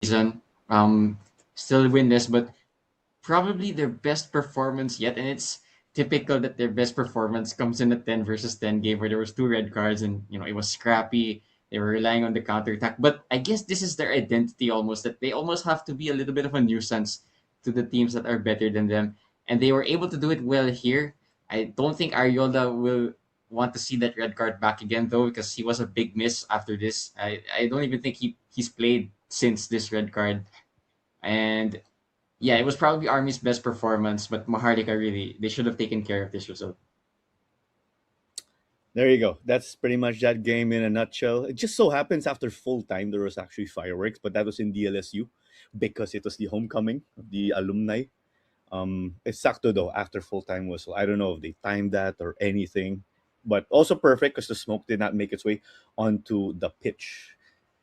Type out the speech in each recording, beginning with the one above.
season. Still winless, but probably their best performance yet, and it's typical that their best performance comes in a 10 versus 10 game where there was two red cards and it was scrappy. They were relying on the counter attack, but I guess this is their identity almost, that they almost have to be a little bit of a nuisance to the teams that are better than them, and they were able to do it well here. I don't think Ariola will want to see that red card back again though, because he was a big miss after this. I don't even think he's played since this red card. And yeah, it was probably Army's best performance, but Maharlika really, they should have taken care of this result. There you go. That's pretty much that game in a nutshell. It just so happens after full time there was actually fireworks, but that was in DLSU because it was the homecoming of the alumni. It's sakto though after full time whistle. I don't know if they timed that or anything, but also perfect because the smoke did not make its way onto the pitch.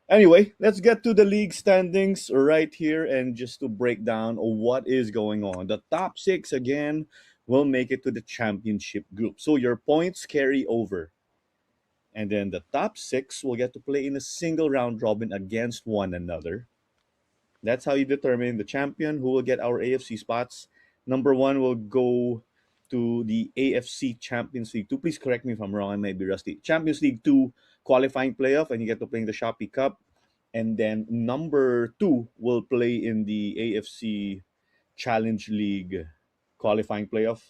Anyway, let's get to the league standings right here and just to break down what is going on. The top six again will make it to the championship group. So your points carry over. And then the top six will get to play in a single round robin against one another. That's how you determine the champion who will get our AFC spots. Number one will go to the AFC Champions League 2. Please correct me if I'm wrong, I might be rusty. Champions League 2 qualifying playoff, and you get to play in the Shopee Cup. And then number two will play in the AFC Challenge League qualifying playoff.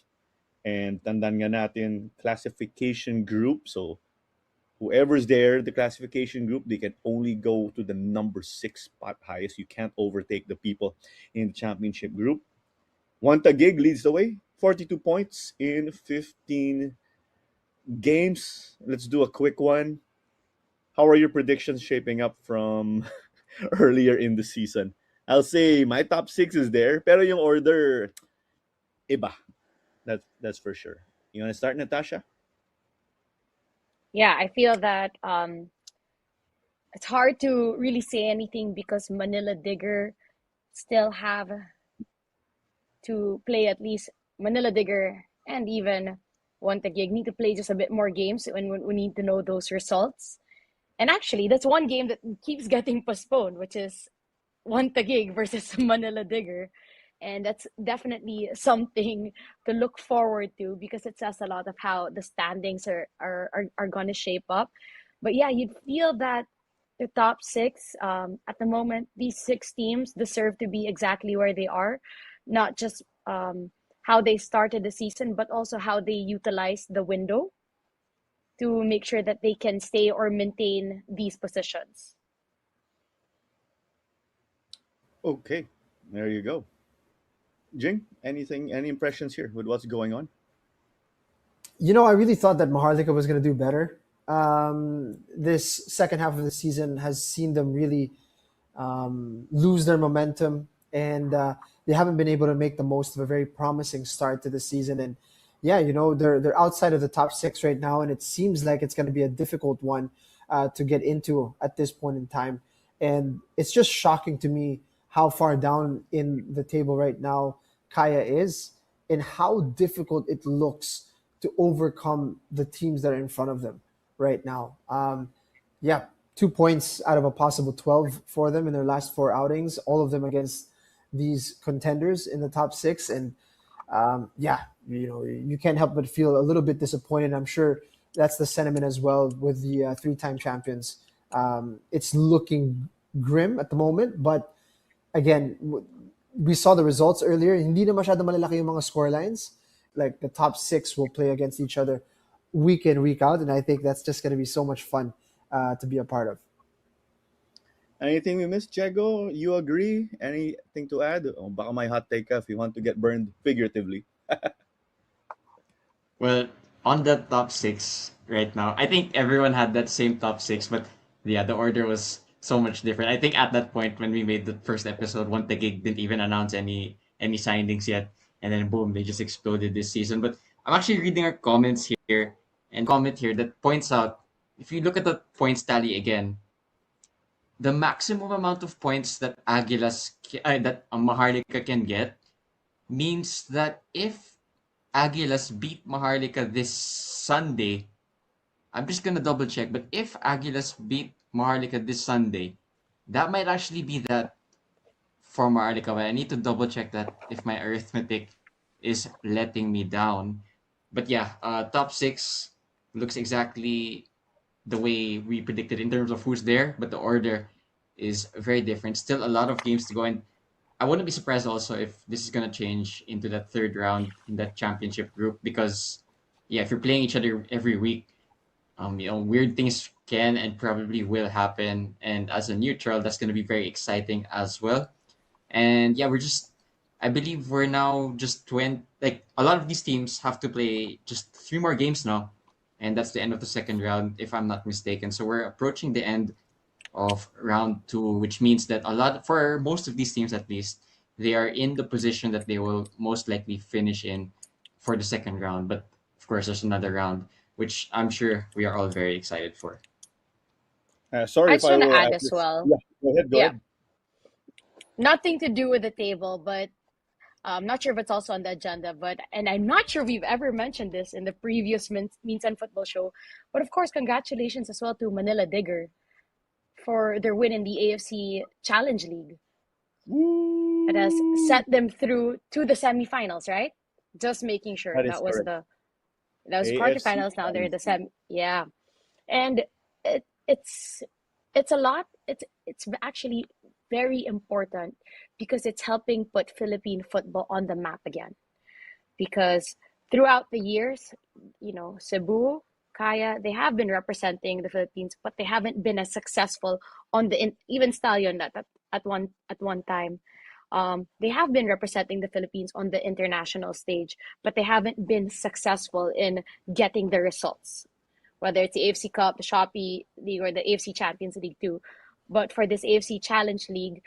And tandaan nga natin, classification group. So whoever's there, the classification group, they can only go to the number six spot highest. You can't overtake the people in the championship group. Wanta Gig leads the way, 42 points in 15 games. Let's do a quick one. How are your predictions shaping up from earlier in the season? I'll say my top six is there, pero yung order, iba. That's for sure. You want to start, Natasha? Yeah, I feel that it's hard to really say anything because Manila Digger still have to play at least Manila Digger and even Wantagig need to play just a bit more games when we need to know those results. And actually, that's one game that keeps getting postponed, which is Wantagig versus Manila Digger. And that's definitely something to look forward to because it says a lot of how the standings are going to shape up. But yeah, you'd feel that the top six, at the moment, these six teams deserve to be exactly where they are, not just how they started the season, but also how they utilize the window to make sure that they can stay or maintain these positions. Okay, there you go. Jing, anything, any impressions here with what's going on? I really thought that Maharlika was going to do better. This second half of the season has seen them really lose their momentum, and they haven't been able to make the most of a very promising start to the season. And yeah, they're outside of the top six right now, and it seems like it's going to be a difficult one to get into at this point in time. And it's just shocking to me how far down in the table right now Kaya is, and how difficult it looks to overcome the teams that are in front of them right now. Yeah, 2 points out of a possible 12 for them in their last four outings, all of them against these contenders in the top six. And yeah, you can't help but feel a little bit disappointed. I'm sure that's the sentiment as well with the three-time champions. It's looking grim at the moment, but again, we saw the results earlier. Hindi na masyado malalaki yung mga scorelines. Like the top six will play against each other week in, week out, and I think that's just going to be so much fun to be a part of. Anything we missed, Diego? You agree? Anything to add? Oh, baka may hot take ka if you want to get burned figuratively. Well, on the top six right now, I think everyone had that same top six, but yeah, the order was so much different. I think at that point when we made the first episode, one the gig didn't even announce any signings yet, and then boom, they just exploded this season. But I'm actually reading our comments here, and comment here that points out, if you look at the points tally again, the maximum amount of points that Maharlika can get means that if Aguilas beat Maharlika this Sunday, I'm just gonna double check, but if Aguilas beat Maharlika this Sunday, that might actually be that for Maharlika, but I need to double check that if my arithmetic is letting me down. But yeah, top six looks exactly the way we predicted in terms of who's there, but the order is very different. Still a lot of games to go, and I wouldn't be surprised also if this is gonna change into that third round in that championship group because yeah, if you're playing each other every week, weird things can and probably will happen. And as a neutral, that's gonna be very exciting as well. And yeah, I believe we're now just 20, like a lot of these teams have to play just three more games now. And that's the end of the second round, if I'm not mistaken. So we're approaching the end of round two, which means that for most of these teams at least, they are in the position that they will most likely finish in for the second round. But of course, there's another round, which I'm sure we are all very excited for. Sorry I if just I want to will add add as this. well. Yeah, go ahead. Go Yeah, ahead. nothing to do with the table, but I'm not sure if it's also on the agenda. And I'm not sure if we've ever mentioned this in the previous Means and Football show. But of course, congratulations as well to Manila Digger for their win in the AFC Challenge League. It has Woo! set them through to the semifinals, right? Just making sure That is correct. that was AFC quarterfinals. Now they're Challenge the League. yeah, and it, it's it's a lot. It's actually very important because it's helping put Philippine football on the map again. Because throughout the years, Cebu, Kaya, they have been representing the Philippines, but they haven't been as successful on even Stallion that at one time. They have been representing the Philippines on the international stage, but they haven't been successful in getting the results, whether it's the AFC Cup, the Shopee League, or the AFC Champions League too. But for this AFC Challenge League,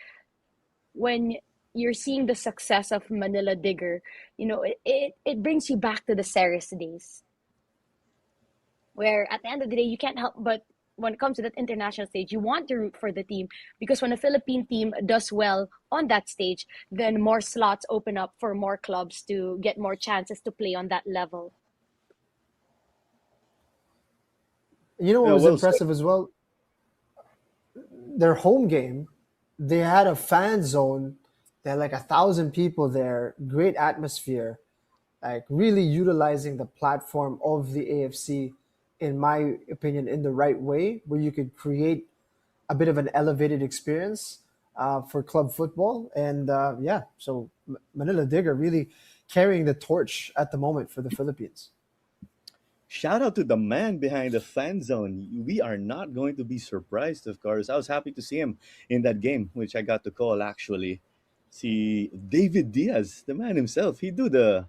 when you're seeing the success of Manila Digger, it brings you back to the Ceres days, where at the end of the day, you can't help but when it comes to that international stage, you want to root for the team because when a Philippine team does well on that stage, then more slots open up for more clubs to get more chances to play on that level. You know what Yeah, was well said. impressive as well? Their home game, they had a fan zone. They had like 1,000 people there. Great atmosphere. Like really utilizing the platform of the AFC, in my opinion, in the right way, where you could create a bit of an elevated experience for club football. And yeah, so Manila Digger really carrying the torch at the moment for the Philippines. Shout out to the man behind the fan zone. We are not going to be surprised, of course. I was happy to see him in that game, which I got to call actually. See David Diaz, the man himself. He do the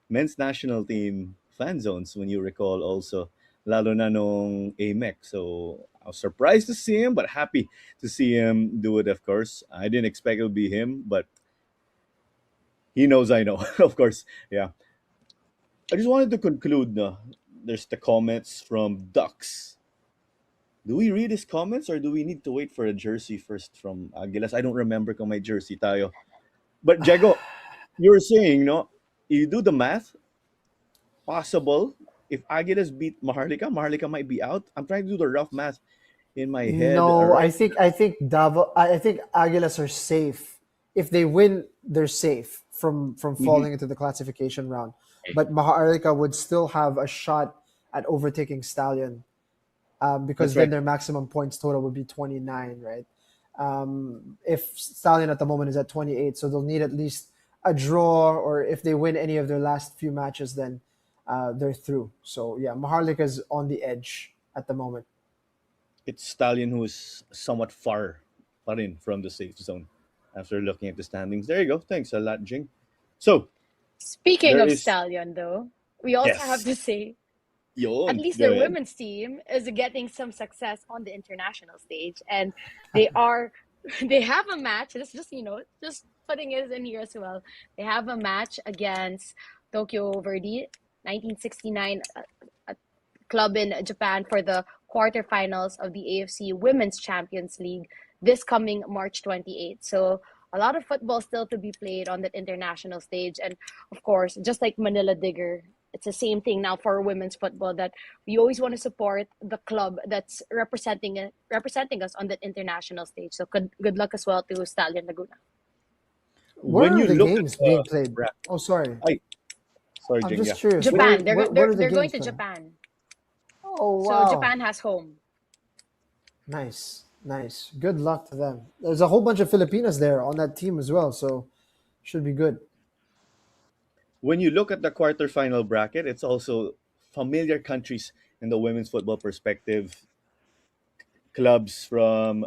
men's national team fan zones when you recall also. Lalo na nung AMEC. So I was surprised to see him, but happy to see him do it, of course. I didn't expect it would be him, but he knows I know, of course. Yeah. I just wanted to conclude. There's the comments from Ducks. Do we read his comments or do we need to wait for a jersey first from Aguilas? I don't remember kung may jersey tayo. But Jago, you were saying, no, you do the math, possible if Aguilas beat Maharlika, Maharlika might be out. I'm trying to do the rough math in my head No, I right. think I think I think Aguilas are safe. If they win, they're safe from Mhm. falling into the classification round. Okay. But Maharlika would still have a shot at overtaking Stallion because That's then right. their maximum points total would be 29, right? If Stallion at the moment is at 28, so they'll need at least a draw, or if they win any of their last few matches, then they're through. So yeah, Maharlika is on the edge at the moment. It's Stallion who is somewhat far in from the safe zone after looking at the standings. There you go. Thanks a lot, Jing. So Speaking there of is Stallion, though, we also have yes. to say at Yon. least Go their ahead. women's team is getting some success on the international stage, and they are they have a match. This just just putting it in here as well. They have a match against Tokyo Verdy, 1969, a club in Japan for the quarterfinals of the AFC Women's Champions League this coming March 28th. So a lot of football still to be played on that international stage. And of course, just like Manila Digger, it's the same thing now for women's football that we always want to support the club that's representing us on that international stage. So good luck as well to Stallion Laguna. Where When are you the look at games the being played? bracket, Oh, sorry. I sorry, I'm Jing, just yeah. curious. When you Japan. Where are the They're going games to playing? Japan. Oh So wow. Japan has home. Nice, nice. Good luck to them. There's a whole bunch of Filipinos there on that team as well, so should be good. when you look at the quarterfinal bracket, it's also familiar countries in the women's football perspective. Clubs from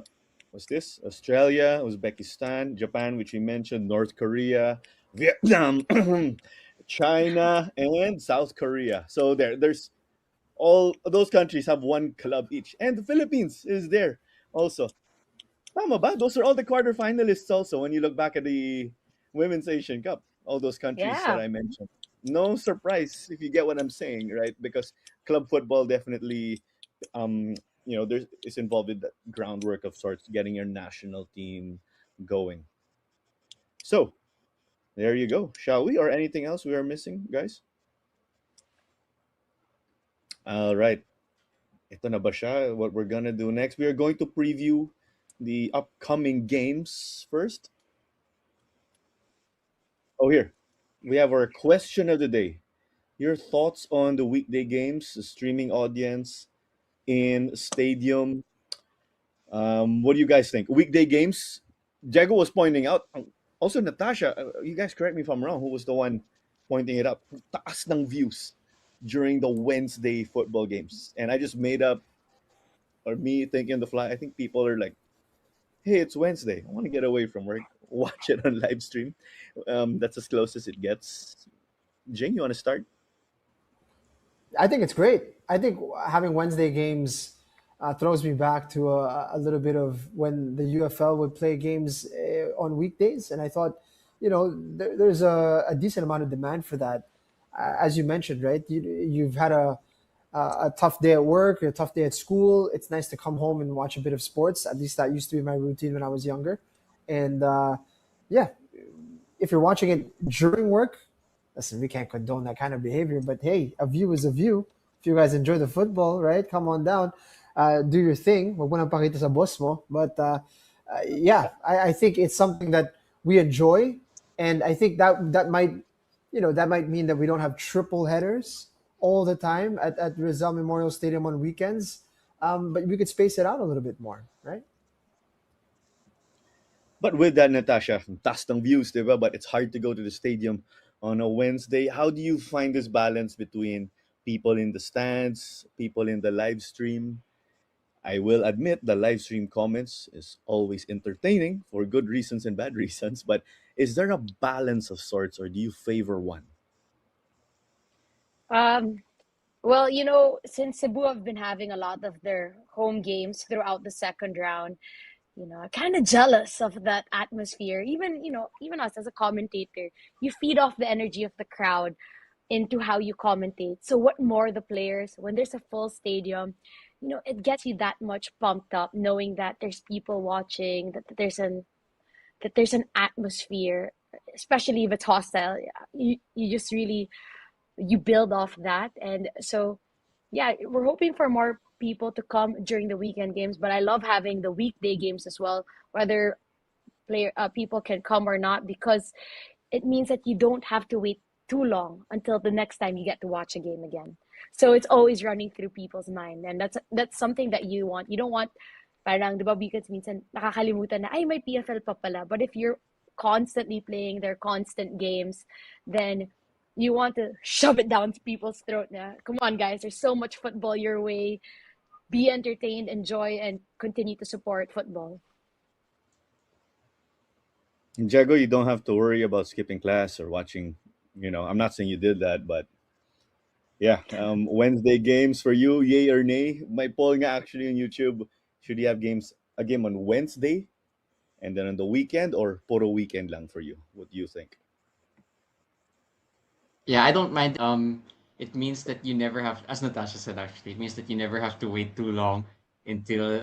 what's this? Australia, Uzbekistan, Japan, which we mentioned, North Korea, Vietnam, China, and South Korea. So there's all those countries have one club each, and the Philippines is there also. Tama ba? Those are all the quarterfinalists also when you look back at the Women's Asian Cup. All those countries that Yeah. I mentioned. No surprise if you get what I'm saying, right? Because club football definitely um there's is involved with the groundwork of sorts, getting your national team going. So there you go. Shall we? Or anything else we are missing, guys? All right. Ito na ba siya? What we're gonna do next? We are going to preview the upcoming games first. Oh, here. We have our question of the day. Your thoughts on the weekday games, the streaming audience in stadium. What do you guys think? Weekday games, Jago was pointing out. Also, Natasha, you guys correct me if I'm wrong, who was the one pointing it up? Taas ng views during the Wednesday football games. And I just made up, or me thinking on the fly, I think people are like, hey, it's Wednesday. I want to get away from work. Watch it on live stream. That's as close as it gets. Jing, you want to start? I think it's great. I think having Wednesday games throws me back to a little bit of when the UFL would play games on weekdays, and I thought, there's a decent amount of demand for that. As you mentioned, right? You've had a tough day at work, a tough day at school. It's nice to come home and watch a bit of sports. At least that used to be my routine when I was younger, and yeah, if you're watching it during work, listen, we can't condone that kind of behavior. But hey, a view is a view. If you guys enjoy the football, right? Come on down, do your thing. Wag mo nang pakita sa boss mo. But yeah, I think it's something that we enjoy, and I think that might, that might mean that we don't have triple headers all the time at Rizal Memorial Stadium on weekends. But we could space it out a little bit more, right? But with that, Natasha, taas ng views, diba? But it's hard to go to the stadium on a Wednesday. How do you find this balance between people in the stands, people in the live stream? I will admit the live stream comments is always entertaining for good reasons and bad reasons, but is there a balance of sorts or do you favor one? Um, well, since Cebu have been having a lot of their home games throughout the second round, I'm kind of jealous of that atmosphere. Even us as a commentator, you feed off the energy of the crowd into how you commentate. So what more the players when there's a full stadium, it gets you that much pumped up knowing that there's people watching, that there's an atmosphere, especially if it's hostile. You just really you build off that. And so yeah, we're hoping for more people to come during the weekend games, but I love having the weekday games as well, whether player people can come or not, because it means that you don't have to wait too long until the next time you get to watch a game again. So it's always running through people's mind, and that's something that you want. You don't want parang, di ba, because minsan nakakalimutan na, ay, may PFL pa pala. But if you're constantly playing their constant games, then you want to shove it down people's throat na, come on, guys, there's so much football your way. Be entertained, enjoy, and continue to support football. In Jago, you don't have to worry about skipping class or watching, I'm not saying you did that, but yeah, Wednesday games for you, yay or nay? My polling actually on YouTube, should you have a game on Wednesday and then on the weekend or puro weekend lang for you? What do you think? Yeah, I don't mind. It means that you never have, as Natasha said, actually, it means that you never have to wait too long until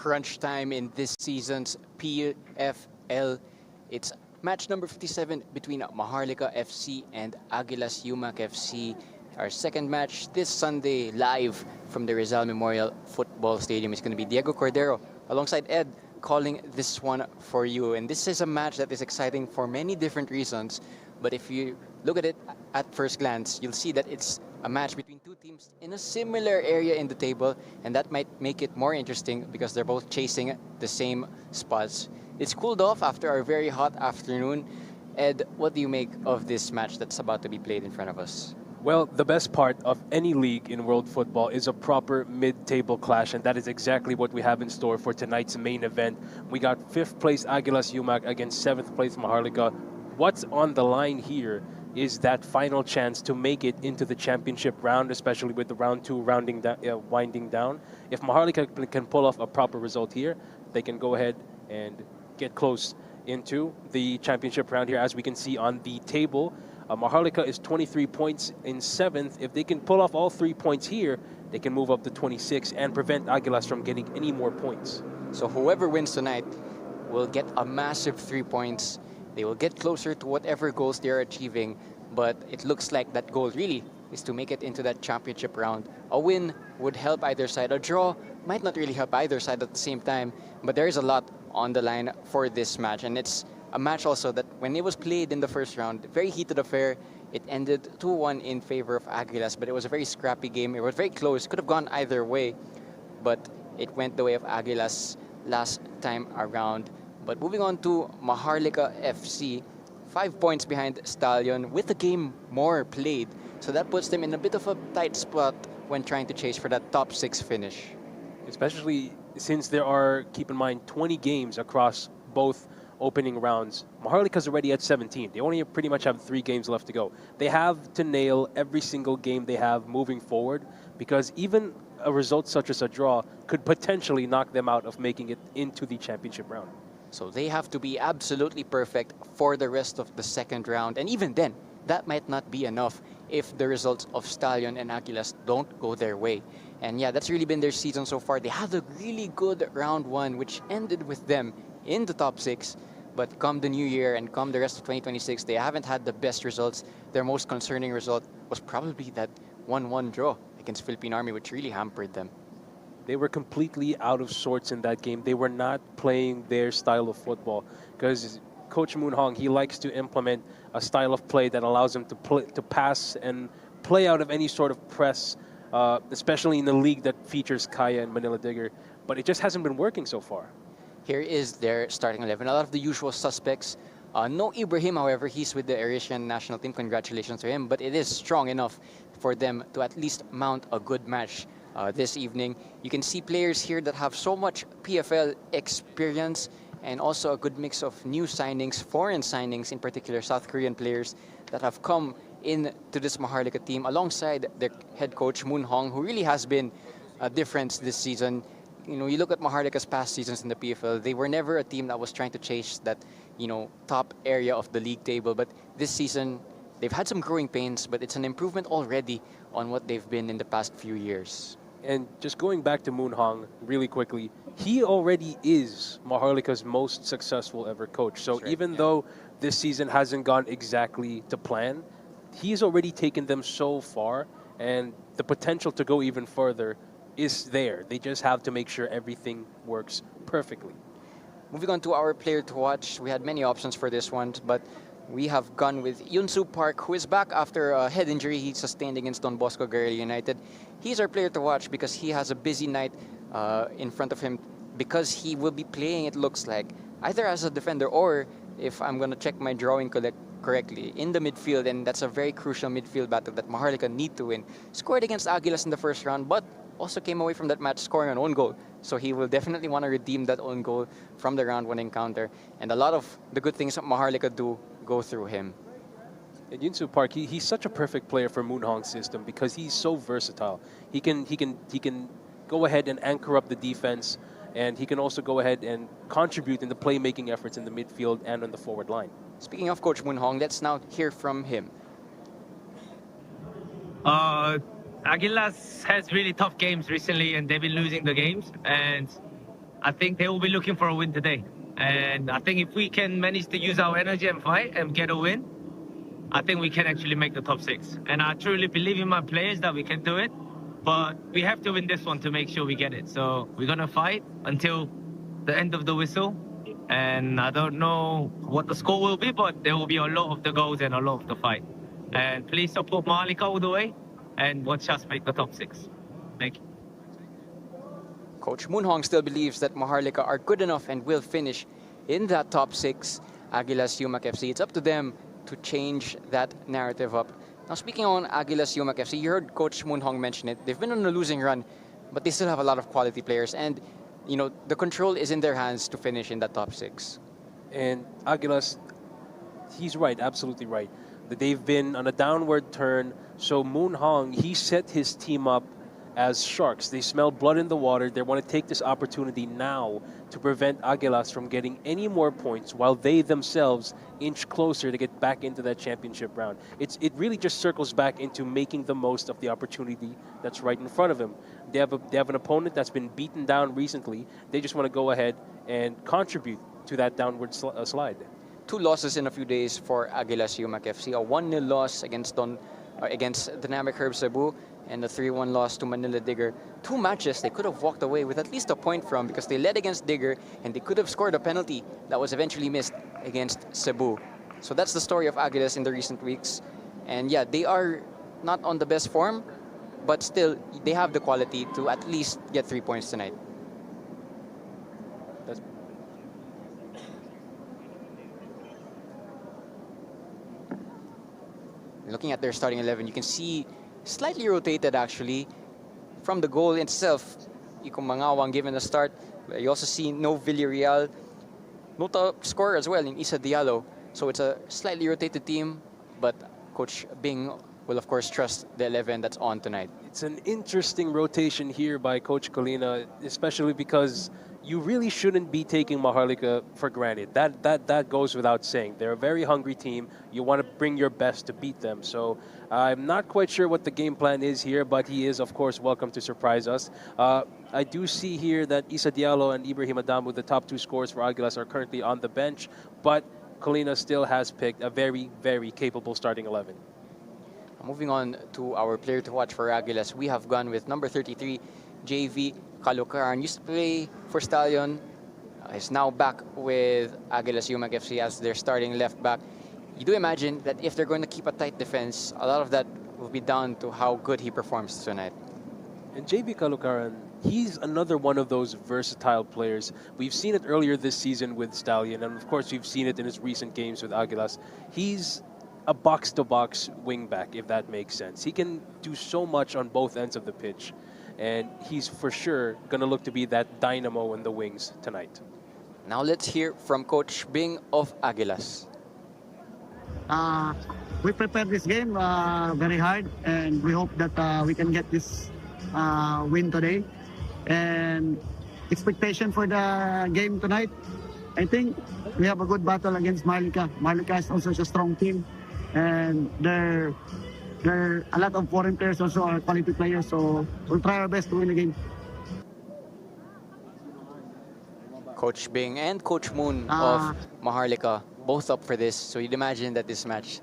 crunch time in this season's PFL. It's match number 57 between Maharlika FC and Aguilas UMAK FC. Our second match this Sunday live from the Rizal Memorial Football Stadium is going to be Diego Cordero alongside Ed calling this one for you. And this is a match that is exciting for many different reasons. But if you look at it at first glance, you'll see that it's a match between two teams in a similar area in the table, and that might make it more interesting because they're both chasing the same spots. It's cooled off after a very hot afternoon. Ed, what do you make of this match that's about to be played in front of us? Well, the best part of any league in world football is a proper mid-table clash, and that is exactly what we have in store for tonight's main event. We got 5th place Aguilas UMAK against 7th place Maharlika. What's on the line here is that final chance to make it into the championship round, especially with the round 2 winding down. If Maharlika can pull off a proper result here, they can go ahead and get close into the championship round here. As we can see on the table, Maharlika is 23 points in 7th. If they can pull off all 3 points here, they can move up to 26 and prevent Aguilas from getting any more points. So whoever wins tonight will get a massive 3 points. They will get closer to whatever goals they're achieving, but it looks like that goal really is to make it into that championship round. A win would help either side. A draw might not really help either side at the same time, but there is a lot on the line for this match. And it's a match also that when it was played in the first round, very heated affair. It ended 2-1 in favor of Aguilas, but it was a very scrappy game. It was very close. Could have gone either way, but it went the way of Aguilas last time around. But moving on to Maharlika FC, 5 points behind Stallion with the game more played. So that puts them in a bit of a tight spot when trying to chase for that top 6 finish. Especially since there are, keep in mind, 20 games across both opening rounds. Maharlika's already at 17. They only pretty much have 3 games left to go. They have to nail every single game they have moving forward, because even a result such as a draw could potentially knock them out of making it into the championship round. So they have to be absolutely perfect for the rest of the second round. And even then, that might not be enough if the results of Stallion and Aguilas don't go their way. And yeah, that's really been their season so far. They had a really good round 1, which ended with them in the top 6. But come the new year and come the rest of 2026, they haven't had the best results. Their most concerning result was probably that 1-1 draw against Philippine Army, which really hampered them. They were completely out of sorts in that game. They were not playing their style of football, because Coach Moon Hong, he likes to implement a style of play that allows him to pass and play out of any sort of press, especially in the league that features Kaya and Manila Digger. But it just hasn't been working so far. Here is their starting 11. A lot of the usual suspects. No Ibrahim, however, he's with the Eurasian national team. Congratulations to him. But it is strong enough for them to at least mount a good match this evening. You can see players here that have so much PFL experience, and also a good mix of new signings, foreign signings, in particular South Korean players that have come in to this Maharlika team alongside their head coach Moon Hong, who really has been a difference this season. You know, you look at Maharlika's past seasons in the PFL, they were never a team that was trying to chase that, top area of the league table. But this season, they've had some growing pains, but it's an improvement already on what they've been in the past few years. And just going back to Moon Hong really quickly, he already is Maharlika's most successful ever coach. So That's right, even yeah. though this season hasn't gone exactly to plan, he's already taken them so far, and the potential to go even further is there. They just have to make sure everything works perfectly. Moving on to our player to watch, we had many options for this one, but we have gone with Yunsu Park, who is back after a head injury he sustained against Don Bosco Guerrilla United. He's our player to watch because he has a busy night in front of him, because he will be playing, it looks like, either as a defender or, if I'm going to check my drawing correctly, in the midfield, and that's a very crucial midfield battle that Maharlika need to win. Scored against Aguilas in the first round, but also came away from that match scoring an own goal. So he will definitely want to redeem that own goal from the round 1 encounter. And a lot of the good things that Maharlika do go through him. And Yunsu Park, he's such a perfect player for Moon Hong's system because he's so versatile. He can go ahead and anchor up the defense, and he can also go ahead and contribute in the playmaking efforts in the midfield and on the forward line. Speaking of Coach Moon Hong, let's now hear from him. Aguilas has really tough games recently, and they've been losing the games. And I think they will be looking for a win today. And I think if we can manage to use our energy and fight and get a win, I think we can actually make the top 6. And I truly believe in my players that we can do it. But we have to win this one to make sure we get it. So we're going to fight until the end of the whistle. And I don't know what the score will be, but there will be a lot of the goals and a lot of the fight. And please support Maharlika all the way and watch us make the top 6. Thank you. Coach Moon Hong still believes that Maharlika are good enough and will finish in that top 6. Aguilas UMAK FC, it's up to them to change that narrative up. Now, speaking on Aguilas UMAK FC, you heard Coach Moon Hong mention it. They've been on a losing run, but they still have a lot of quality players. And, you know, the control is in their hands to finish in that top 6. And Aguilas, he's right, absolutely right. That they've been on a downward turn. So Moon Hong, he set his team up as sharks. They smell blood in the water. They want to take this opportunity now to prevent Aguilas from getting any more points while they themselves inch closer to get back into that championship round. It really just circles back into making the most of the opportunity that's right in front of them. They have an opponent that's been beaten down recently. They just want to go ahead and contribute to that downward slide. 2 losses in a few days for Aguilas UMAK FC. A 1-0 loss against Dynamic Herb Cebu, and a 3-1 loss to Manila Digger. 2 matches they could have walked away with at least a point from because they led against Digger and they could have scored a penalty that was eventually missed against Cebu. So that's the story of Aguilas in the recent weeks. And yeah, they are not on the best form, but still they have the quality to at least get 3 points tonight. Looking at their starting 11, you can see slightly rotated actually from the goal itself. Iko Mangawang given a start. You also see no Villarreal, no top scorer as well in Isa Diallo. So it's a slightly rotated team, but Coach Bing will of course trust the 11 that's on tonight. It's an interesting rotation here by Coach Colina, especially because you really shouldn't be taking Maharlika for granted. That goes without saying. They're a very hungry team. You want to bring your best to beat them. So I'm not quite sure what the game plan is here, but he is, of course, welcome to surprise us. I do see here that Isa Diallo and Ibrahim Adamu, the top 2 scorers for Aguilas, are currently on the bench, but Colina still has picked a very, very capable starting 11. Moving on to our player to watch for Aguilas, we have gone with number 33, JV Calucaran. Used to play for Stallion, is now back with Aguilas UMAK FC as their starting left back. You do imagine that if they're going to keep a tight defense, a lot of that will be down to how good he performs tonight. And JV Calucaran, he's another one of those versatile players. We've seen it earlier this season with Stallion, and of course we've seen it in his recent games with Aguilas. He's a box-to-box wingback, if that makes sense. He can do so much on both ends of the pitch, and he's for sure going to look to be that dynamo in the wings tonight. Now let's hear from Coach Bing of Aguilas. We prepared this game very hard, and we hope that we can get this win today. And expectation for the game tonight, I think we have a good battle against Maharlika. Maharlika is also a strong team, and there are a lot of foreign players also are quality players, so we'll try our best to win the game. Coach Bing and Coach Moon of Maharlika, both up for this. So you'd imagine that this match,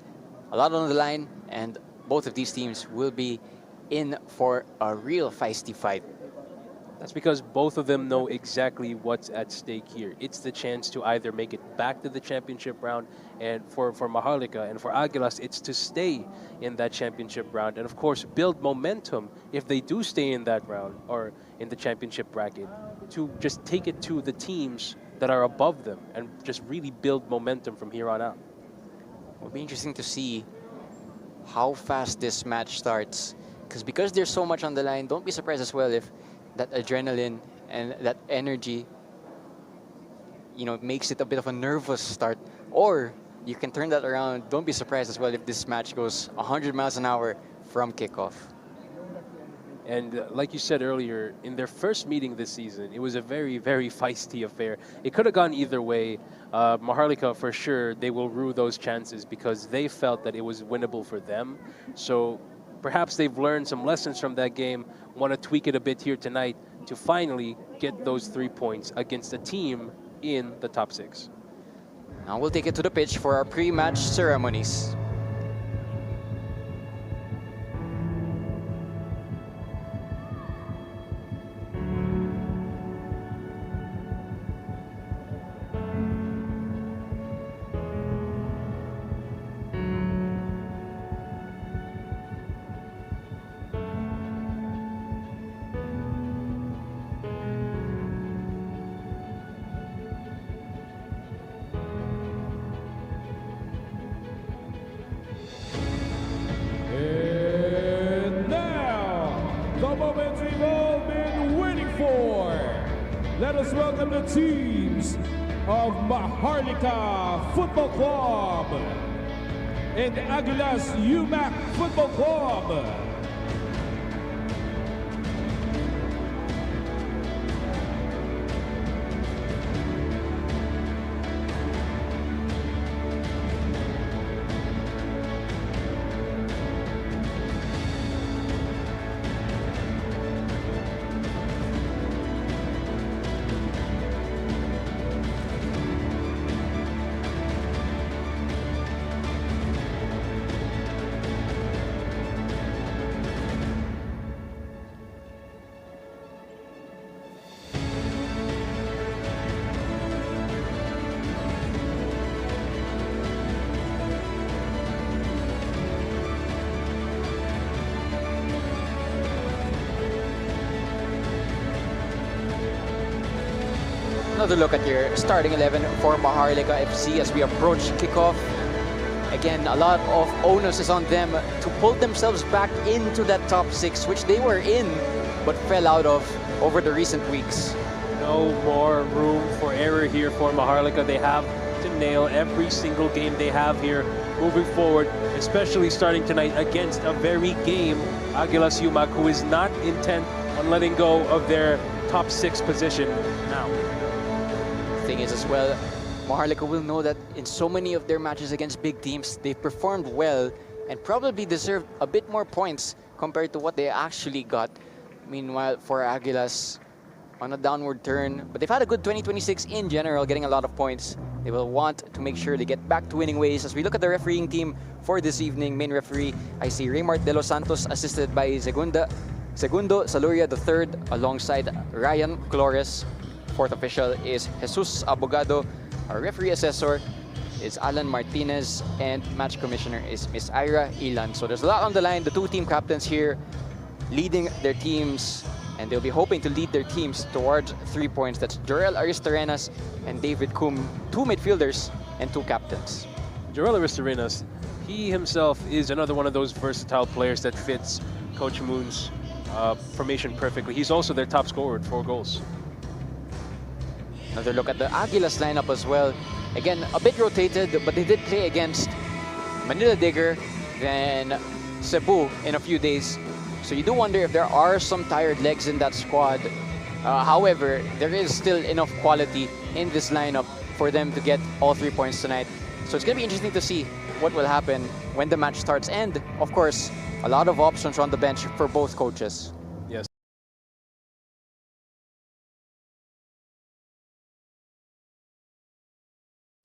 a lot on the line, and both of these teams will be in for a real feisty fight. That's because both of them know exactly what's at stake here. It's the chance to either make it back to the championship round, and for Maharlika and for Aguilas, it's to stay in that championship round and, of course, build momentum if they do stay in that round or in the championship bracket, to just take it to the teams that are above them and just really build momentum from here on out. It'll be interesting to see how fast this match starts, because there's so much on the line. Don't be surprised as well if that adrenaline and that energy, makes it a bit of a nervous start. Or you can turn that around. Don't be surprised as well if this match goes 100 miles an hour from kickoff. And like you said earlier, in their first meeting this season, it was a very, very feisty affair. It could have gone either way. Maharlika, for sure, they will rue those chances because they felt that it was winnable for them. So perhaps they've learned some lessons from that game, want to tweak it a bit here tonight to finally get those 3 points against a team in the top 6. Now we'll take it to the pitch for our pre-match ceremonies. And now, the moment we've all been waiting for. Let us welcome the teams of Maharlika Football Club and Aguilas UMAK Football Club. Another look at your starting 11 for Maharlika FC as we approach kickoff. Again, a lot of onus is on them to pull themselves back into that top 6, which they were in, but fell out of over the recent weeks. No more room for error here for Maharlika. They have to nail every single game they have here moving forward, especially starting tonight against a very game Aguilas UMAK, who is not intent on letting go of their top 6 position now. Thing is as well, Maharlika will know that in so many of their matches against big teams, they've performed well and probably deserved a bit more points compared to what they actually got. Meanwhile, for Aguilas, on a downward turn, but they've had a good 2026 in general, getting a lot of points. They will want to make sure they get back to winning ways. As we look at the refereeing team for this evening, main referee, I see Raymart De Los Santos assisted by Segundo Saluria III alongside Ryan Flores. Fourth official is Jesus Abogado. Our referee assessor is Alan Martinez, and match commissioner is Miss Ira Ilan. So there's a lot on the line. The two team captains here leading their teams, and they'll be hoping to lead their teams towards 3 points. That's Jorel Aristarenas and David Kum, 2 midfielders and 2 captains. Jorel Aristarenas, he himself is another one of those versatile players that fits Coach Moon's formation perfectly. He's also their top scorer with 4 goals. Another look at the Aguilas lineup as well. Again, a bit rotated, but they did play against Manila Digger, then Cebu in a few days. So you do wonder if there are some tired legs in that squad. However, there is still enough quality in this lineup for them to get all 3 points tonight. So it's going to be interesting to see what will happen when the match starts. And, of course, a lot of options on the bench for both coaches. Yes.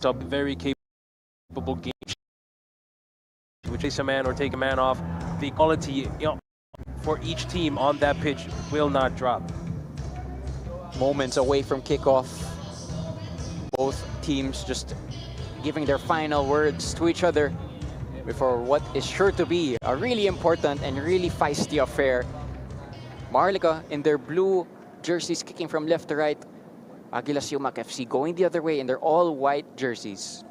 A very capable game, which place a man or take a man off. The quality, for each team on that pitch will not drop. Moments away from kickoff. Both teams just giving their final words to each other before what is sure to be a really important and really feisty affair. Maharlika in their blue jerseys kicking from left to right. Aguilas UMAK FC going the other way in their all-white jerseys.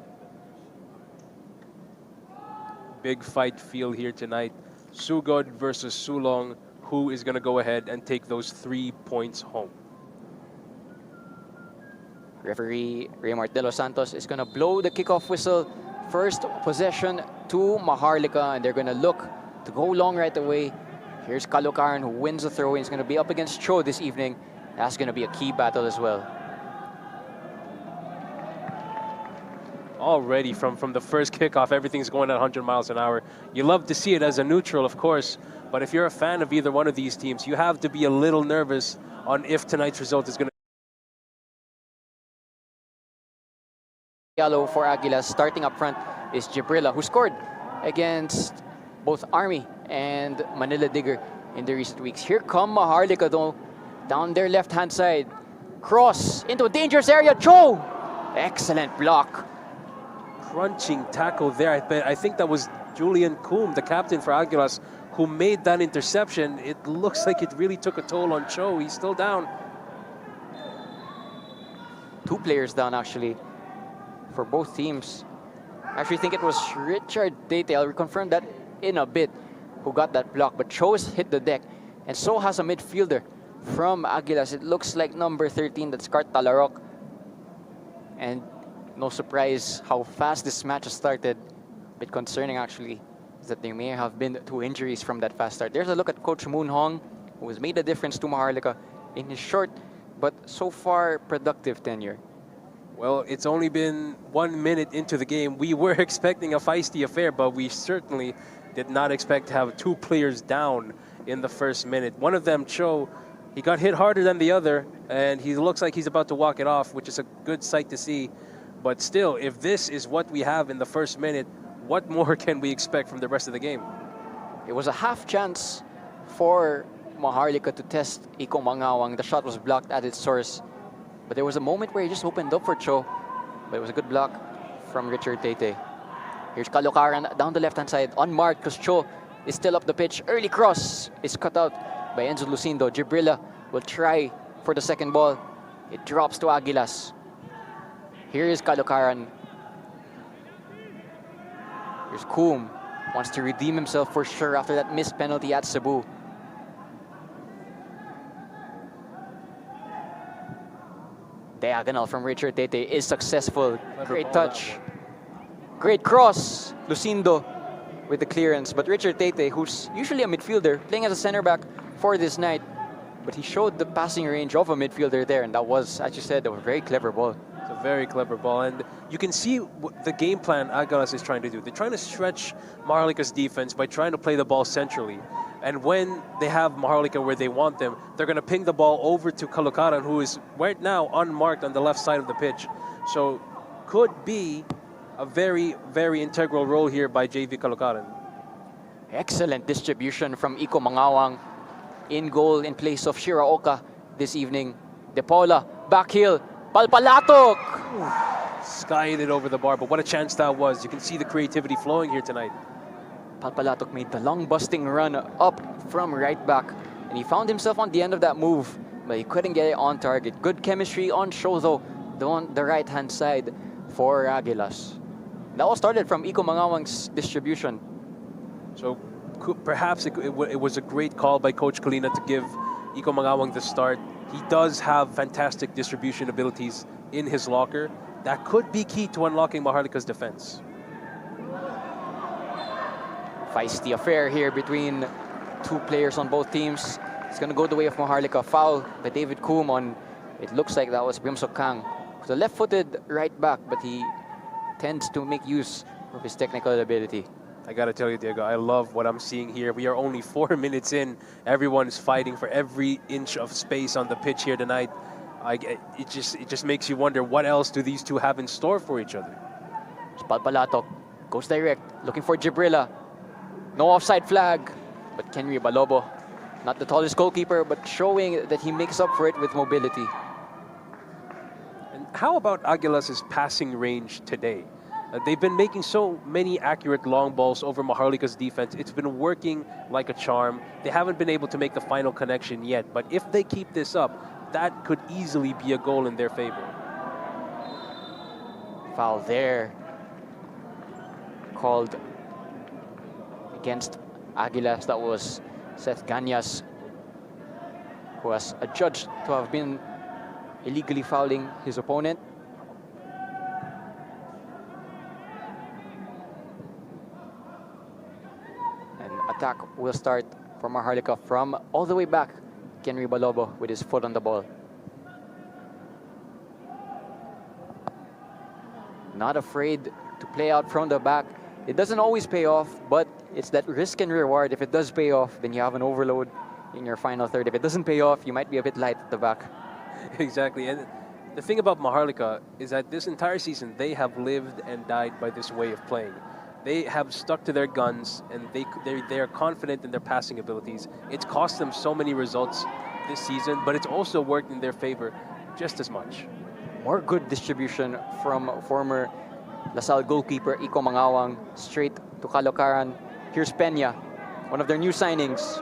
Big fight field here tonight. Sugod versus Sulong. Who is going to go ahead and take those 3 points home? Referee Raymart De Los Santos is going to blow the kickoff whistle. First possession to Maharlika, and they're going to look to go long right away. Here's Kalukaran, who wins the throw-in. He's going to be up against Cho this evening. That's going to be a key battle as well. Already from the first kickoff, everything's going at 100 miles an hour. You love to see it as a neutral, of course, But if you're a fan of either one of these teams, you have to be a little nervous on if tonight's result is going to. Yellow for Aguilas. Starting up front is Jibrilla, who scored against both Army and Manila Digger in the recent weeks. Here come Maharlika though, down their left-hand side. Cross into a dangerous area. Cho! Excellent block. Crunching tackle there. I think that was Julian Coombe, the captain for Aguilas, who made that interception. It looks like it really took a toll on Cho. He's still down. 2 players down actually for both teams. I actually think it was Richard Tate, I'll reconfirm that in a bit, who got that block. But Cho's hit the deck, and so has a midfielder from Aguilas. It looks like number 13, that's Cart Talarok. And no surprise how fast this match has started. A bit concerning actually is that there may have been 2 injuries from that fast start. There's a look at Coach Moon Hong, who has made a difference to Maharlika in his short but so far productive tenure. Well, it's only been 1 minute into the game. We were expecting a feisty affair, but we certainly did not expect to have 2 players down in the first minute. One of them, Cho, he got hit harder than the other, and he looks like he's about to walk it off, which is a good sight to see. But still, if this is what we have in the first minute, what more can we expect from the rest of the game? It was a half chance for Maharlika to test Iko Mangawang. The shot was blocked at its source. But there was a moment where he just opened up for Cho. But it was a good block from Richard Tate. Here's Kalokaran down the left-hand side, unmarked because Cho is still up the pitch. Early cross is cut out by Enzo Lucindo. Jibrilla will try for the second ball. It drops to Aguilas. Here is Kalokaran. Here's Coombe. Wants to redeem himself for sure after that missed penalty at Cebu. Diagonal from Richard Tate is successful. Great touch. Great cross. Lucindo with the clearance. But Richard Tate, who's usually a midfielder, playing as a center back for this night, but he showed the passing range of a midfielder there, and that was, as you said, a very clever ball. It's a very clever ball, and you can see the game plan Aguilas is trying to do. They're trying to stretch Maharlika's defense by trying to play the ball centrally. And when they have Maharlika where they want them, they're going to ping the ball over to Kalokaran, who is right now unmarked on the left side of the pitch. So could be a very, very integral role here by JV Kalokaran. Excellent distribution from Iko Mangawang. In goal in place of Shiraoka this evening. De Paula, back heel, Palpalatok! Skied it over the bar, but what a chance that was. You can see the creativity flowing here tonight. Palpalatok made the long busting run up from right back, and he found himself on the end of that move, but he couldn't get it on target. Good chemistry on show though, on the right-hand side for Aguilas. That all started from Iko Mangawang's distribution. So perhaps it was a great call by Coach Kalina to give Iko Mangawang the start. He does have fantastic distribution abilities in his locker. That could be key to unlocking Maharlika's defense. Feisty affair here between 2 players on both teams. It's going to go the way of Maharlika. Foul by David Coombe on, it looks like that was Brimsok Kang. He's a left-footed right back, but he tends to make use of his technical ability. I got to tell you, Diego, I love what I'm seeing here. We are only 4 minutes in. Everyone's fighting for every inch of space on the pitch here tonight. It just makes you wonder, what else do these 2 have in store for each other? Palpalatok goes direct, looking for Jibrilla. No offside flag, but Kenry Balobo, not the tallest goalkeeper, but showing that he makes up for it with mobility. And how about Aguilas' passing range today? They've been making so many accurate long balls over Maharlika's defense. It's been working like a charm. They haven't been able to make the final connection yet, but if they keep this up, that could easily be a goal in their favor. Foul there. Called against Aguilas. That was Seth Ganyas, who was adjudged to have been illegally fouling his opponent. And attack will start for Maharlika from all the way back. Kenry Balobo with his foot on the ball. Not afraid to play out from the back. It doesn't always pay off, but it's that risk and reward. If it does pay off, then you have an overload in your final third. If it doesn't pay off, you might be a bit light at the back. Exactly. And the thing about Maharlika is that this entire season, they have lived and died by this way of playing. They have stuck to their guns, and they're confident in their passing abilities. It's cost them so many results this season, but it's also worked in their favor just as much. More good distribution from former LaSalle goalkeeper Iko Mangawang straight to Caloocaran. Here's Peña, one of their new signings.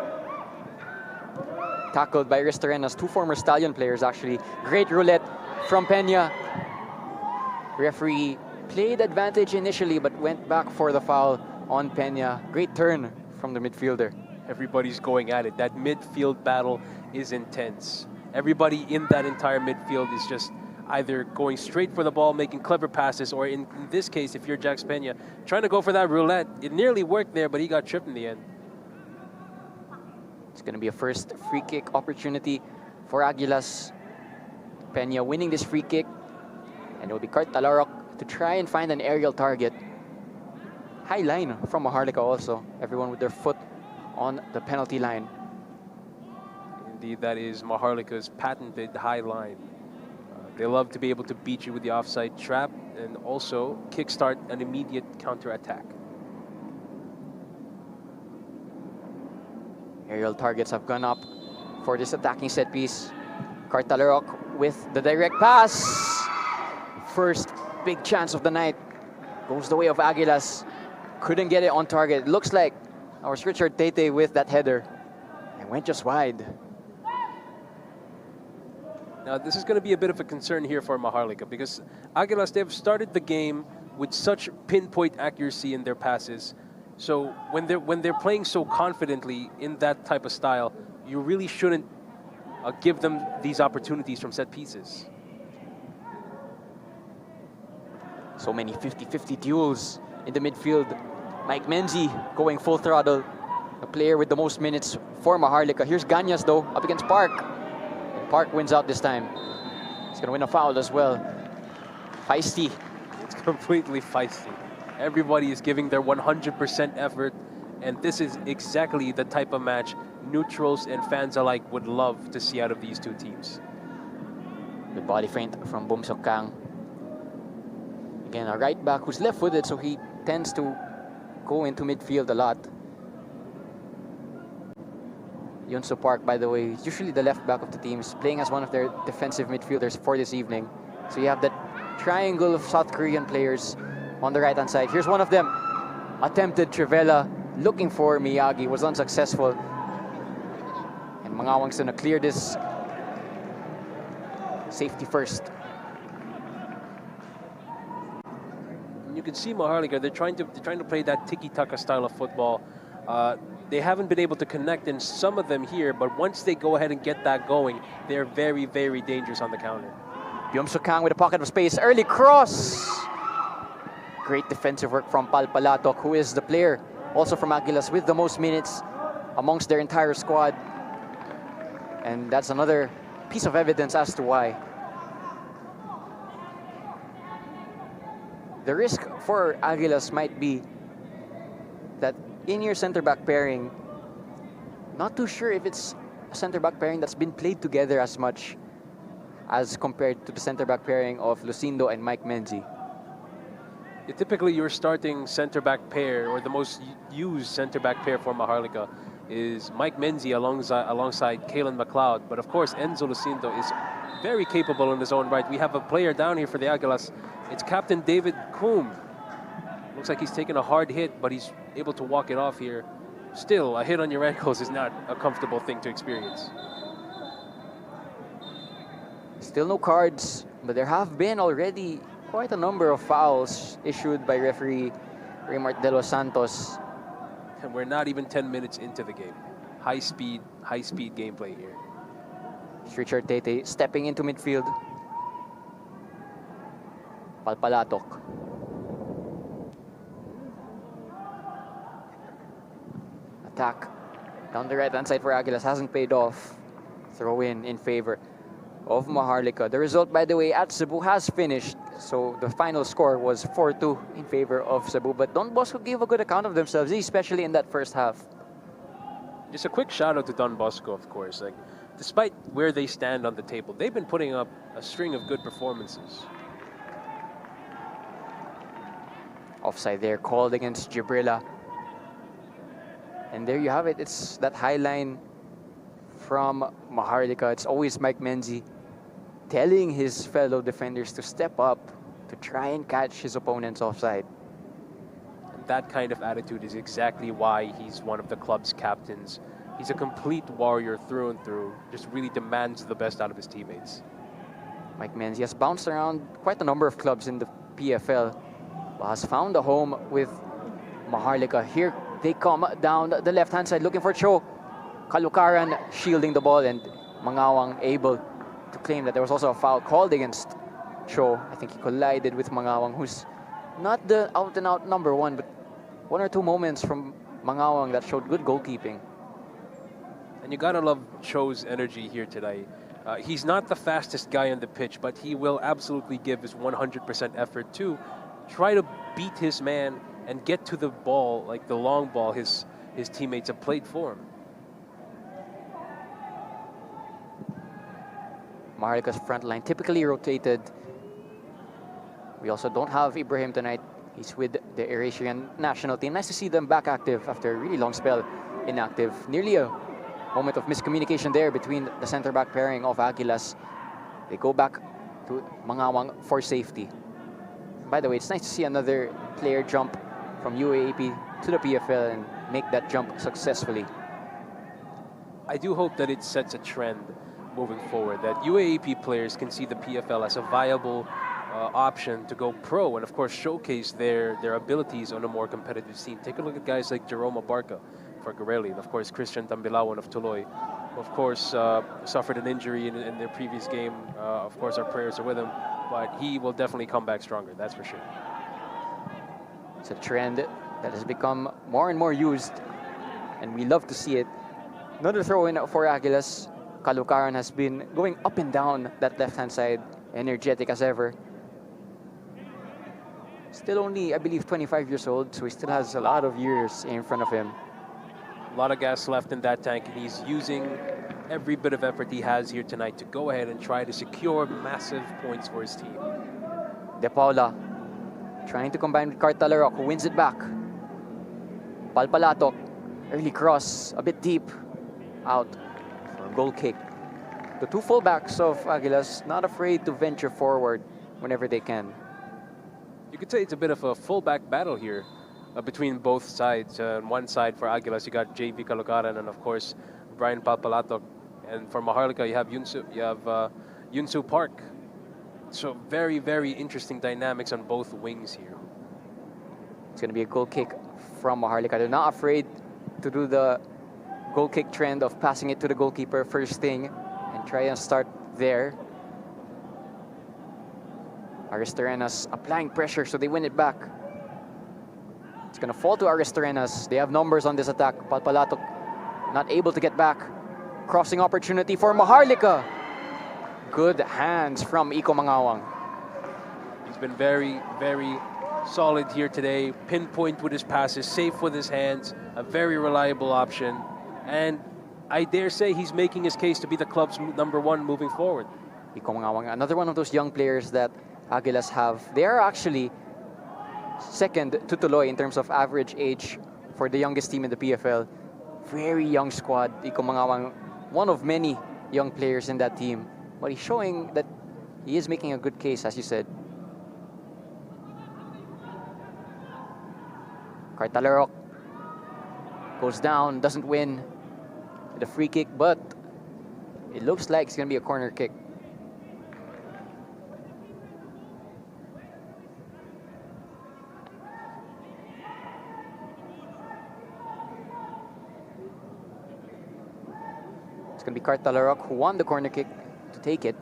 Tackled by Ristorenas, two former Stallion players actually. Great roulette from Peña. Referee played advantage initially but went back for the foul on Peña. Great turn from the midfielder. Everybody's going at it. That midfield battle is intense. Everybody in that entire midfield is just either going straight for the ball, making clever passes, or in this case, if you're Jax Peña, trying to go for that roulette. It nearly worked there, but he got tripped in the end. It's going to be a first free kick opportunity for Aguilas. Peña winning this free kick, and it will be Kurt Talarok to try and find an aerial target. High line from Maharlika also. Everyone with their foot on the penalty line. Indeed, that is Maharlika's patented high line. They love to be able to beat you with the offside trap and also kickstart an immediate counter-attack. Aerial targets have gone up for this attacking set piece. Cartalarok with the direct pass. First big chance of the night goes the way of Aguilas. Couldn't get it on target. It looks like our Richard Tete with that header. And went just wide. Now, this is going to be a bit of a concern here for Maharlika because Aguilas, they've started the game with such pinpoint accuracy in their passes. So when they're playing so confidently in that type of style, you really shouldn't give them these opportunities from set pieces. So many 50-50 duels in the midfield. Mike Menzi going full throttle. The player with the most minutes for Maharlika. Here's Ganyas though, up against Park. And Park wins out this time. He's going to win a foul as well. Feisty. It's completely feisty. Everybody is giving their 100% effort, and this is exactly the type of match neutrals and fans alike would love to see out of these two teams. Good body feint from Bum Sok Kang. Again, a right back who's left-footed, so he tends to go into midfield a lot. Yunso Park, by the way, is usually the left back of the team. He's playing as one of their defensive midfielders for this evening. So you have that triangle of South Korean players on the right-hand side. Here's one of them. Attempted Trivela, looking for Miyagi, was unsuccessful. And Mangawang's gonna clear this. Safety first. You can see Maharlika, they're trying to play that tiki-taka style of football. They haven't been able to connect in some of them here, but once they go ahead and get that going, they're very, very dangerous on the counter. Byum Sukang with a pocket of space. Early cross. Great defensive work from Palpalatok, who is the player also from Aguilas with the most minutes amongst their entire squad. And that's another piece of evidence as to why. The risk for Aguilas might be that in your center-back pairing, not too sure if it's a center-back pairing that's been played together as much as compared to the center-back pairing of Lucindo and Mike Menzi. Typically, your starting center-back pair, or the most used center-back pair for Maharlika, is Mike Menzi alongside Kalen McLeod. But of course, Enzo Lucindo is very capable in his own right. We have a player down here for the Aguilas. It's Captain David Coombe. Looks like he's taken a hard hit, but he's able to walk it off here. Still, a hit on your ankles is not a comfortable thing to experience. Still no cards, but there have been already quite a number of fouls issued by referee Raymart De Los Santos. And we're not even 10 minutes into the game. High speed gameplay here. Richard Tete stepping into midfield. Palpalatok. Attack down the right-hand side for Aguilas hasn't paid off. Throw in favor of Maharlika. The result, by the way, at Cebu has finished. So the final score was 4-2 in favor of Cebu. But Don Bosco gave a good account of themselves, especially in that first half. Just a quick shout out to Don Bosco, of course. Like, despite where they stand on the table, they've been putting up a string of good performances. Offside there, called against Gibrilla. And there you have it. It's that high line from Maharlika. It's always Mike Menzi telling his fellow defenders to step up to try and catch his opponent's offside. And that kind of attitude is exactly why he's one of the club's captains. He's a complete warrior through and through, just really demands the best out of his teammates. Mike Menzi has bounced around quite a number of clubs in the PFL, but has found a home with Maharlika. Here they come down the left-hand side looking for Cho. Kalukaran shielding the ball, and Mangawang able to claim that there was also a foul called against Cho. I think he collided with Mangawang, who's not the out-and-out number one, but one or two moments from Mangawang that showed good goalkeeping. And you gotta love Cho's energy here today. He's not the fastest guy on the pitch, but he will absolutely give his 100% effort to try to beat his man and get to the ball, like the long ball his teammates have played for him. Maharlika's front line typically rotated. We also don't have Ibrahim tonight. He's with the Eurasian national team. Nice to see them back active after a really long spell inactive. Nearly a moment of miscommunication there between the center-back pairing of Aguilas. They go back to Mangawang for safety. By the way, it's nice to see another player jump from UAAP to the PFL and make that jump successfully. I do hope that it sets a trend moving forward, that UAAP players can see the PFL as a viable option to go pro and, of course, showcase their abilities on a more competitive scene. Take a look at guys like Jerome Abarca for Garelli, and, of course, Christian Tambilawan of Tuloy, who, of course, suffered an injury in their previous game. Of course, our prayers are with him, but he will definitely come back stronger, that's for sure. It's a trend that has become more and more used, and we love to see it. Another throw-in for Aguilas. Kalukaran has been going up and down that left-hand side, energetic as ever. Still only, I believe, 25 years old, so he still has a lot of years in front of him. A lot of gas left in that tank, and he's using every bit of effort he has here tonight to go ahead and try to secure massive points for his team. De Paula trying to combine with Cartalarok, who wins it back. Palpalatok, early cross, a bit deep, out for a goal kick. The two fullbacks of Aguilas not afraid to venture forward whenever they can. You could say it's a bit of a fullback battle here between both sides. On one side for Aguilas, you got JV Kalukaran and, of course, Brian Palpalatok. And for Maharlika, you have Yunsu Park. So very, very interesting dynamics on both wings here. It's going to be a goal kick from Maharlika. They're not afraid to do the goal kick trend of passing it to the goalkeeper first thing and try and start there. Aristarenas applying pressure, so they win it back. It's going to fall to Aristarenas. They have numbers on this attack. Palpalatok not able to get back. Crossing opportunity for Maharlika. Good hands from Iko Mangawang. He's been very, very solid here today. Pinpoint with his passes, safe with his hands, a very reliable option. And I dare say he's making his case to be the club's #1 moving forward. Iko Mangawang, another one of those young players that Aguilas have. They are actually second to Tuloy in terms of average age for the youngest team in the PFL. Very young squad. Iko Mangawang, one of many young players in that team. But he's showing that he is making a good case, as you said. Cartalarok goes down, doesn't win the free kick, but it looks like it's going to be a corner kick. It's going to be Cartalarok who won the corner kick to take it.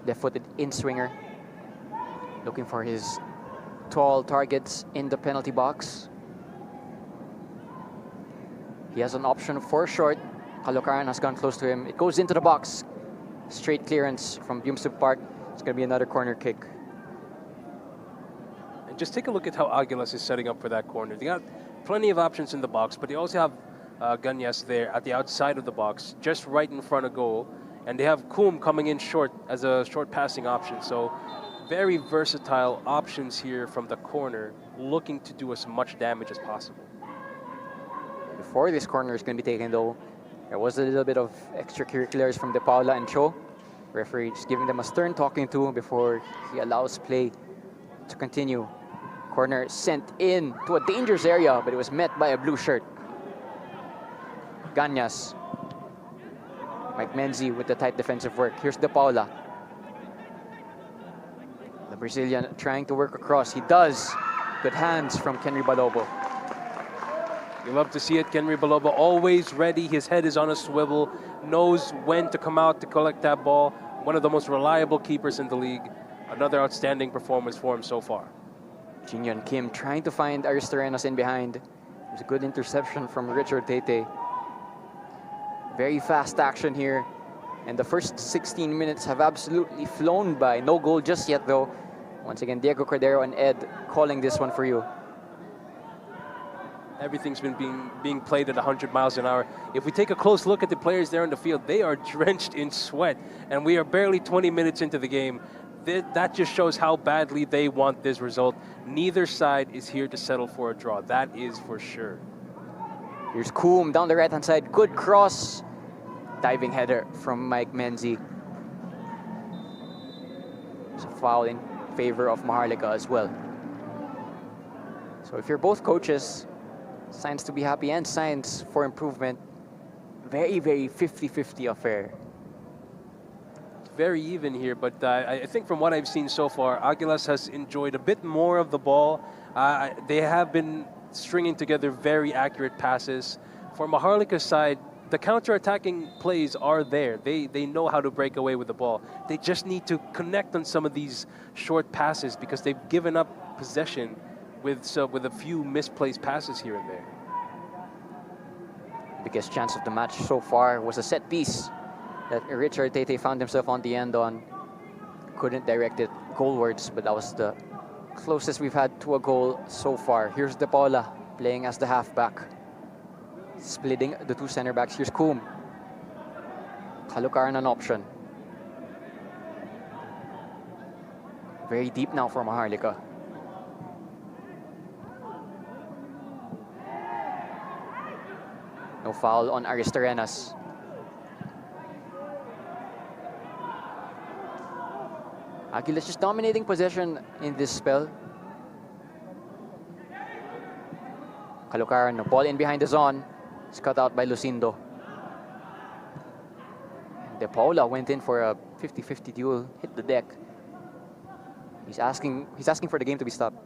Left-footed in-swinger. Looking for his tall targets in the penalty box. He has an option for short. Kalukaran has gone close to him. It goes into the box. straight clearance from Bumsub Park. It's going to be another corner kick. And just take a look at how Aguilas is setting up for that corner. They got plenty of options in the box, but they also have Ganyas there at the outside of the box, just right in front of goal. And they have Koum coming in short as a short passing option. So very versatile options here from the corner, looking to do as much damage as possible. Before this corner is going to be taken, though, there was a little bit of extracurriculars from De Paula and Cho. Referee just giving them a stern talking to before he allows play to continue. Corner sent in to a dangerous area, but it was met by a blue shirt. Ganyas. Mike Menzi with the tight defensive work. Here's De Paula. The Brazilian trying to work across. He does. Good hands from Kenry Balobo. You love to see it. Kenry Balobo always ready. His head is on a swivel. Knows when to come out to collect that ball. One of the most reliable keepers in the league. Another outstanding performance for him so far. Jinyon Kim trying to find Aristorenas in behind. It was a good interception from Richard Tete. Very fast action here. And the first 16 minutes have absolutely flown by. No goal just yet, though. Once again, Diego Cordero and Ed calling this one for you. Everything's been being played at 100 miles an hour. If we take a close look at the players there on the field, they are drenched in sweat. And we are barely 20 minutes into the game. That just shows how badly they want this result. Neither side is here to settle for a draw. That is for sure. Here's Koum down the right-hand side. Good cross. Diving header from Mike Menzi. It's a foul in favor of Maharlika as well. So if you're both coaches, signs to be happy and signs for improvement. Very, very 50-50 affair. Very even here, but I think from what I've seen so far, Aguilas has enjoyed a bit more of the ball. They have been stringing together very accurate passes. For Maharlika's side, the counter-attacking plays are there. They know how to break away with the ball. They just need to connect on some of these short passes because they've given up possession with a few misplaced passes here and there. Biggest chance of the match so far was a set piece that Richard Tete found himself on the end on. Couldn't direct it goalwards, but that was the closest we've had to a goal so far. Here's De Paula playing as the halfback, splitting the two center backs. Here's Koum. Kalukaran an option. Very deep now for Maharlika. No foul on Aristorenas. Aguilas just dominating possession in this spell. Kalukaran, the ball in behind the zone. It's cut out by Lucindo. De Paula went in for a 50-50 duel, hit the deck. He's asking for the game to be stopped.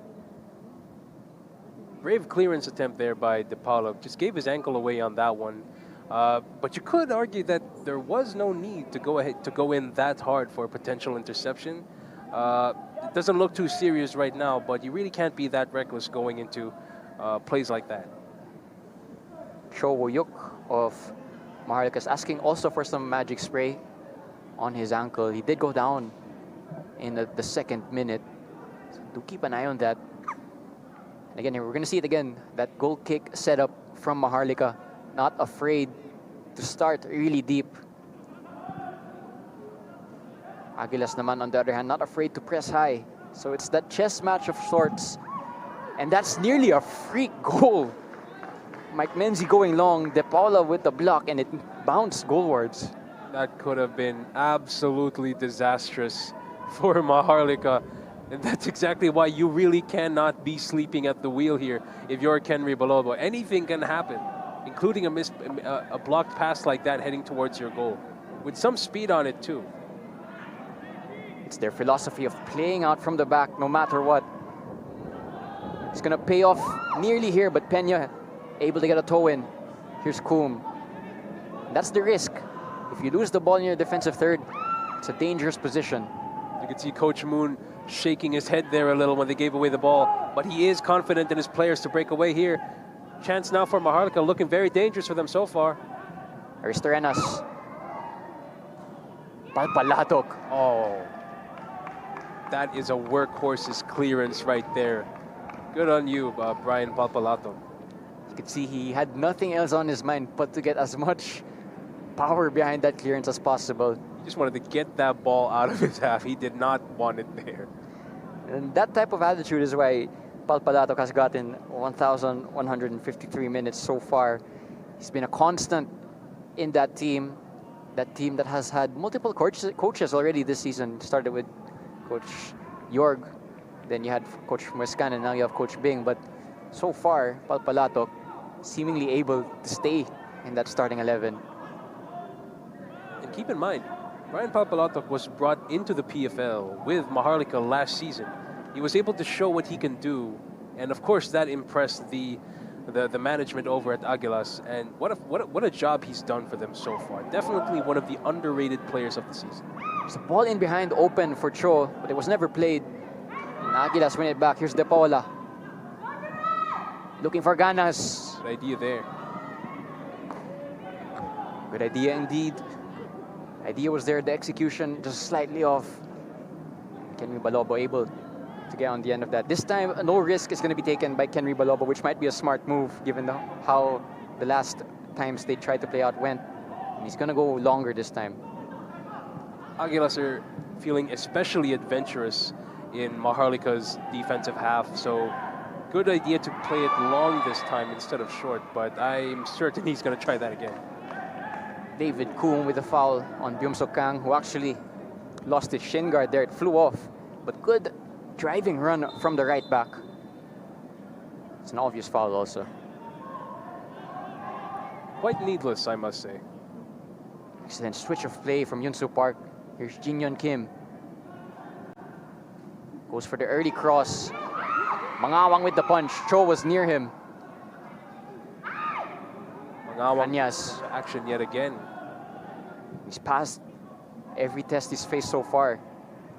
Brave clearance attempt there by De Paula. Just gave his ankle away on that one. But you could argue that there was no need to go in that hard for a potential interception. It doesn't look too serious right now, but you really can't be that reckless going into plays like that. Cho Woyuk of Maharlika is asking also for some magic spray on his ankle. He did go down in the second minute. So do keep an eye on that. And again, we're going to see it again. That goal kick setup from Maharlika. Not afraid to start really deep. Aguilas naman, on the other hand, not afraid to press high. So it's that chess match of sorts. And that's nearly a freak goal. Mike Menzi going long, De Paula with the block, and it bounced goalwards. That could have been absolutely disastrous for Maharlika. And that's exactly why you really cannot be sleeping at the wheel here if you're Kenry Balobo. Anything can happen, including a blocked pass like that heading towards your goal, with some speed on it too. It's their philosophy of playing out from the back no matter what. It's going to pay off nearly here, but Peña able to get a toe in. Here's Koum. That's the risk. If you lose the ball in your defensive third, it's a dangerous position. You can see Coach Moon shaking his head there a little when they gave away the ball, but he is confident in his players to break away here. Chance now for Maharlika, looking very dangerous for them so far. Aristorenas. Palpalatok. Oh, that is a workhorse's clearance right there. Good on you, Brian Palpalato. You could see he had nothing else on his mind but to get as much power behind that clearance as possible. He just wanted to get that ball out of his half. He did not want it there. And that type of attitude is why Palpalatok has gotten 1,153 minutes so far. He's been a constant in that team that has had multiple coaches already this season. Started with Coach Jorg, then you had Coach Muescan, and now you have Coach Bing. But so far, Palpalatok seemingly able to stay in that starting 11. And keep in mind, Brian Palpalatok was brought into the PFL with Maharlika last season. He was able to show what he can do, and of course that impressed the management over at Aguilas. And what a job he's done for them so far. Definitely one of the underrated players of the season. There's a ball in behind open for Cho, but it was never played. And Aguilas win it back. Here's De Paula. Looking for Ganas. Good idea there. Good idea indeed. Idea was there, the execution just slightly off. Kenry Balobo able to get on the end of that. This time, no risk is going to be taken by Kenry Balobo, which might be a smart move given how the last times they tried to play out went. And he's going to go longer this time. Aguilas are feeling especially adventurous in Maharlika's defensive half, so good idea to play it long this time instead of short, but I'm certain he's going to try that again. David Kuhn with a foul on Byung-Suk Kang, who actually lost his shin guard there. It flew off, but good driving run from the right back. It's an obvious foul also. Quite needless, I must say. Excellent switch of play from Yunsu Park. Here's Jin Yeon Kim. Goes for the early cross. Mangawang with the punch. Cho was near him. Mangawang Kanyas. action yet again. He's passed every test he's faced so far.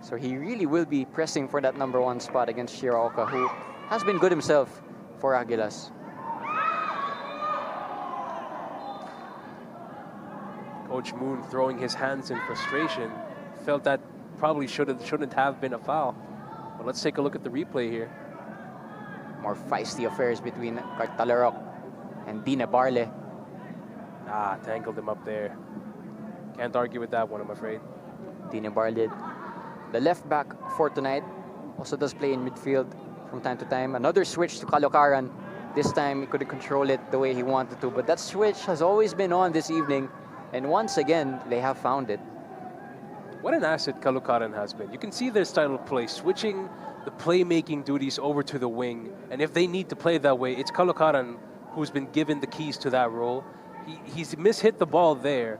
So he really will be pressing for that #1 spot against Shiraoka, who has been good himself for Aguilas. Coach Moon throwing his hands in frustration. Felt that probably shouldn't have been a foul. But let's take a look at the replay here. More feisty affairs between Cartalarok and Dina Barle. Tangled him up there. Can't argue with that one, I'm afraid. Dina Barle, the left back for tonight, also does play in midfield from time to time. Another switch to Caloocaran. This time he couldn't control it the way he wanted to, but that switch has always been on this evening, and once again they have found it. What an asset Caloocaran has been. You can see their style of play, switching the playmaking duties over to the wing, and if they need to play that way, it's Caloocaran who's been given the keys to that role. He's mishit the ball there,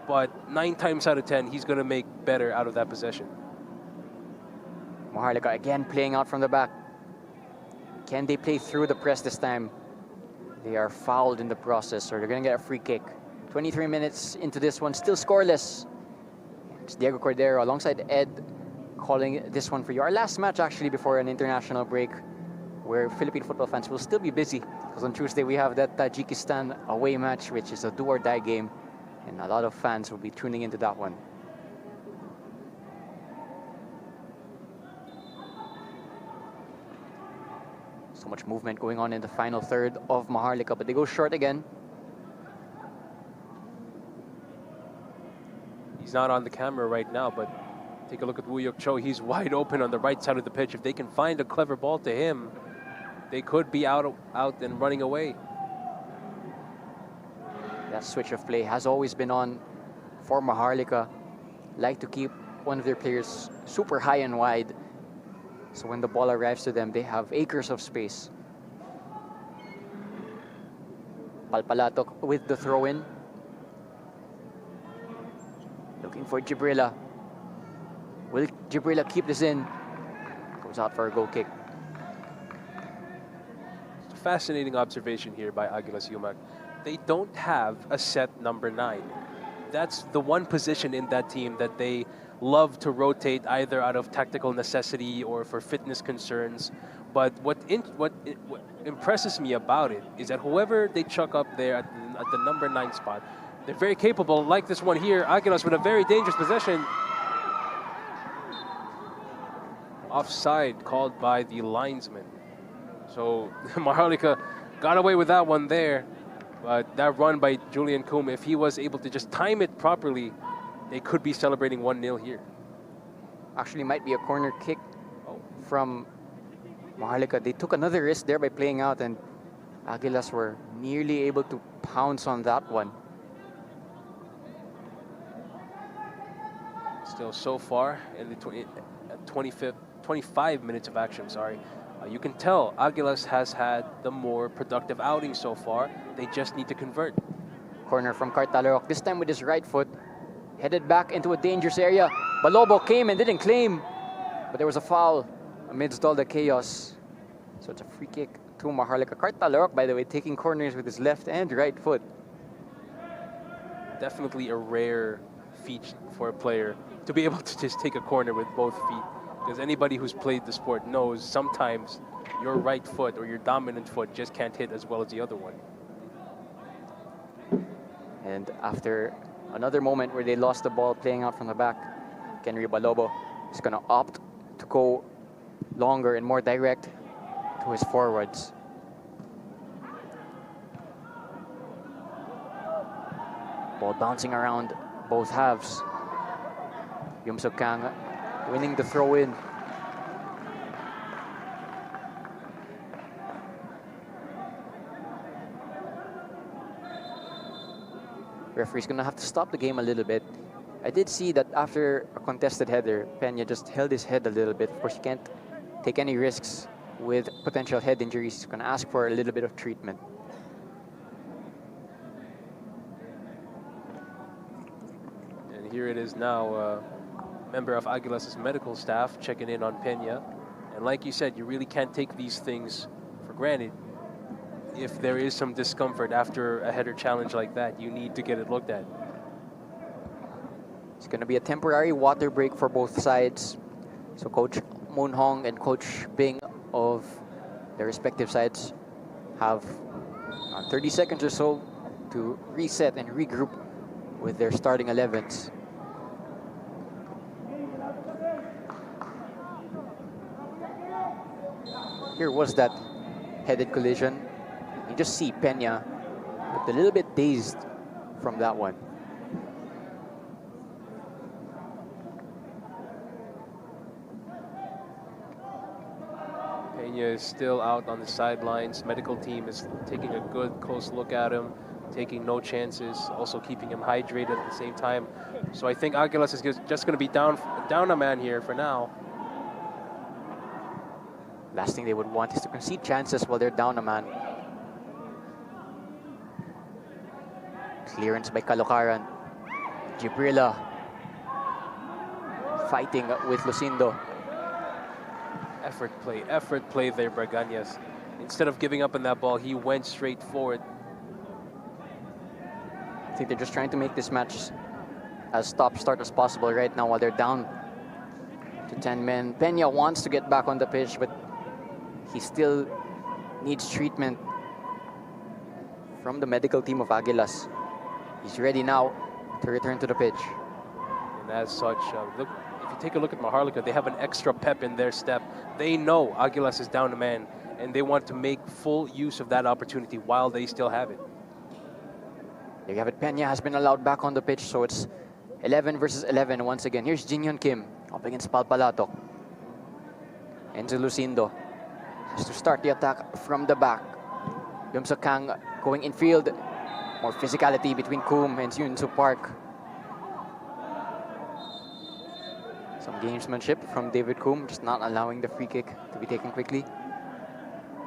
but 9 times out of 10, he's going to make better out of that possession. Maharlika again playing out from the back. Can they play through the press this time? They are fouled in the process, so they're going to get a free kick. 23 minutes into this one, still scoreless. It's Diego Cordero alongside Ed calling this one for you. Our last match actually before an international break, where Philippine football fans will still be busy, because on Tuesday we have that Tajikistan away match, which is a do-or-die game, and a lot of fans will be tuning into that one. So much movement going on in the final third of Maharlika, but they go short again. He's not on the camera right now, but take a look at Woo-Yuk Cho. He's wide open on the right side of the pitch. If they can find a clever ball to him, they could be out and running away. That switch of play has always been on for Maharlika. Like to keep one of their players super high and wide, so when the ball arrives to them, they have acres of space. Palpalatok with the throw-in. Looking for Jibrila. Will Jibrila keep this in? Goes out for a goal kick. Fascinating observation here by Aguilas UMAK. They don't have a set #9. That's the one position in that team that they love to rotate, either out of tactical necessity or for fitness concerns. But what impresses me about it is that whoever they chuck up there at the #9 spot, They're very capable, like this one here. Aguilas with a very dangerous possession. Offside called by the linesman. So Maharlika got away with that one there. But that run by Julian Coombe, if he was able to just time it properly, they could be celebrating 1-0 here. Actually, might be a corner kick from Maharlika. They took another risk there by playing out, and Aguilas were nearly able to pounce on that one. Still so far in the 25 minutes of action, you can tell Aguilas has had the more productive outing so far. They just need to convert. Corner from Cartalarok, this time with his right foot. Headed back into a dangerous area. Balobo came and didn't claim, but there was a foul amidst all the chaos. So it's a free kick to Maharlika. Cartalarok, by the way, taking corners with his left and right foot. Definitely a rare feat for a player to be able to just take a corner with both feet. Because anybody who's played the sport knows sometimes your right foot or your dominant foot just can't hit as well as the other one. And after another moment where they lost the ball playing out from the back, Kenry Balobo is going to opt to go longer and more direct to his forwards. Ball bouncing around both halves. Yumsuk Kang winning the throw-in. Referee's gonna have to stop the game a little bit. I did see that after a contested header, Peña just held his head a little bit. Of course, he can't take any risks with potential head injuries. He's gonna ask for a little bit of treatment. And here it is now. Member of Aguilas' medical staff checking in on Peña. And like you said, you really can't take these things for granted. If there is some discomfort after a header challenge like that, you need to get it looked at. It's going to be a temporary water break for both sides. So Coach Moon Hong and Coach Bing of their respective sides have 30 seconds or so to reset and regroup with their starting 11s. Here was that headed collision. You just see Peña looked a little bit dazed from that one. Peña is still out on the sidelines. Medical team is taking a good close look at him, taking no chances, also keeping him hydrated at the same time. So I think Aguilas is just going to be down a man here for now. Last thing they would want is to concede chances while they're down a man. Clearance by Caloocaran. Gibrilla fighting with Lucindo. Effort play there, Braganjas. Instead of giving up on that ball, he went straight forward. I think they're just trying to make this match as stop-start as possible right now while they're down to 10 men. Peña wants to get back on the pitch, but he still needs treatment from the medical team of Aguilas. He's ready now to return to the pitch. And as such, look, if you take a look at Maharlika, they have an extra pep in their step. They know Aguilas is down a man, and they want to make full use of that opportunity while they still have it. There you have it. Peña has been allowed back on the pitch, so it's 11 versus 11 once again. Here's Jinhyun Kim up against Palpalatok. Enzo Lucindo has to start the attack from the back. Yumsuk Kang going infield. More physicality between Coombe and Yunsu Park. Some gamesmanship from David Coombe, just not allowing the free kick to be taken quickly.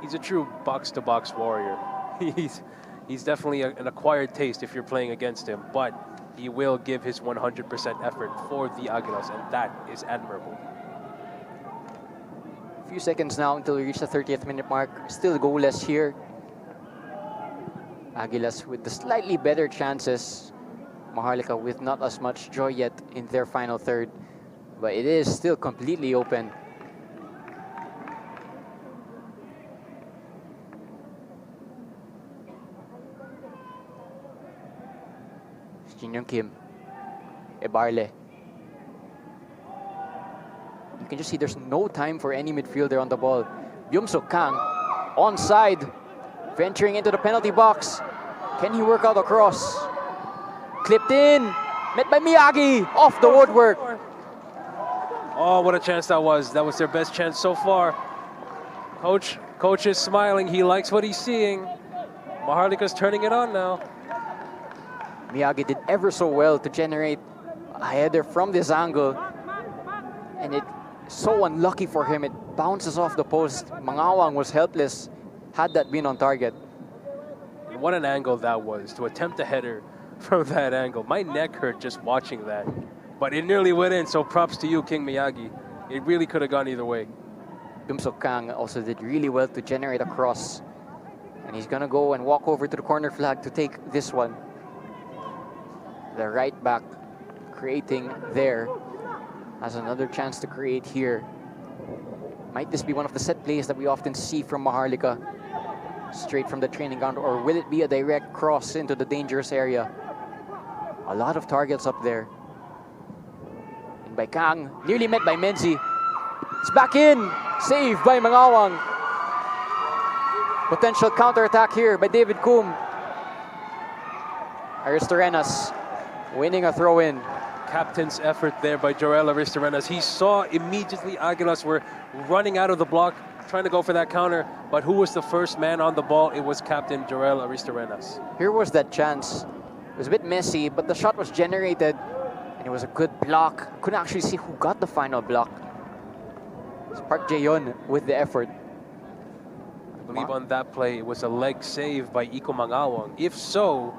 He's a true box-to-box warrior. He's definitely an acquired taste if you're playing against him, but he will give his 100% effort for the Aguilas, and that is admirable. A few seconds now until we reach the 30th minute mark. Still goalless here. Aguilas with the slightly better chances. Maharlika with not as much joy yet in their final third. But it is still completely open. Jin Young Kim. Ebarle. You can just see there's no time for any midfielder on the ball. Byung-Suk Kang, onside, venturing into the penalty box. Can he work out a cross? Clipped in, met by Miyagi, off the woodwork. Oh, what a chance that was. That was their best chance so far. Coach is smiling. He likes what he's seeing. Maharlika's turning it on now. Miyagi did ever so well to generate a header from this angle. And it's so unlucky for him. It bounces off the post. Mangawang was helpless had that been on target. What an angle that was, to attempt a header from that angle. My neck hurt just watching that. But it nearly went in, so props to you, King Miyagi. It really could have gone either way. Byung-Suk Kang also did really well to generate a cross. And he's gonna go and walk over to the corner flag to take this one. The right back creating there. Has another chance to create here. Might this be one of the set plays that we often see from Maharlika? Straight from the training ground, or will it be a direct cross into the dangerous area? A lot of targets up there. And by Kang, nearly met by Menzi. It's back in, saved by Mangawang. Potential counter-attack here by David Coom. Aristorenas winning a throw-in. Captain's effort there by Joel Aristorenas. He saw immediately Aguilas were running out of the block, trying to go for that counter, but who was the first man on the ball? It was Captain Joel Aristorenas. Here was that chance. It was a bit messy, but the shot was generated, and it was a good block. Couldn't actually see who got the final block. It's Park Jae-yeon with the effort. I believe on that play, it was a leg save by Iko Mangawang. If so,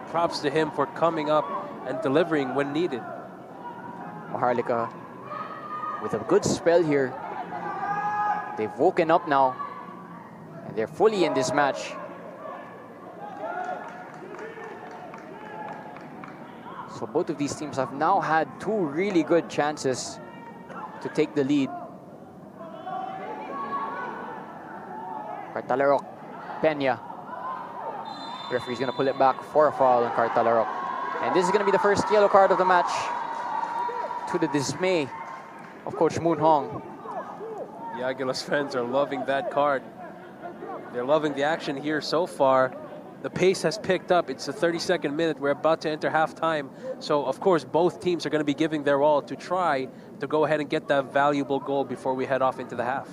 props to him for coming up and delivering when needed. Maharlika with a good spell here. They've woken up now, and they're fully in this match. So both of these teams have now had two really good chances to take the lead. Cartalarok, Peña. Referee's gonna pull it back for a foul on Cartalarok. And this is gonna be the first yellow card of the match, to the dismay of Coach Moon Hong. The Aguilas fans are loving that card. They're loving the action here so far. The pace has picked up. It's the 32nd minute. We're about to enter halftime. So, of course, both teams are going to be giving their all to try to go ahead and get that valuable goal before we head off into the half.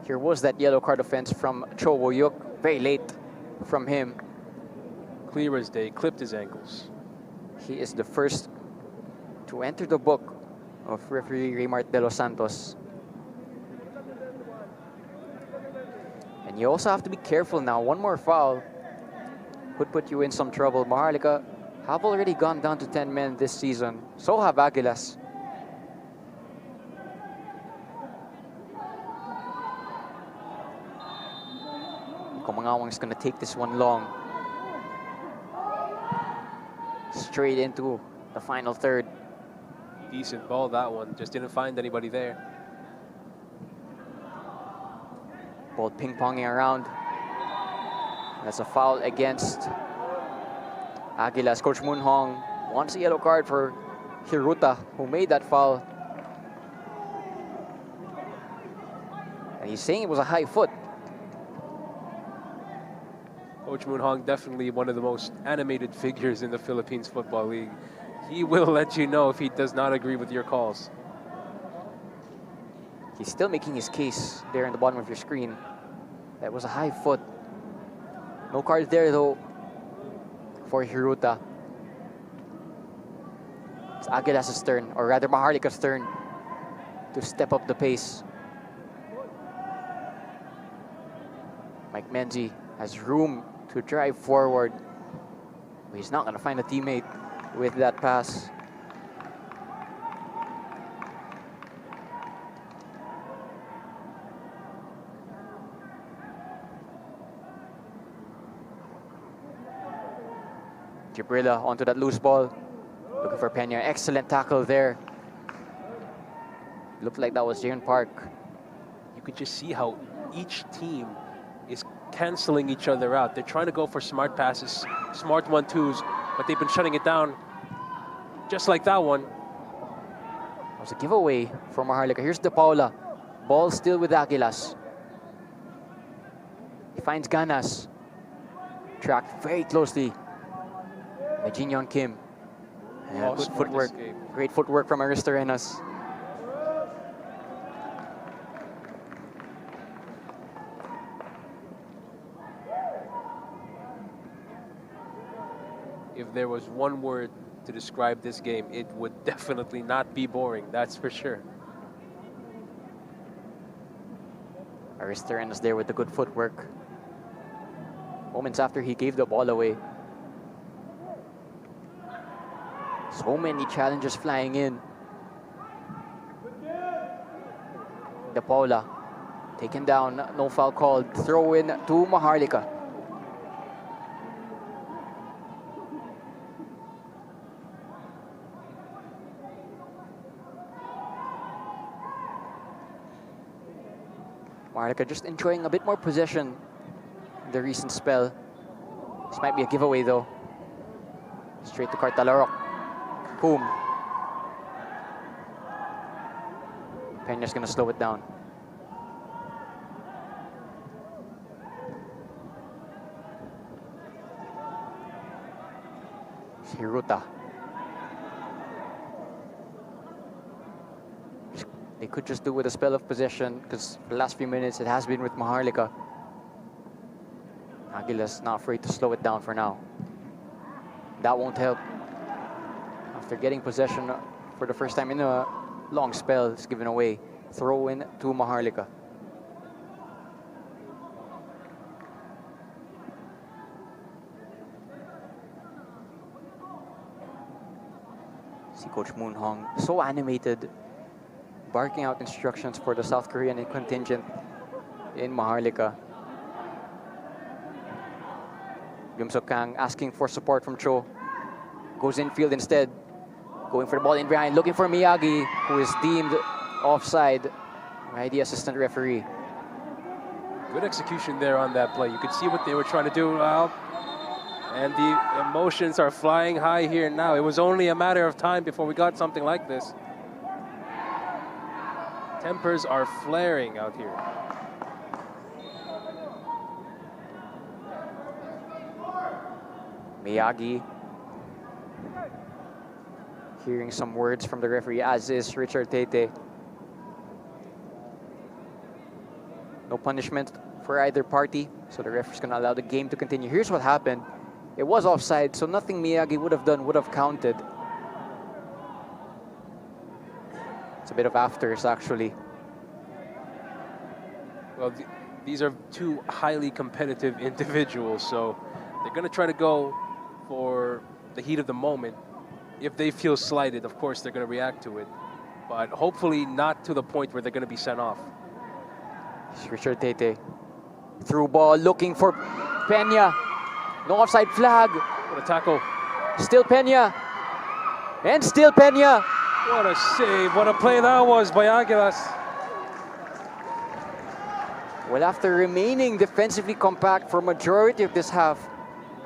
Here was that yellow card offense from Cho Wo-yuk. Very late from him. Clear as day, clipped his ankles. He is the first to enter the book of referee Raymart De Los Santos. And you also have to be careful now. One more foul could put you in some trouble. Maharlika have already gone down to 10 men this season. So have Aguilas. Komangawang is going to take this one long. Straight into the final third. Decent ball, that one. Just didn't find anybody there. Ball ping-ponging around. That's a foul against Aguilas. Coach Moon Hong wants a yellow card for Hiruta, who made that foul. And he's saying it was a high foot. Coach Moon Hong, definitely one of the most animated figures in the Philippines Football League. He will let you know if he does not agree with your calls. He's still making his case there in the bottom of your screen. That was a high foot. No card there though for Hiruta. It's Aguilas' turn, or rather Maharlika's turn to step up the pace. Mike Menzi has room to drive forward. But he's not going to find a teammate with that pass. Gibrilla onto that loose ball. Looking for Peña. Excellent tackle there. Looked like that was Jayon Park. You could just see how each team is canceling each other out. They're trying to go for smart passes, smart 1-2s, but they've been shutting it down just like that one. It was a giveaway for Maharlika. Here's De Paula. Ball still with Aguilas. He finds Ganas. Tracked very closely by Jin Young Kim. And good footwork. Escape. Great footwork from Aristorenas. If there was one word to describe this game, it would definitely not be boring, that's for sure. Aristorenas there with the good footwork. Moments after he gave the ball away. So many challenges flying in. De Paula taken down, no foul called. Throw in to Maharlika. Maharlika just enjoying a bit more possession in the recent spell. This might be a giveaway though. Straight to Cartalarok. Boom. Peña's gonna slow it down. Hiruta. They could just do with a spell of possession because the last few minutes it has been with Maharlika. Aguilas not afraid to slow it down for now. That won't help. After getting possession for the first time in a long spell, it's given away. Throw in to Maharlika. See Coach Moon Hong so animated, barking out instructions for the South Korean contingent in Maharlika. Yum Suk Kang asking for support from Cho. Goes infield instead. Going for the ball in behind, looking for Miyagi, who is deemed offside by the assistant referee. Good execution there on that play. You could see what they were trying to do. And the emotions are flying high here now. It was only a matter of time before we got something like this. Tempers are flaring out here. Miyagi hearing some words from the referee, as is Richard Tete. No punishment for either party, so the referee's gonna allow the game to continue. Here's what happened. It was offside, so nothing Miyagi would have done would have counted. It's a bit of afters, actually. Well, these are two highly competitive individuals, so they're gonna try to go for the heat of the moment. If they feel slighted, of course, they're going to react to it. But hopefully not to the point where they're going to be sent off. It's Richard Tete. Through ball, looking for Peña. No offside flag. What a tackle. Still Peña. And still Peña. What a save. What a play that was by Aguilas. Well, after remaining defensively compact for majority of this half,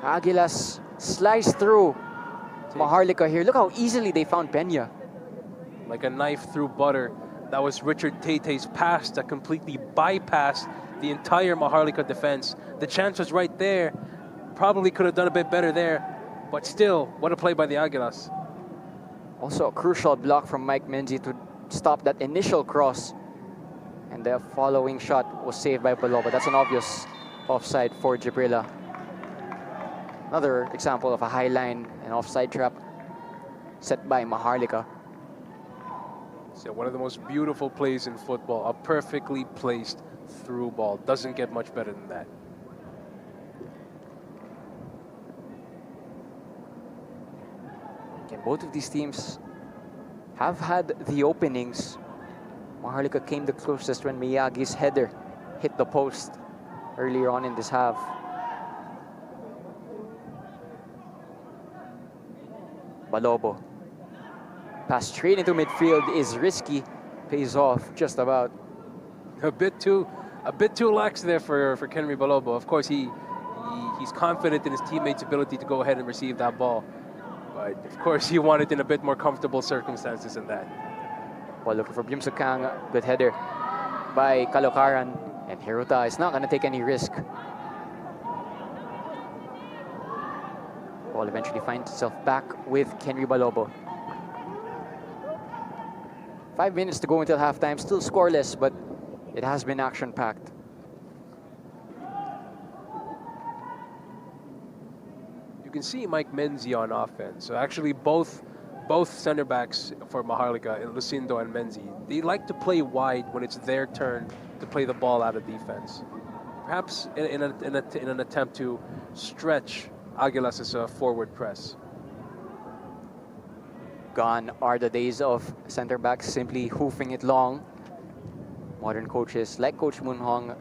Aguilas sliced through Maharlika here. Look how easily they found Peña. Like a knife through butter. That was Richard Tete's pass that completely bypassed the entire Maharlika defense. The chance was right there. Probably could have done a bit better there. But still, what a play by the Aguilas. Also a crucial block from Mike Menzi to stop that initial cross. And the following shot was saved by Paloba. That's an obvious offside for Jibrila. Another example of a high line and offside trap set by Maharlika. So one of the most beautiful plays in football, a perfectly placed through ball. Doesn't get much better than that. Again, both of these teams have had the openings. Maharlika came the closest when Miyagi's header hit the post earlier on in this half. Balobo. Pass straight into midfield is risky. Pays off just about. A bit too lax there for Kenry Balobo. Of course, he's confident in his teammates' ability to go ahead and receive that ball. But of course, you want it in a bit more comfortable circumstances than that. Well, looking for Byum Kang. Good header by Kalokaran. And Hiruta is not going to take any risk. Ball eventually finds itself back with Kenry Balobo. 5 minutes to go until halftime. Still scoreless, but it has been action-packed. You can see Mike Menzi on offense. So actually both center backs for Maharlika, Lucindo and Menzi, they like to play wide when it's their turn to play the ball out of defense. Perhaps in an attempt to stretch Aguilas' forward press. Gone are the days of center backs simply hoofing it long. Modern coaches like Coach Moon Hong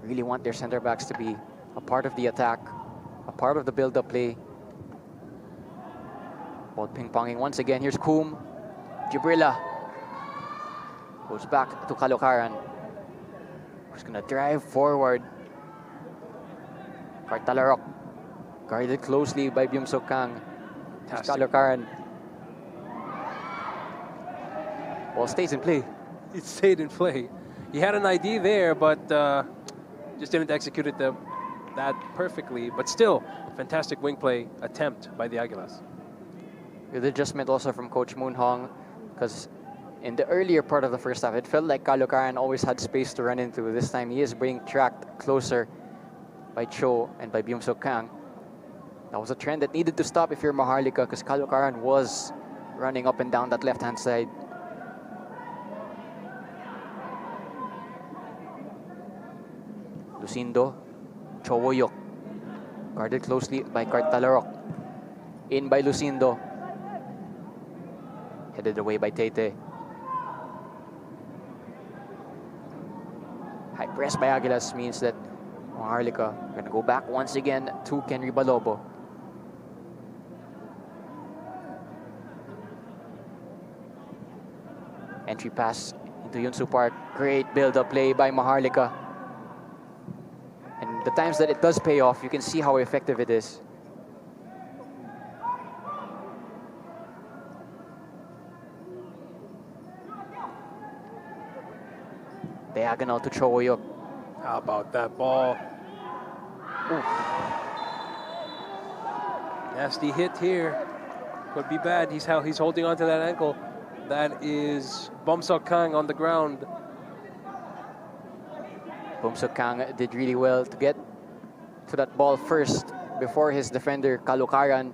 really want their center backs to be a part of the attack, a part of the build-up play. Ball ping-ponging once again. Here's Koum. Jibrila goes back to Kalokaran, who's gonna drive forward. Kartalarok guarded closely by Byum Kang. Here's Kalokaran. Ball stays in play. It stayed in play. He had an idea there, but just didn't execute it that perfectly. But still, fantastic wing play attempt by the Aguilas. Good adjustment also from Coach Moon Hong, because in the earlier part of the first half, it felt like Kalokaran always had space to run into. This time, he is being tracked closer by Cho and by Byum Kang. That was a trend that needed to stop if you're Maharlika, because Kalokaran was running up and down that left-hand side. Lucindo, Chowoyok, guarded closely by Kartalarok. In by Lucindo. Headed away by Tete. High press by Aguilas means that Maharlika going to go back once again to Kenry Balobo. Entry pass into Yunsu Park. Great build-up play by Maharlika. And the times that it does pay off, you can see how effective it is. Diagonal to Chowoyok. How about that ball? Ooh. Nasty hit here. Could be bad. He's holding on to that ankle. That is Bomsok Kang on the ground. Bomsok Kang did really well to get to that ball first before his defender Kalokaran.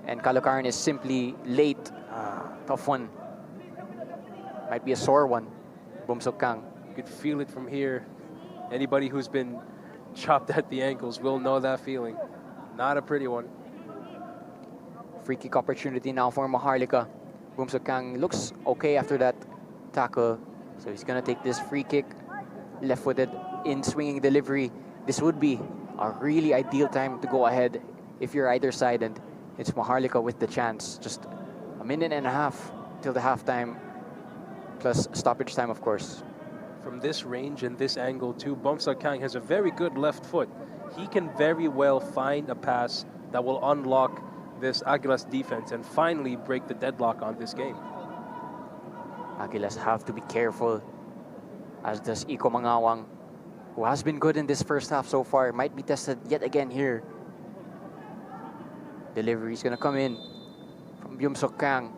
And Kalokaran is simply late. Tough one. Might be a sore one. Bomsok Kang. You could feel it from here. Anybody who's been chopped at the ankles will know that feeling. Not a pretty one. Free kick opportunity now for Maharlika. Bomsok Kang looks okay after that tackle. So he's going to take this free kick. Left-footed in swinging delivery. This would be a really ideal time to go ahead if you're either side. And it's Maharlika with the chance. Just a minute and a half till the halftime. Plus stoppage time, of course. From this range and this angle too, Bomsok Kang has a very good left foot. He can very well find a pass that will unlock this Aguilas defense and finally break the deadlock on this game. Aguilas have to be careful, as does Iko Mangawang, who has been good in this first half so far. Might be tested yet again here. Delivery is going to come in from Byum Kang.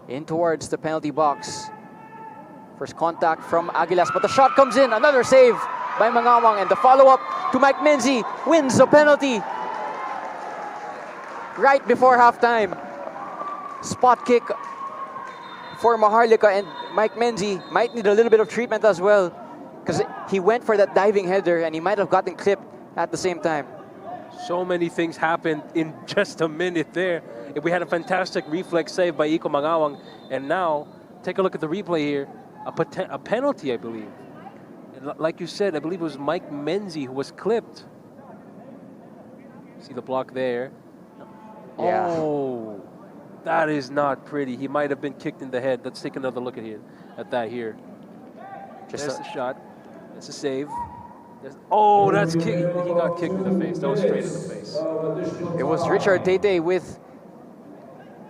In towards the penalty box. First contact from Aguilas, but the shot comes in. Another save by Mangawang, and the follow-up to Mike Menzi wins the penalty right before halftime. Spot kick for Maharlika, and Mike Menzi might need a little bit of treatment as well, because he went for that diving header and he might have gotten clipped at the same time. So many things happened in just a minute there. We had a fantastic reflex save by Iko Mangawang, and now take a look at the replay here. A penalty, I believe. And like you said, I believe it was Mike Menzi who was clipped. See the block there. Yeah. Oh, that is not pretty. He might have been kicked in the head. Let's take another look at that here. There's the shot. That's a save. Oh, that's kick. He got kicked in the face. That was straight in the face. It was Richard Tete with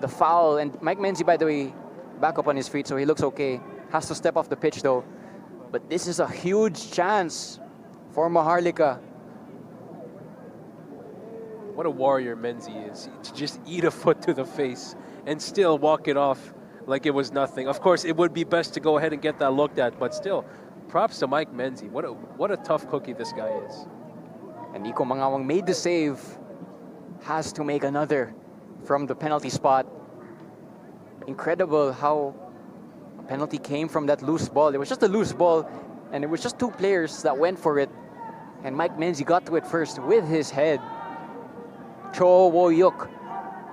the foul. And Mike Menzi, by the way, back up on his feet, so he looks okay. Has to step off the pitch, though. But this is a huge chance for Maharlika. What a warrior Menzi is. To just eat a foot to the face and still walk it off like it was nothing. Of course, it would be best to go ahead and get that looked at, but still, props to Mike Menzi. What a tough cookie this guy is. And Iko Mangawang made the save. Has to make another from the penalty spot. Incredible how a penalty came from that loose ball. It was just a loose ball, and it was just two players that went for it. And Mike Menzi got to it first with his head. Cho Woyuk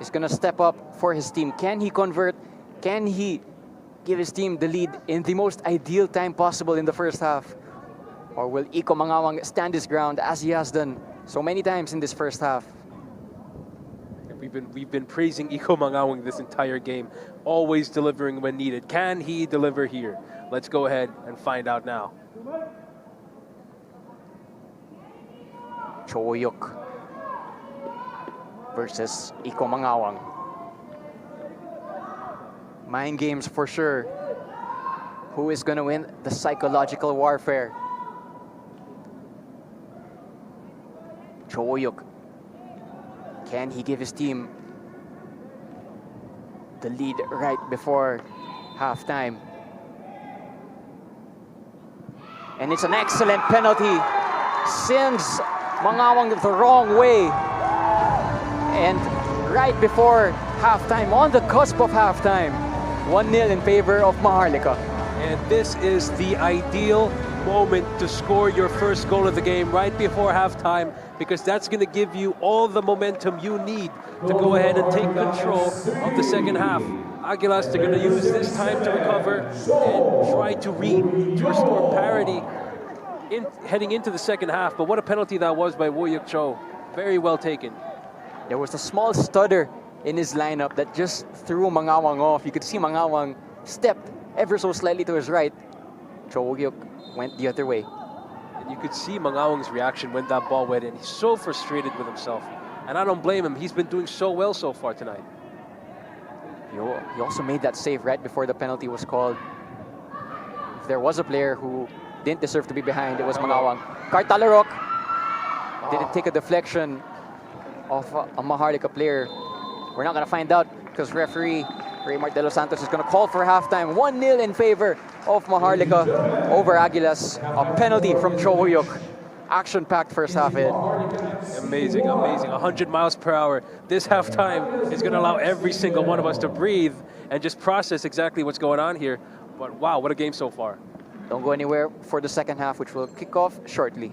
is going to step up for his team. Can he convert? Can he give his team the lead in the most ideal time possible in the first half? Or will Iko Mangawang stand his ground as he has done so many times in this first half? We've been praising Iko Mangawang this entire game, always delivering when needed. Can he deliver here? Let's go ahead and find out now. Choyuk versus Iko Mangawang. Mind games for sure. Who is going to win the psychological warfare? Choyuk. Can he give his team the lead right before halftime? And it's an excellent penalty. Sends Mangawang the wrong way. And right before halftime, on the cusp of halftime, 1-0 in favor of Maharlika. And this is the ideal moment to score your first goal of the game right before halftime, because that's going to give you all the momentum you need to go ahead and take control of the second half. Aguilas, they're going to use this time to recover and try to restore parity heading into the second half. But what a penalty that was by Woyuk Cho. Very well taken. There was a small stutter in his lineup that just threw Mangawang off. You could see Mangawang step ever so slightly to his right. Cho Woyuk went the other way. And you could see Mangawang's reaction when that ball went in. He's so frustrated with himself. And I don't blame him. He's been doing so well so far tonight. He also made that save right before the penalty was called. If there was a player who didn't deserve to be behind, it was Mangawang. Cartalarok didn't take a deflection of a Maharlika player. We're not going to find out because referee Raymar De Los Santos is going to call for halftime. 1-0 in favor of Maharlika over Aguilas. A penalty from Cho Woyuk. Action-packed first half hit. Amazing, amazing. 100 miles per hour. This halftime is going to allow every single one of us to breathe and just process exactly what's going on here. But wow, what a game so far. Don't go anywhere for the second half, which will kick off shortly.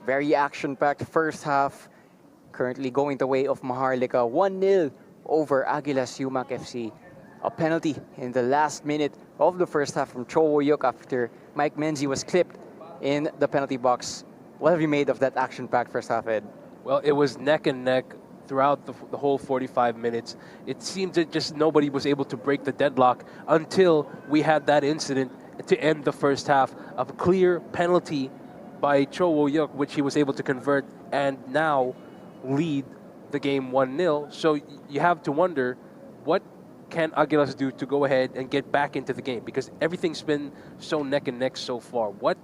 Very action-packed first half. Currently going the way of Maharlika. 1-0 over Aguilas UMAK FC. A penalty in the last minute of the first half from Cho Woyuk after Mike Menzi was clipped in the penalty box. What have you made of that action-packed first half, Ed? Well, it was neck and neck throughout the whole 45 minutes. It seemed that just nobody was able to break the deadlock until we had that incident to end the first half of a clear penalty by Cho Woyuk, which he was able to convert and now lead the game 1-0. So you have to wonder, what can Aguilas do to go ahead and get back into the game? Because everything's been so neck and neck so far. What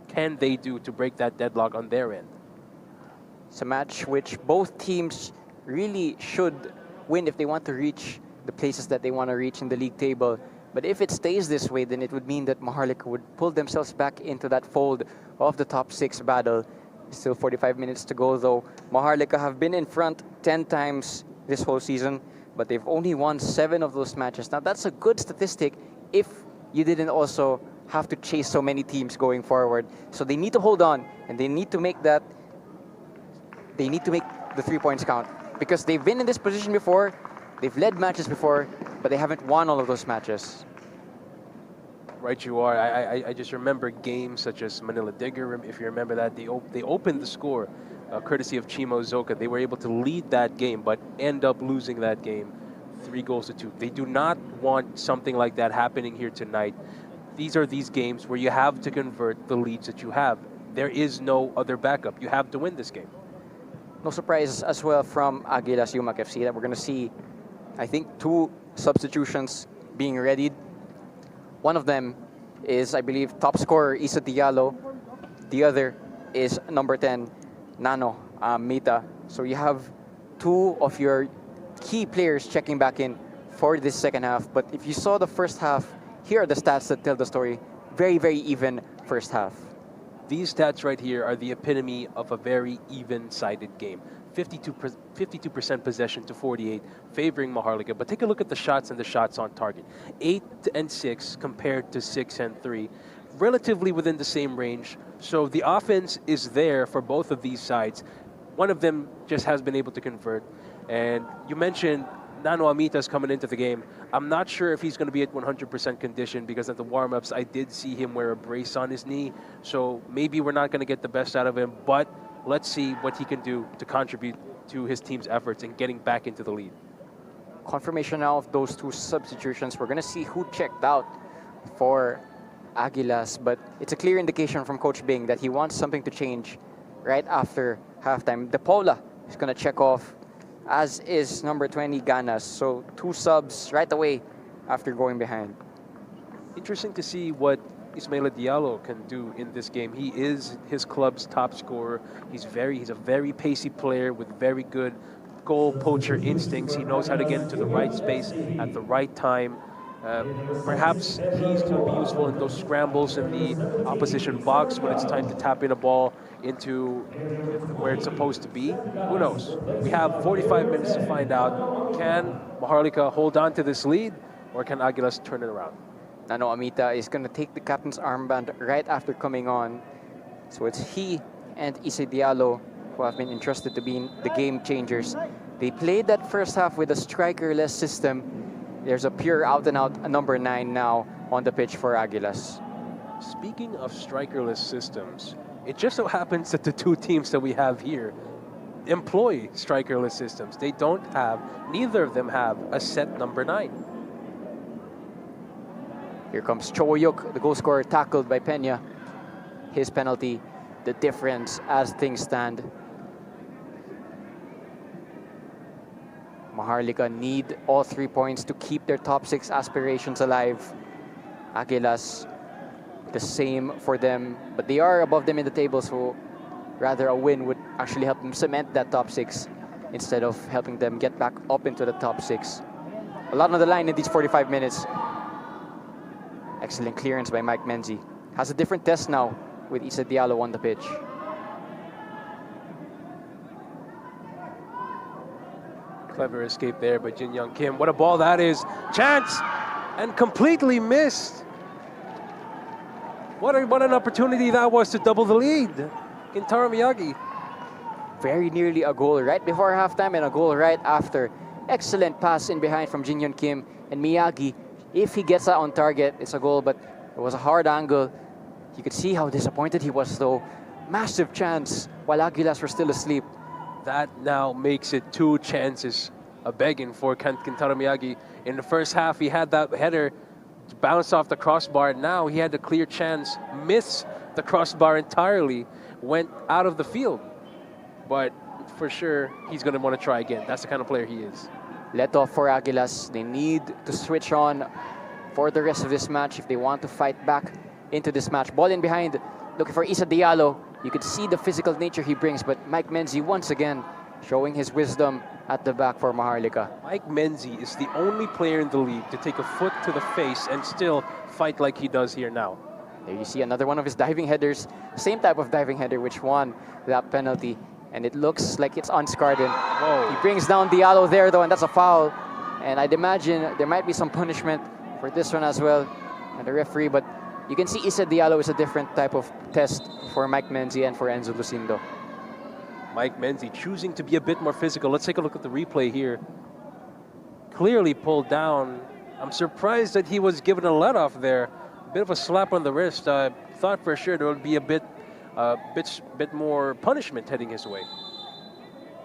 can they do to break that deadlock on their end? It's a match which both teams really should win if they want to reach the places that they want to reach in the league table. But if it stays this way, then it would mean that Maharlika would pull themselves back into that fold of the top 6 battle. Still 45 minutes to go, though. Maharlika have been in front 10 times this whole season, but they've only won 7 of those matches. Now, that's a good statistic if you didn't also have to chase so many teams going forward. So they need to hold on, and they need to make that. They need to make the 3 points count, because they've been in this position before. They've led matches before, but they haven't won all of those matches. Right, you are. I just remember games such as Manila Digger. If you remember that, they opened the score, courtesy of Chimo Zoka. They were able to lead that game, but end up losing that game 3-2. They do not want something like that happening here tonight. These are these games where you have to convert the leads that you have. There is no other backup. You have to win this game. No surprise as well from Aguilas UMAK FC that we're going to see, I think, 2 substitutions being readied. One of them is, I believe, top scorer Isa Diallo. The other is number 10, Nano Mita. So you have 2 of your key players checking back in for this second half. But if you saw the first half, here are the stats that tell the story. Very, very even first half. These stats right here are the epitome of a very even-sided game. 52% possession to 48, favoring Maharlika. But take a look at the shots and the shots on target. 8 and 6 compared to 6 and 3. Relatively within the same range. So the offense is there for both of these sides. One of them just has been able to convert. And you mentioned Nano Amita's coming into the game. I'm not sure if he's going to be at 100% condition because at the warm-ups, I did see him wear a brace on his knee. So maybe we're not going to get the best out of him, but let's see what he can do to contribute to his team's efforts in getting back into the lead. Confirmation now of those two substitutions. We're going to see who checked out for Aguilas, but it's a clear indication from Coach Bing that he wants something to change right after halftime. De Paula is going to check off, as is number 20, Ganas. So 2 subs right away after going behind. Interesting to see what Ismaila Diallo can do in this game. He is his club's top scorer. He's a very pacey player with very good goal poacher instincts. He knows how to get into the right space at the right time. Perhaps he's going to be useful in those scrambles in the opposition box when it's time to tap in a ball into where it's supposed to be. Who knows? We have 45 minutes to find out. Can Maharlika hold on to this lead, or can Aguilas turn it around? Nano Amita is going to take the captain's armband right after coming on. So it's he and Issei Diallo who have been entrusted to be the game changers. They played that first half with a strikerless system. There's a pure out-and-out number 9 now on the pitch for Aguilas. Speaking of strikerless systems, it just so happens that the two teams that we have here employ strikerless systems. They don't have, neither of them have a set number 9. Here comes Chowoyuk, the goal scorer, tackled by Peña. His penalty, the difference as things stand. Maharlika need all 3 points to keep their top 6 aspirations alive. Aguilas, the same for them, but they are above them in the table, so rather a win would actually help them cement that top 6 instead of helping them get back up into the top 6. A lot on the line in these 45 minutes. Excellent clearance by Mike Menzi. Has a different test now with Issei Diallo on the pitch. Clever escape there by Jin Young Kim. What a ball that is. Chance! And completely missed. What an opportunity that was to double the lead. Kintaro Miyagi. Very nearly a goal right before halftime and a goal right after. Excellent pass in behind from Jin Young Kim. And Miyagi, if he gets that on target, it's a goal, but it was a hard angle. You could see how disappointed he was though. Massive chance while Aguilas were still asleep. That now makes it 2 chances a begging for Kintaro Miyagi. In the first half, he had that header bounce off the crossbar. Now he had a clear chance, miss the crossbar entirely, went out of the field. But for sure, he's going to want to try again. That's the kind of player he is. Let off for Aguilas. They need to switch on for the rest of this match if they want to fight back into this match. Ball in behind, looking for Issei Diallo. You could see the physical nature he brings, but Mike Menzi once again showing his wisdom at the back for Maharlika. Mike Menzi is the only player in the league to take a foot to the face and still fight like he does here now. There you see another one of his diving headers. Same type of diving header which won that penalty. And it looks like it's unscarred. Whoa. He brings down Diallo there though, and that's a foul. And I'd imagine there might be some punishment for this one as well, and the referee, but you can see Issei Diallo is a different type of test for Mike Menzi and for Enzo Lucindo. Mike Menzi choosing to be a bit more physical. Let's take a look at the replay here. Clearly pulled down. I'm surprised that he was given a let-off there. A bit of a slap on the wrist. I thought for sure there would be a bit more punishment heading his way.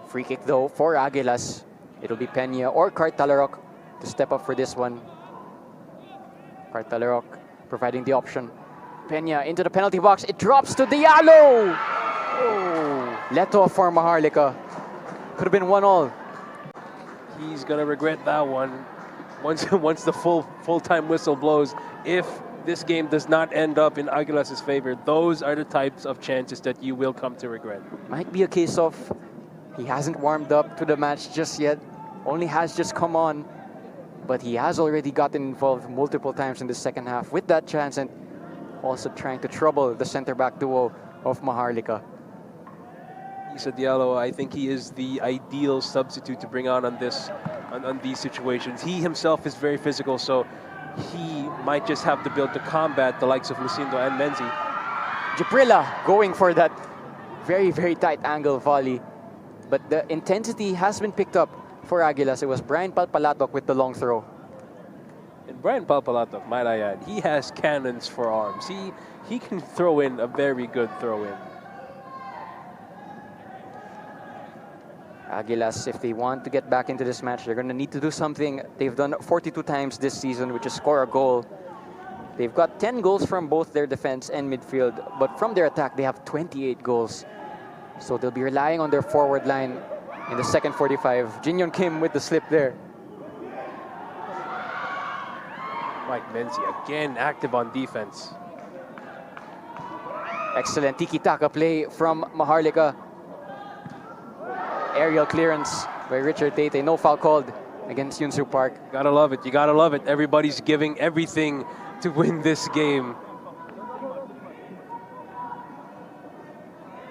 Free kick though for Aguilas. It'll be Peña or Cartalarok to step up for this one. Cartalarok providing the option. Peña into the penalty box. It drops to Diallo. Oh, let off for Maharlika. Could have been 1-1. He's gonna regret that one once the full-time whistle blows. If this game does not end up in Aguilas' favor, those are the types of chances that you will come to regret. Might be a case of he hasn't warmed up to the match just yet, only has just come on, but he has already gotten involved multiple times in the second half with that chance and also trying to trouble the center-back duo of Maharlika. Issa Diallo, I think he is the ideal substitute to bring on these situations. He himself is very physical, so he might just have to build to combat the likes of Lucindo and Menzi. Gibrilla going for that very, very tight angle volley. But the intensity has been picked up for Aguilas. It was Brian Palpalatok with the long throw. And Brian Palpalatok, might I add, he has cannons for arms. He can throw in a very good throw-in. Aguilas, if they want to get back into this match, they're going to need to do something they've done 42 times this season, which is score a goal. They've got 10 goals from both their defense and midfield, but from their attack, they have 28 goals. So they'll be relying on their forward line in the second 45. Jin Kim with the slip there. Mike Menzi again active on defense. Excellent tiki-taka play from Maharlika. Aerial clearance by Richard Tate. No foul called against Yunsu Park. Gotta love it. You gotta love it. Everybody's giving everything to win this game.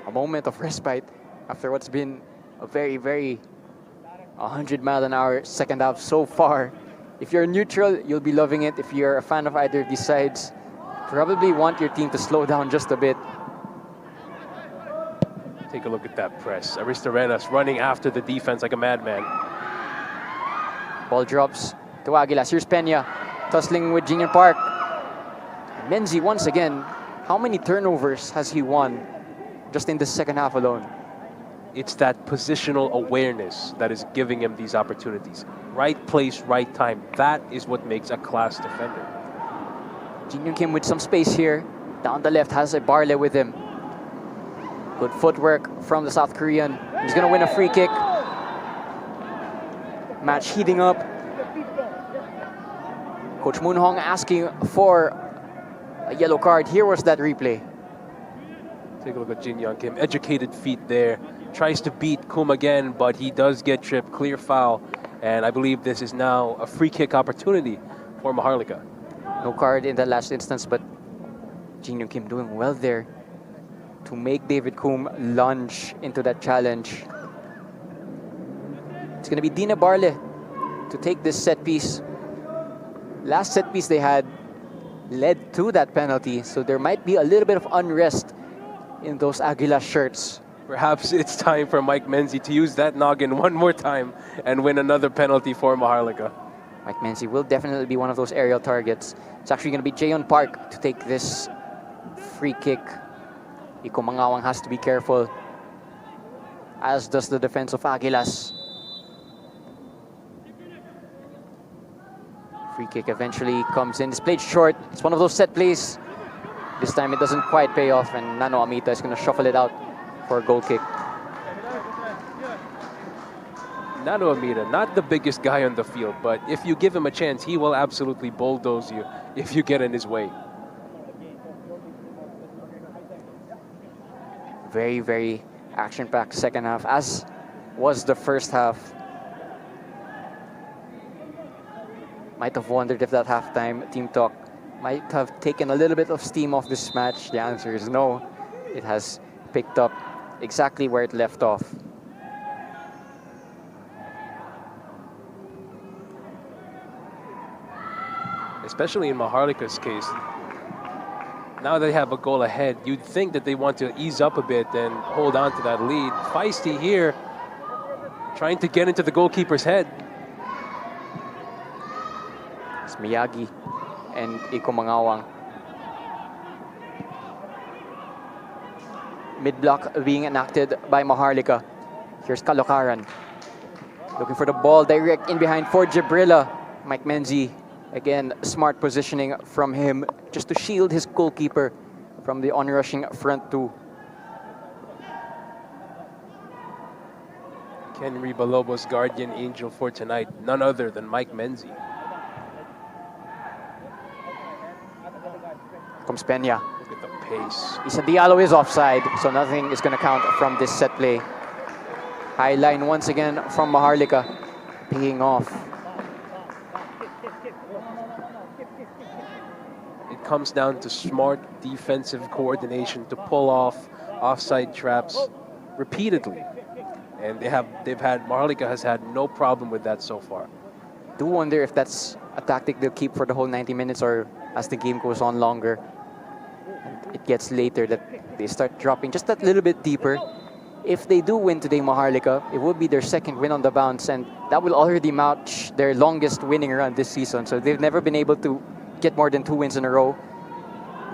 A moment of respite after what's been a very, very 100-mile-an-hour second half so far. If you're neutral, you'll be loving it. If you're a fan of either of these sides, probably want your team to slow down just a bit. Take a look at that press. Aristorenas running after the defense like a madman. Ball drops to Aguilas. Here's Peña tussling with Junior Park. Menzi once again. How many turnovers has he won just in the second half alone? It's that positional awareness that is giving him these opportunities. Right place, right time. That is what makes a class defender. Jin Kim with some space here. Down the left has a Barley with him. Good footwork from the South Korean. He's going to win a free kick. Match heating up. Coach Moon Hong asking for a yellow card. Here was that replay. Take a look at Jin Young Kim. Educated feet there. Tries to beat Kum again, but he does get tripped. Clear foul. And I believe this is now a free kick opportunity for Maharlika. No card in that last instance, but Jin Young Kim doing well there to make David Kum lunge into that challenge. It's going to be Dina Barle to take this set piece. Last set piece they had led to that penalty, so there might be a little bit of unrest in those Aguilas shirts. Perhaps it's time for Mike Menzi to use that noggin one more time and win another penalty for Maharlika. Mike Menzi will definitely be one of those aerial targets. It's actually going to be Jayon Park to take this free kick. Iko Mangawang has to be careful, as does the defense of Aguilas. Free kick eventually comes in. It's played short. It's one of those set plays. This time it doesn't quite pay off, and Nano Amita is going to shuffle it out for a goal kick. Nano Amita, not the biggest guy on the field, but if you give him a chance, he will absolutely bulldoze you if you get in his way. Very, very action-packed second half, as was the first half. Might have wondered if that halftime team talk might have taken a little bit of steam off this match. The answer is no. It has picked up exactly where it left off. Especially in Maharlika's case. Now they have a goal ahead. You'd think that they want to ease up a bit and hold on to that lead. Feisty here, trying to get into the goalkeeper's head. It's Miyagi and Iko Mangawang. Mid-block being enacted by Maharlika. Here's Kalokaran. Looking for the ball direct in behind for Gibrilla. Mike Menzi. Again, smart positioning from him just to shield his goalkeeper from the onrushing front two. Ken Ribalobo's guardian angel for tonight, none other than Mike Menzi. Comes Peña. Look at the pace. Issa Diallo is offside, so nothing is going to count from this set play. High line once again from Maharlika. paying off. It comes down to smart defensive coordination to pull off offside traps repeatedly. And Maharlika has had no problem with that so far. Do wonder if that's a tactic they'll keep for the whole 90 minutes, or as the game goes on longer, it gets later, that they start dropping just that little bit deeper. If they do win today, Maharlika, it will be their second win on the bounce, and that will already match their longest winning run this season. So they've never been able to get more than 2 wins in a row,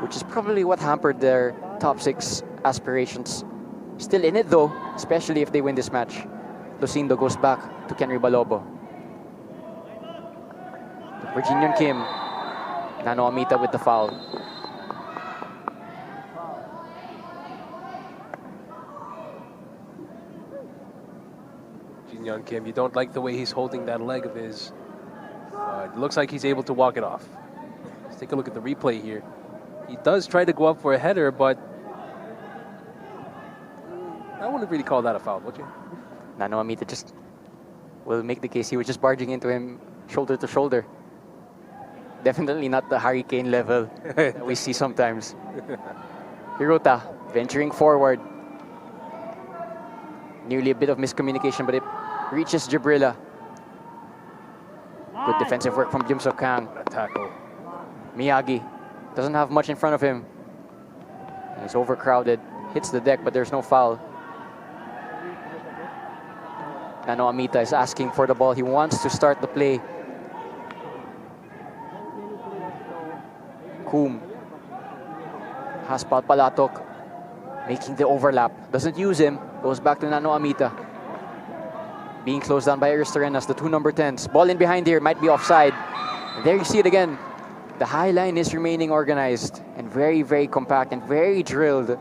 which is probably what hampered their top 6 aspirations. Still in it though, especially if they win this match. Lucindo goes back to Kenry Balobo. Virginian Kim. Nano Amita with the foul. Virginian Kim, you don't like the way he's holding that leg of his. It looks like he's able to walk it off. Let's take a look at the replay here. He does try to go up for a header, but I wouldn't really call that a foul, would you? Nano Amita just will make the case he was just barging into him shoulder to shoulder. Definitely not the hurricane level that we see sometimes. Hirota venturing forward. Nearly a bit of miscommunication, but it reaches Jibrilla. Good defensive work from Jim Sok Kang. A tackle. Miyagi doesn't have much in front of him. He's overcrowded. Hits the deck, but there's no foul. Nano Amita is asking for the ball. He wants to start the play. Coom has Palpalatok making the overlap. Doesn't use him. Goes back to Nano Amita. Being closed down by Aristorenas, the 2 number 10s. Ball in behind here, might be offside. And there you see it again. The high line is remaining organized and very, very compact and very drilled.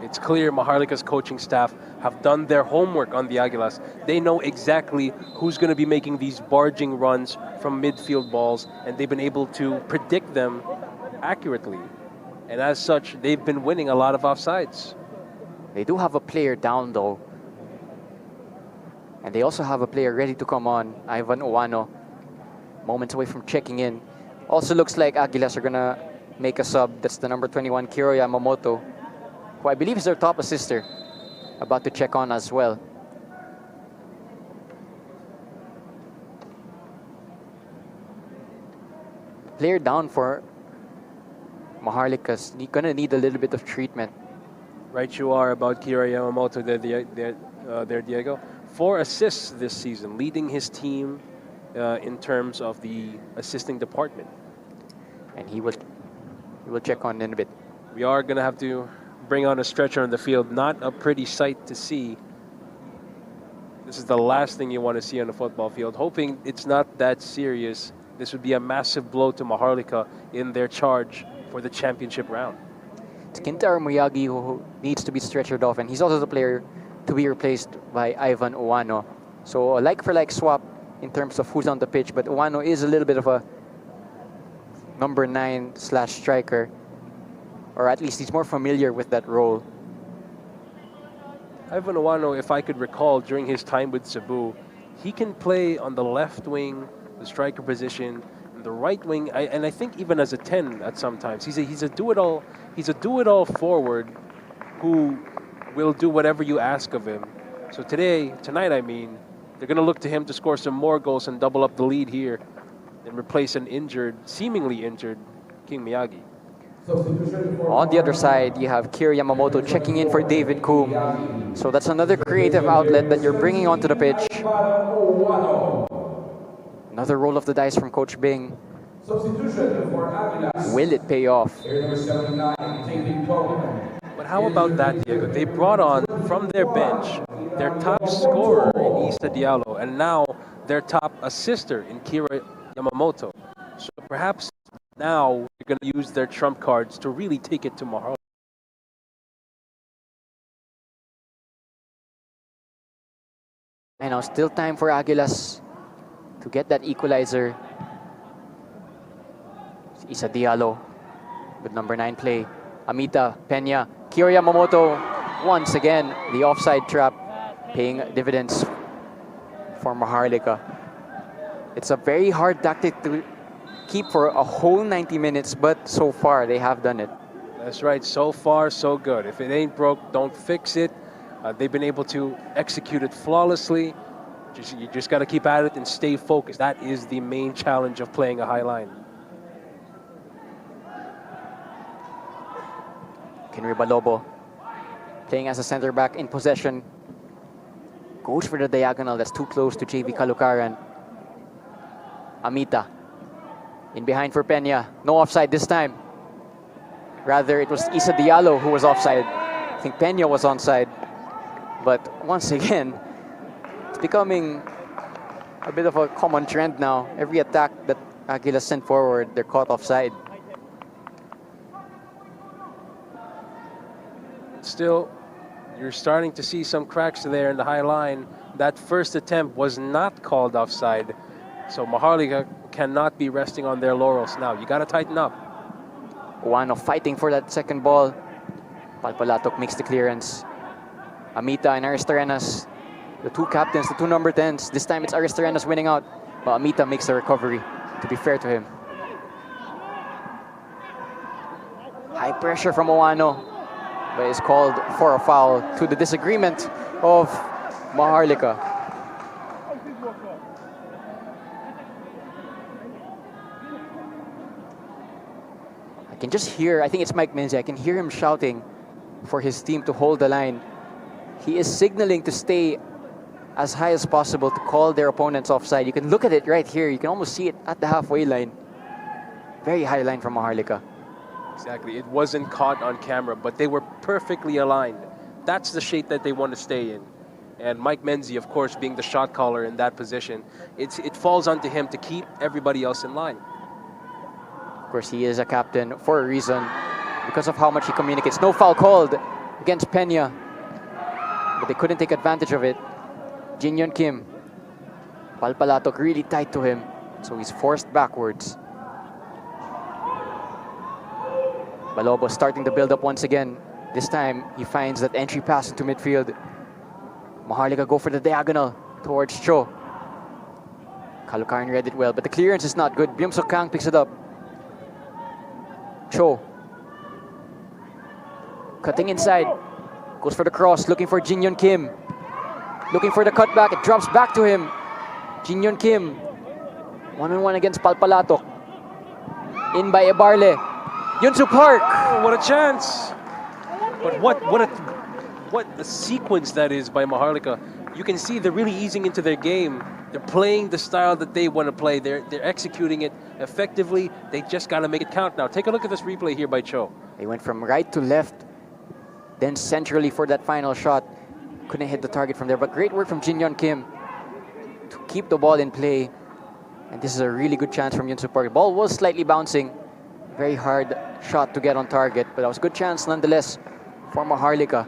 It's clear Maharlika's coaching staff have done their homework on the Aguilas. They know exactly who's going to be making these barging runs from midfield balls, and they've been able to predict them accurately. And as such, they've been winning a lot of offsides. They do have a player down though. And they also have a player ready to come on, Ivan Owano. Moments away from checking in. Also looks like Aguilas are going to make a sub. That's the number 21, Kiro Yamamoto, who I believe is their top assister, about to check on as well. Player down for Maharlika's gonna need a little bit of treatment. Right you are about Kira Yamamoto there, Diego. 4 assists this season, leading his team in terms of the assisting department. And he will check on in a bit. We are going to have to bring on a stretcher on the field. Not a pretty sight to see. This is the last thing you want to see on the football field. Hoping it's not that serious. This would be a massive blow to Maharlika in their charge for the championship round. It's Kintaro Miyagi who needs to be stretchered off, and he's also the player to be replaced by Ivan Owano. So a like-for-like swap in terms of who's on the pitch, but Owano is a little bit of a number 9/striker, or at least he's more familiar with that role. Ivan Owano, if I could recall, during his time with Cebu, he can play on the left wing, the striker position, and the right wing, and I think even as a 10 at sometimes. He's a do-it-all. He's a do-it-all forward who will do whatever you ask of him. So tonight, I mean, they're going to look to him to score some more goals and double up the lead here and replace an seemingly injured King Miyagi. On the other side, you have Kira Yamamoto checking in for David Coom. So that's another creative outlet that you're bringing onto the pitch. Another roll of the dice from Coach Bing. Will it pay off? But how about that, Diego? They brought on, from their bench, their top scorer in Issa Diallo, and now their top assister in Kira Yamamoto. So perhaps now you're going to use their trump cards to really take it to Maharlika. And now still time for Aguilas to get that equalizer. Issa Diallo with number 9 play. Amita, Peña, Kira Yamamoto. Once again, the offside trap paying dividends for Maharlika. It's a very hard tactic to keep for a whole 90 minutes, but so far they have done it. That's right. So far, so good. If it ain't broke, don't fix it. They've been able to execute it flawlessly. You just got to keep at it and stay focused. That is the main challenge of playing a high line. Kenry Balobo playing as a center back in possession. Goes for the diagonal. That's too close to JV Kalukaran. Amita in behind for Peña. No offside this time. Rather, it was Isa Diallo who was offside. I think Peña was onside. But once again, it's becoming a bit of a common trend now. Every attack that Aguilas sent forward, they're caught offside. Still, you're starting to see some cracks there in the high line. That first attempt was not called offside. So Maharlika cannot be resting on their laurels now. You got to tighten up. Uano fighting for that second ball. Palpalatok makes the clearance. Amita and Aristarenas, the two captains, the two number 10s. This time it's Aristarenas winning out, but Amita makes the recovery, to be fair to him. High pressure from Uano, but is called for a foul to the disagreement of Maharlika. I can just hear, I think it's Mike Menzi, I can hear him shouting for his team to hold the line. He is signaling to stay as high as possible to call their opponents offside. You can look at it right here. You can almost see it at the halfway line. Very high line from Maharlika. Exactly. It wasn't caught on camera, but they were perfectly aligned. That's the shape that they want to stay in. And Mike Menzi, of course, being the shot caller in that position, it falls onto him to keep everybody else in line. Of course, he is a captain for a reason, because of how much he communicates. No foul called against Peña, but they couldn't take advantage of it. Jinyon Kim, Palpalatok really tight to him, so he's forced backwards. Balobo starting to build up once again. This time, he finds that entry pass into midfield. Maharlika go for the diagonal towards Cho. Kalukaran read it well, but the clearance is not good. Byung-Suk Kang picks it up. Cho. Cutting inside. Goes for the cross, looking for Jinyon Kim. Looking for the cutback, it drops back to him. Jinyon Kim. One-on-one against Palpalatok. In by Ebarle. Yunsu Park. Oh, what a chance! But what a sequence that is by Maharlika. You can see they're really easing into their game. They're playing the style that they want to play. They're executing it effectively. They just got to make it count now. Take a look at this replay here by Cho. They went from right to left, then centrally for that final shot. Couldn't hit the target from there, but great work from Jinyon Kim to keep the ball in play. And this is a really good chance from Yunsu Park. The ball was slightly bouncing. Very hard shot to get on target, but that was a good chance nonetheless for Maharlika.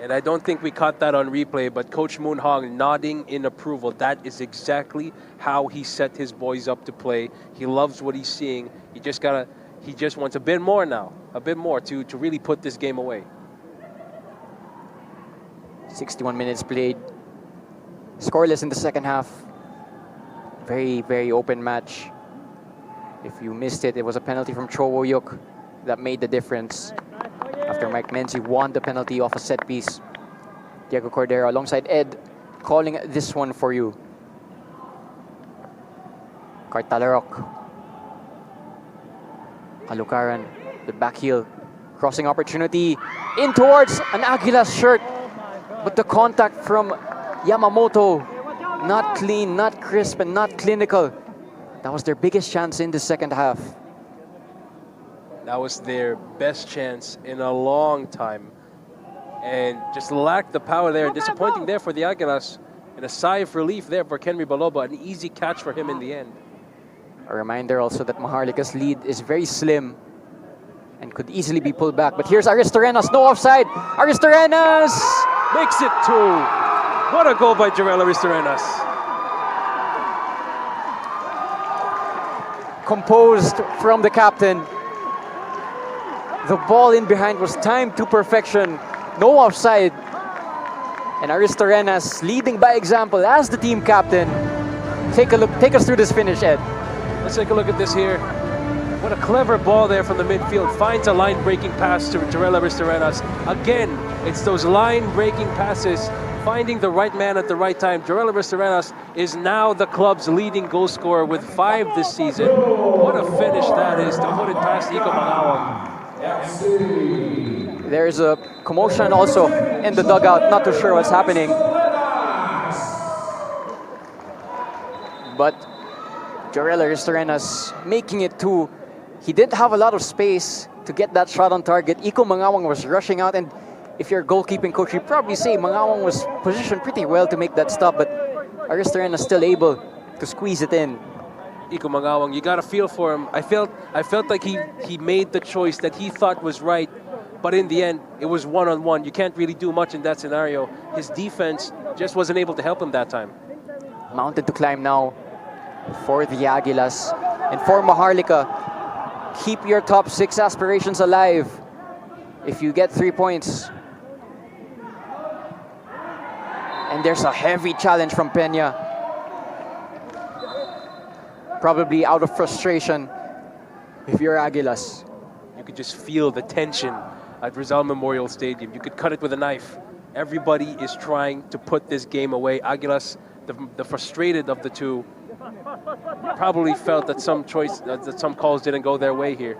And I don't think we caught that on replay, but Coach Moon Hong nodding in approval. That is exactly how he set his boys up to play. He loves what he's seeing. He just wants a bit more now, a bit more to really put this game away. 61 minutes played. Scoreless in the second half. Very, very open match. If you missed it, it was a penalty from Cho Woyuk that made the difference. After Mike Menzi won the penalty off a set piece. Diego Cordero alongside Ed calling this one for you. Cartalarok. Kalukaran, the back heel. Crossing opportunity in towards an Aguilas shirt. But the contact from Yamamoto, not clean, not crisp, and not clinical. That was their biggest chance in the second half. That was their best chance in a long time. And just lacked the power there. Disappointing there for the Aguilas. And a sigh of relief there for Kenry Balobo. An easy catch for him in the end. A reminder also that Maharlika's lead is very slim and could easily be pulled back. But here's Aristarenas, no offside. Aristarenas makes it 2. What a goal by Jarell Aristarenas. Composed from the captain. The ball in behind was timed to perfection. No offside. And Aristorenas leading by example as the team captain. Take a look, take us through this finish, Ed. Let's take a look at this here. What a clever ball there from the midfield. Finds a line-breaking pass to Jarell Aristorenas. Again, it's those line-breaking passes, finding the right man at the right time. Jarell Aristorenas is now the club's leading goal scorer with 5 this season. What a finish that is to put it past Iko Mangawang. There's a commotion also in the dugout. Not too sure what's happening. But Jarell Aristorenas making it 2. He didn't have a lot of space to get that shot on target. Iko Mangawang was rushing out, and if you're a goalkeeping coach, you'd probably say Mangawang was positioned pretty well to make that stop, but Aristorenas still able to squeeze it in. Iko Mangawang, you got to feel for him. I felt like he made the choice that he thought was right, but in the end, it was one-on-one. You can't really do much in that scenario. His defense just wasn't able to help him that time. Mounted to climb now for the Aguilas. And for Maharlika, keep your top 6 aspirations alive if you get 3 points. And there's a heavy challenge from Peña. Probably out of frustration if you're Aguilas. You could just feel the tension at Rizal Memorial Stadium. You could cut it with a knife. Everybody is trying to put this game away. Aguilas, the frustrated of the two, probably felt that some calls didn't go their way here.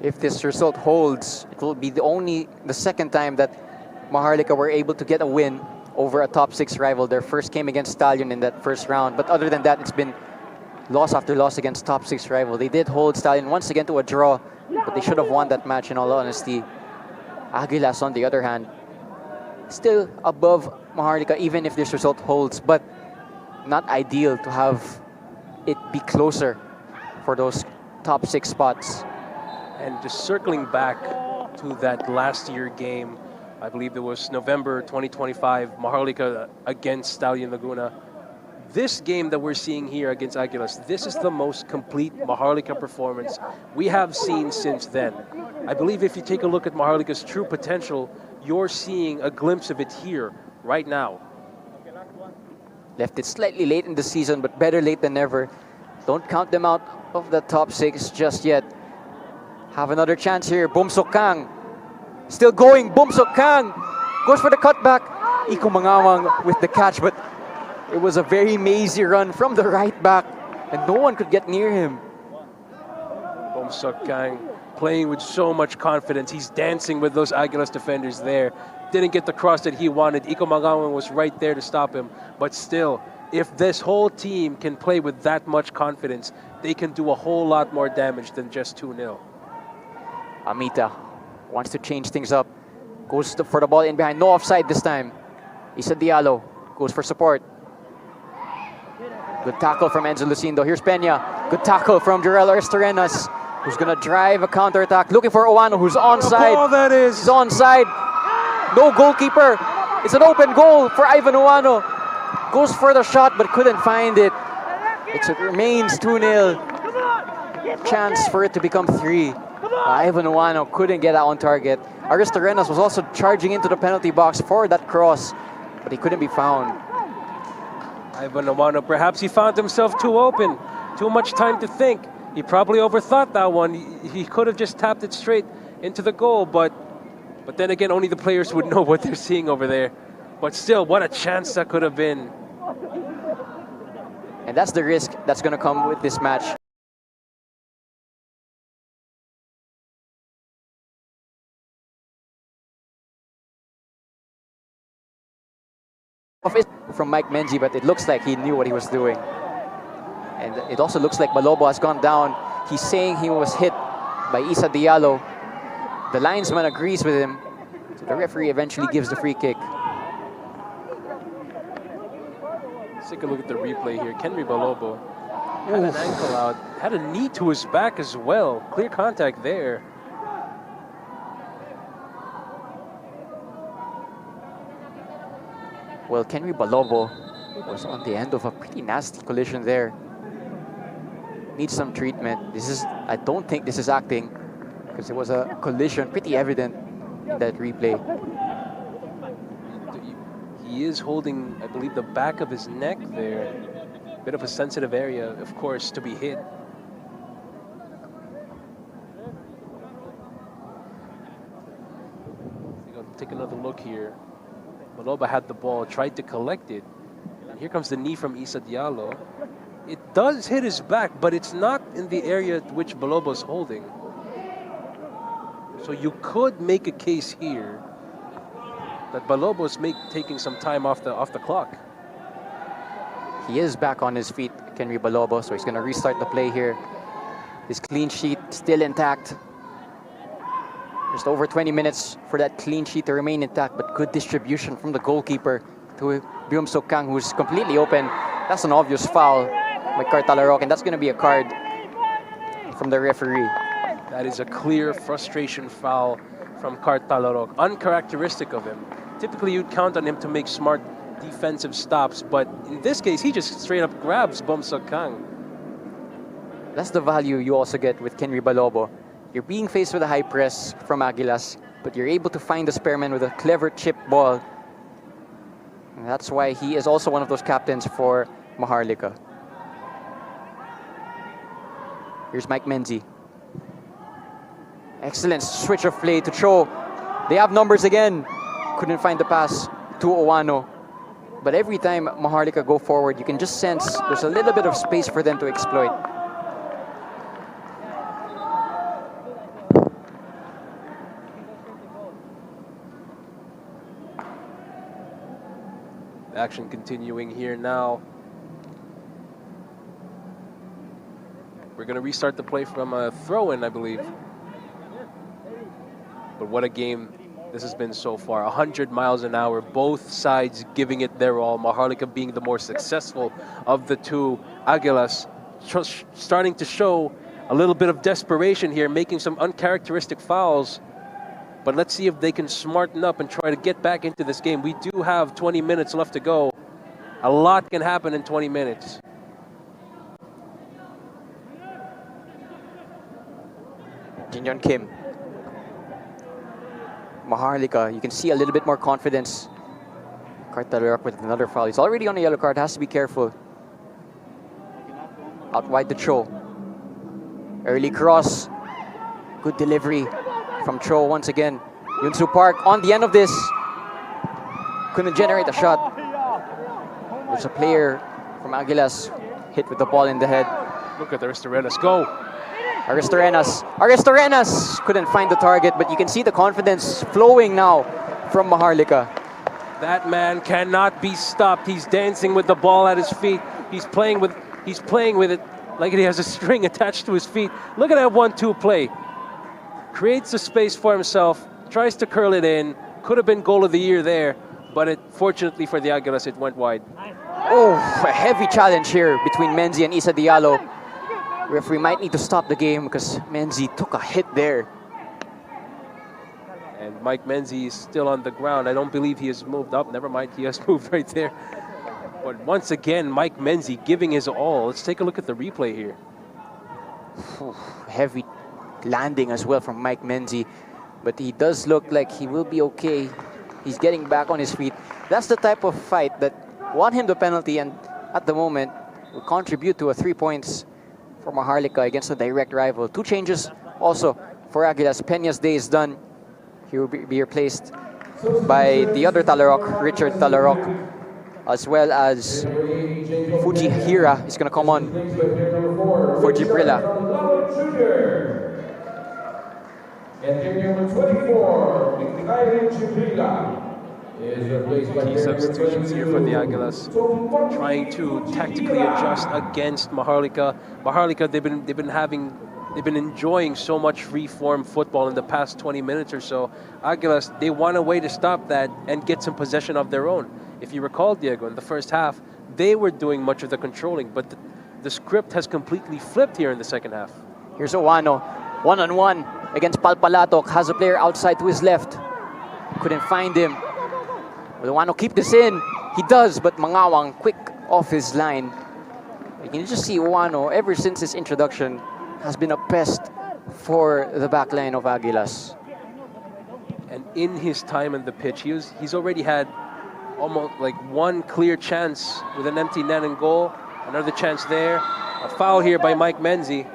If this result holds, it will be the second time that Maharlika were able to get a win over a top 6 rival. Their first came against Stallion in that first round, but other than that, it's been loss after loss against top 6 rival. They did hold Stallion once again to a draw, but they should have won that match in all honesty. Aguilas, on the other hand, still above Maharlika even if this result holds, but not ideal to have it be closer for those top 6 spots. And just circling back to that last year game, I believe it was November 2025, Maharlika against Stallion Laguna. This game that we're seeing here against Aguilas, this is the most complete Maharlika performance we have seen since then. I believe if you take a look at Maharlika's true potential, you're seeing a glimpse of it here, right now. Left it slightly late in the season, but better late than never. Don't count them out of the top 6 just yet. Have another chance here. Bumsok Kang. Still going. Bumsok Kang goes for the cutback. Iko Mangawang with the catch, but it was a very mazy run from the right back, and no one could get near him. Bumsok Kang playing with so much confidence. He's dancing with those Aguilas defenders there. Didn't get the cross that he wanted. Iko Mangawang was right there to stop him. But still, if this whole team can play with that much confidence, they can do a whole lot more damage than just 2-0. Amita wants to change things up. Goes for the ball in behind. No offside this time. Isa Diallo goes for support. Good tackle from Enzo Lucindo. Here's Peña. Good tackle from Jarell Aristorenas, who's going to drive a counterattack. Looking for Owano, who's onside. Oh, that is. He's onside. No goalkeeper. It's an open goal for Ivan Owano. Goes for the shot, but couldn't find it. It remains 2-0. Chance for it to become 3. Ivan Owano couldn't get out on target. Aristorenas was also charging into the penalty box for that cross, but he couldn't be found. Ivan Owano, perhaps he found himself too open. Too much time to think. He probably overthought that one. He could have just tapped it straight into the goal, but then again, only the players would know what they're seeing over there. But still, what a chance that could have been. And that's the risk that's going to come with this match. From Mike Menzi, but it looks like he knew what he was doing. And it also looks like Malobo has gone down. He's saying he was hit by Isa Diallo. The linesman agrees with him. So the referee eventually gives the free kick. Let's take a look at the replay here. Kenry Balobo had an ankle out, had a knee to his back as well. Clear contact there. Well, Kenry Balobo was on the end of a pretty nasty collision there. Needs some treatment. I don't think this is acting, because it was a collision, pretty evident in that replay. He is holding, I believe, the back of his neck there. Bit of a sensitive area, of course, to be hit. Take another look here. Maloba had the ball, tried to collect it. And here comes the knee from Issa Diallo. It does hit his back, but it's not in the area at which Maloba's holding. So you could make a case here that Maloba's taking some time off the clock. He is back on his feet, Kenry Balobo, so he's going to restart the play here. His clean sheet still intact. Just over 20 minutes for that clean sheet to remain intact, but good distribution from the goalkeeper to Byum-Suk Kang, who's completely open. That's an obvious foul by Cartalarok, and that's going to be a card from the referee. That is a clear frustration foul from Cartalarok. Uncharacteristic of him. Typically, you'd count on him to make smart defensive stops, but in this case, he just straight up grabs Byum-Suk Kang. That's the value you also get with Kenry Balobo. You're being faced with a high press from Aguilas, but you're able to find the spare man with a clever chip ball. And that's why he is also one of those captains for Maharlika. Here's Mike Menzi. Excellent switch of play to Cho. They have numbers again. Couldn't find the pass to Owano. But every time Maharlika go forward, you can just sense there's a little bit of space for them to exploit. Action continuing here now. We're going to restart the play from a throw-in, I believe. But what a game this has been so far. 100 miles an hour, both sides giving it their all. Maharlika being the more successful of the two. Aguilas starting to show a little bit of desperation here, making some uncharacteristic fouls. But let's see if they can smarten up and try to get back into this game. We do have 20 minutes left to go. A lot can happen in 20 minutes. Jinyon Kim. Maharlika, you can see a little bit more confidence. Cartalarok with another foul. He's already on a yellow card, has to be careful. Out wide to Cho. Early cross. Good delivery from Cho once again. Yunsu Park on the end of this. Couldn't generate a shot. There's a player from Aguilas hit with the ball in the head. Look at the Aristorenas go. Aristorenas couldn't find the target, but you can see the confidence flowing now from Maharlika. That man cannot be stopped. He's dancing with the ball at his feet. He's playing with it like he has a string attached to his feet. Look at that 1-2 play. Creates a space for himself, tries to curl it in. Could have been goal of the year there, but fortunately for the Aguilas, it went wide. Oh, a heavy challenge here between Menzi and Issa Diallo. Referee might need to stop the game because Menzi took a hit there. And Mike Menzi is still on the ground. I don't believe he has moved up. Never mind, he has moved right there. But once again, Mike Menzi giving his all. Let's take a look at the replay here. Heavy landing as well from Mike Menzi, but he does look like he will be okay. He's getting back on his feet. That's the type of fight that won him the penalty, and at the moment will contribute to a 3 points for Maharlika against a direct rival. 2 changes also for Aguilas. Peña's day is done. He will be replaced by the other Talarok, Richard Talarok, as well as Fujihira is going to come on for Jibrila. And game number 24, Mikhail Jibrila, is replaced by Key substitutions here for the Aguilas, trying to tactically adjust against Maharlika. Maharlika, they've been enjoying so much free-form football in the past 20 minutes or so. Aguilas, they want a way to stop that and get some possession of their own. If you recall, Diego, in the first half, they were doing much of the controlling, but the script has completely flipped here in the second half. Here's Owano, one-on-one against Palpalatok. Has a player outside to his left. Couldn't find him. Will Owano keep this in? He does, but Mangawang quick off his line. You can just see Owano, ever since his introduction, has been a pest for the backline of Aguilas. And in his time on the pitch, he's already had almost like one clear chance with an empty net and goal. Another chance there. A foul here by Mike Menzie.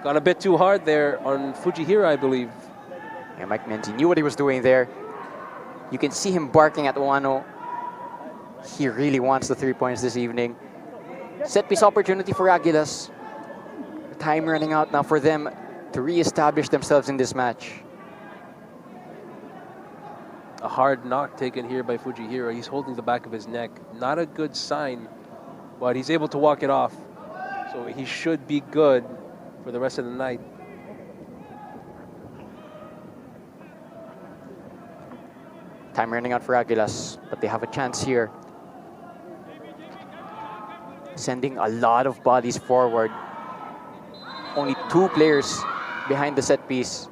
Gone a bit too hard there on Fujihira, I believe. Yeah, Mike Menzie knew what he was doing there. You can see him barking at Uwano. He really wants the 3 points this evening. Set piece opportunity for Aguilas. Time running out now for them to re-establish themselves in this match. A hard knock taken here by Fujihira. He's holding the back of his neck. Not a good sign, but he's able to walk it off. So he should be good for the rest of the night. Time running out for Aguilas, but they have a chance here. Sending a lot of bodies forward. Only 2 players behind the set piece.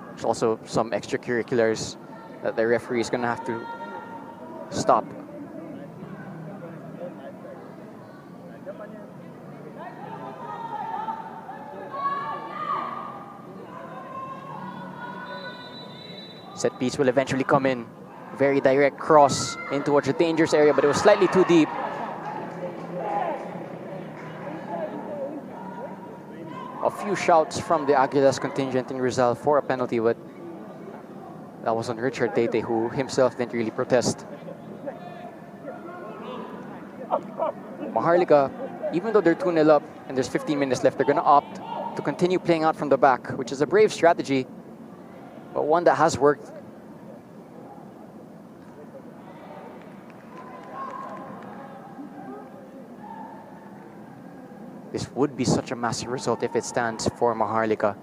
There's also some extracurriculars that the referee is going to have to stop. Set piece will eventually come in. Very direct cross in towards the dangerous area, but it was slightly too deep. A few shouts from the Aguilas contingent in Rizal for a penalty, but that was on Richard Tete, who himself didn't really protest. Maharlika, even though they're 2-0 up and there's 15 minutes left, they're going to opt to continue playing out from the back, which is a brave strategy, but one that has worked. This would be such a massive result if it stands for Maharlika.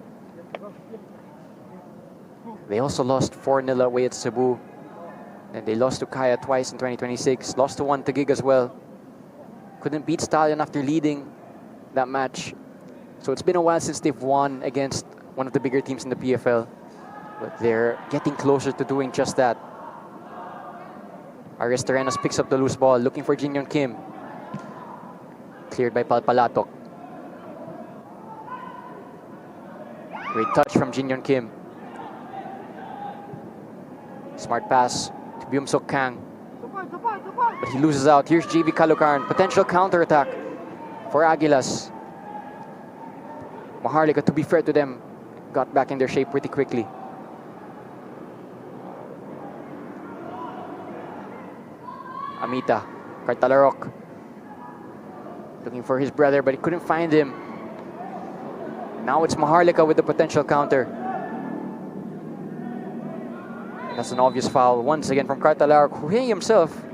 They also lost 4-0 away at Cebu. And they lost to Kaya twice in 2026. Lost to 1 Taguig as well. Couldn't beat Stallion after leading that match. So it's been a while since they've won against one of the bigger teams in the PFL. But they're getting closer to doing just that. Ares Terrenos picks up the loose ball, looking for Jinyon Kim. Cleared by Palpalatok. Great touch from Jinyon Kim. Smart pass to Byum-Sok Kang. But he loses out. Here's JV Caloocan. Potential counter-attack for Aguilas. Maharlika, to be fair to them, got back in their shape pretty quickly. Amita, Cartalarok. Looking for his brother, but he couldn't find him. Now it's Maharlika with the potential counter. And that's an obvious foul once again from Cartalarok, who he himself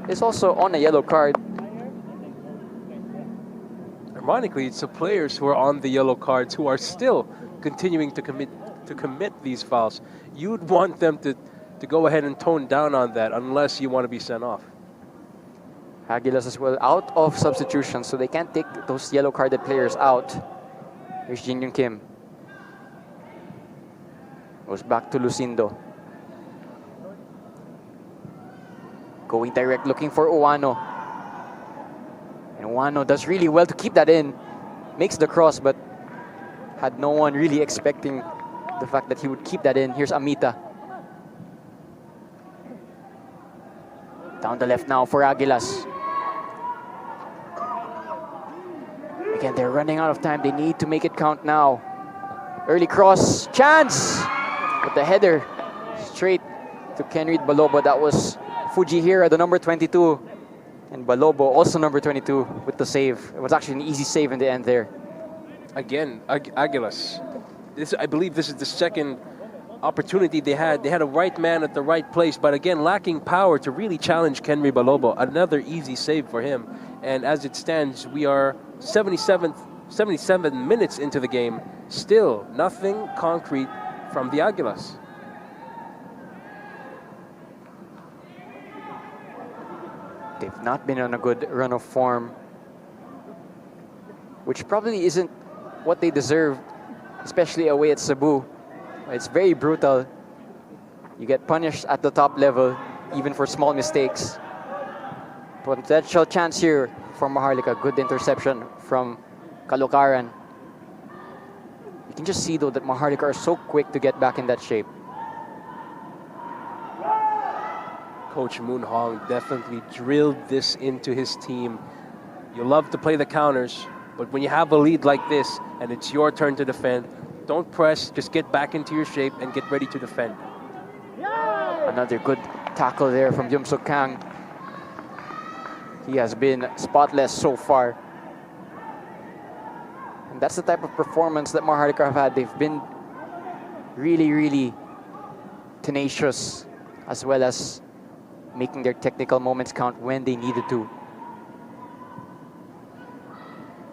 is also on a yellow card. Ironically, it's the players who are on the yellow cards who are still continuing to commit these fouls. You'd want them to go ahead and tone down on that unless you want to be sent off. Aguilas as well out of substitution, so they can't take those yellow carded players out. Here's Jinyon Kim. Goes back to Lucindo. Going direct, looking for Uwano. And Uwano does really well to keep that in. Makes the cross, but had no one really expecting the fact that he would keep that in. Here's Amita. Down the left now for Aguilas. Again, they're running out of time. They need to make it count now. Early cross, chance! But the header straight to Kenrid Balobo. That was Fujihira, the number 22. And Balobo, also number 22, with the save. It was actually an easy save in the end there. Again, Aguilas. I believe this is the second opportunity they had. They had a right man at the right place, but again, lacking power to really challenge Kenry Balobo. Another easy save for him. And as it stands, we are 77 minutes into the game. Still, nothing concrete from the Aguilas. They've not been on a good run of form, which probably isn't what they deserve, especially away at Cebu. It's very brutal. You get punished at the top level, even for small mistakes. Potential chance here for Maharlika. Good interception from Caloocan. You can just see, though, that Maharlika are so quick to get back in that shape. Coach Moon Hong definitely drilled this into his team. You love to play the counters, but when you have a lead like this and it's your turn to defend, don't press, just get back into your shape and get ready to defend. Another good tackle there from Yum Suk Kang. He has been spotless so far. And that's the type of performance that Maharlika have had. They've been really, really tenacious, as well as making their technical moments count when they needed to.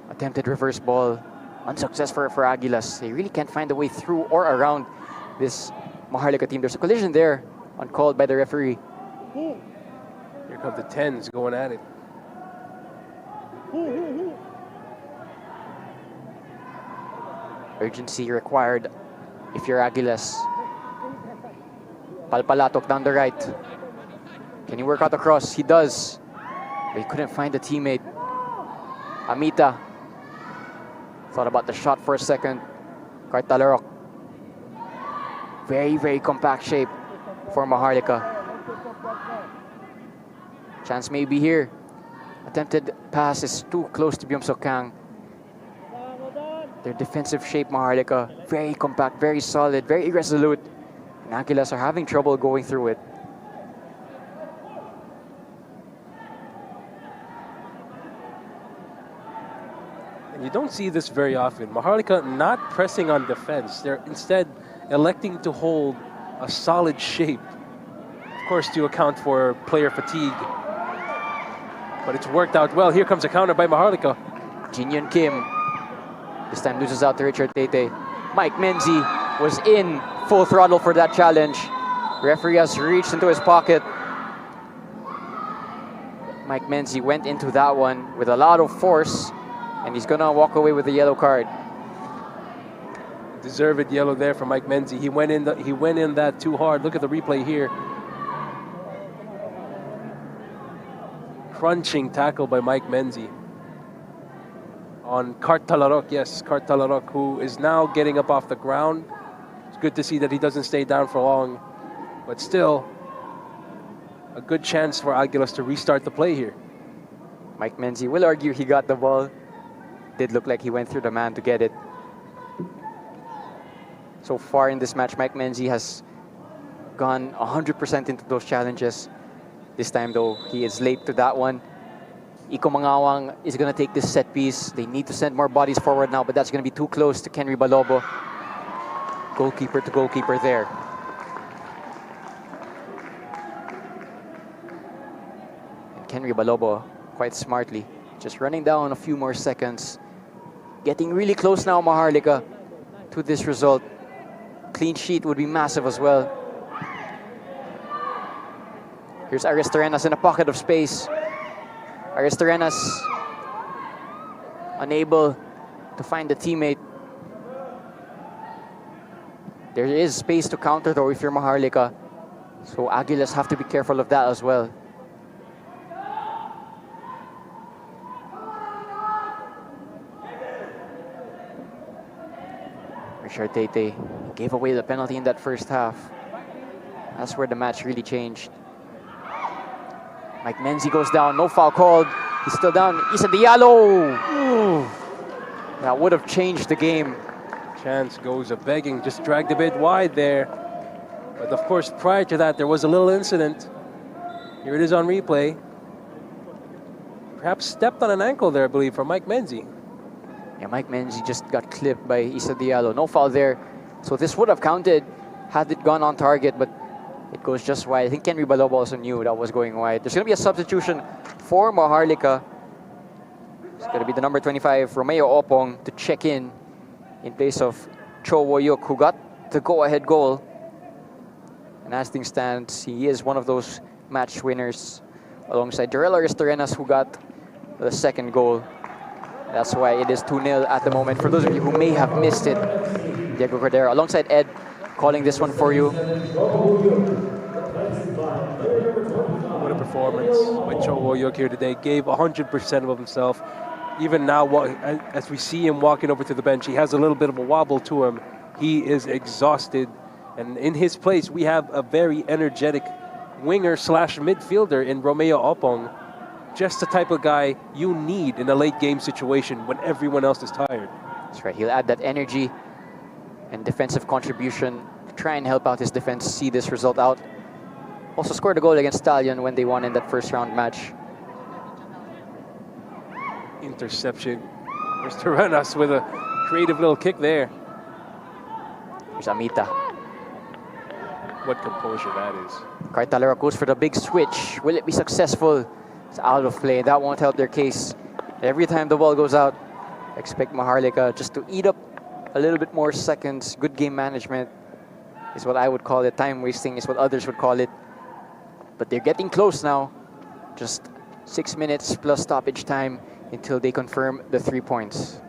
Attempted reverse ball, unsuccessful for Aguilas. They really can't find a way through or around this Maharlika team. There's a collision there, uncalled by the referee. Here come the 10s going at it. Urgency required if you're Aguilas. Palpalatok down the right. Can he work out the cross? He does. But he couldn't find a teammate. Amita thought about the shot for a second. Cartalarok. Very, very compact shape for Maharlika. Chance may be here. Attempted pass is too close to Byum Suk Kang. Their defensive shape, Maharlika, very compact, very solid, very irresolute. And Aguilas are having trouble going through it. And you don't see this very often. Maharlika not pressing on defense. They're instead electing to hold a solid shape. Of course, to account for player fatigue. But it's worked out well. Here comes a counter by Maharlika. Jinyon Kim this time loses out to Richard Tete. Mike Menzi was in full throttle for that challenge. Referee has reached into his pocket. Mike Menzi went into that one with a lot of force, and he's gonna walk away with a yellow card. Deserved yellow there for Mike Menzi. He went in that too hard. Look at the replay here. Crunching tackle by Mike Menzi on Cartalarok. Yes, Cartalarok, who is now getting up off the ground. It's good to see that he doesn't stay down for long, but still a good chance for Aguilas to restart the play here. Mike Menzi will argue he got the ball. Did look like he went through the man to get it. So far in this match, Mike Menzi has gone 100% into those challenges. This time, though, he is late to that one. Iko Mangawang is going to take this set piece. They need to send more bodies forward now, but that's going to be too close to Kenry Balobo. Goalkeeper to goalkeeper there. And Kenry Balobo, quite smartly, just running down a few more seconds. Getting really close now, Maharlika, to this result. Clean sheet would be massive as well. Here's Aristarenas in a pocket of space. Aristarenas unable to find a teammate. There is space to counter though if you're Maharlika. So Aguilas have to be careful of that as well. Richard Tete gave away the penalty in that first half. That's where the match really changed. Mike Menzi goes down, no foul called. He's still down. Issa Diallo! Ooh. That would have changed the game. Chance goes a begging, just dragged a bit wide there. But of course, prior to that, there was a little incident. Here it is on replay. Perhaps stepped on an ankle there, I believe, for Mike Menzi. Yeah, Mike Menzi just got clipped by Issa Diallo. No foul there. So this would have counted had it gone on target, but it goes just wide. I think Kenry Balobo also knew that was going wide. There's going to be a substitution for Maharlika. It's going to be the number 25, Romeo Opong, to check in place of Cho Woyuk, who got the go-ahead goal. And as things stand, he is one of those match winners, alongside Jarell Aristarenas, who got the second goal. That's why it is 2-0 at the moment. For those of you who may have missed it, Diego Cordero, alongside Ed, calling this one for you. What a performance by Cho Woyuk here today. Gave 100% of himself. Even now, as we see him walking over to the bench, he has a little bit of a wobble to him. He is exhausted. And in his place, we have a very energetic winger slash midfielder in Romeo Opong. Just the type of guy you need in a late game situation when everyone else is tired. That's right. He'll add that energy and defensive contribution to try and help out his defense see this result out. Also scored a goal against Stallion when they won in that first round match. Interception. There's Terrenas with a creative little kick there. Here's Amita. What composure that is. Cartalera goes for the big switch. Will it be successful? It's out of play. That won't help their case. Every time the ball goes out, expect Maharlika just to eat up a little bit more seconds. Good game management is what I would call it. Time wasting is what others would call it. But they're getting close now. Just 6 minutes plus stoppage time until they confirm the 3 points.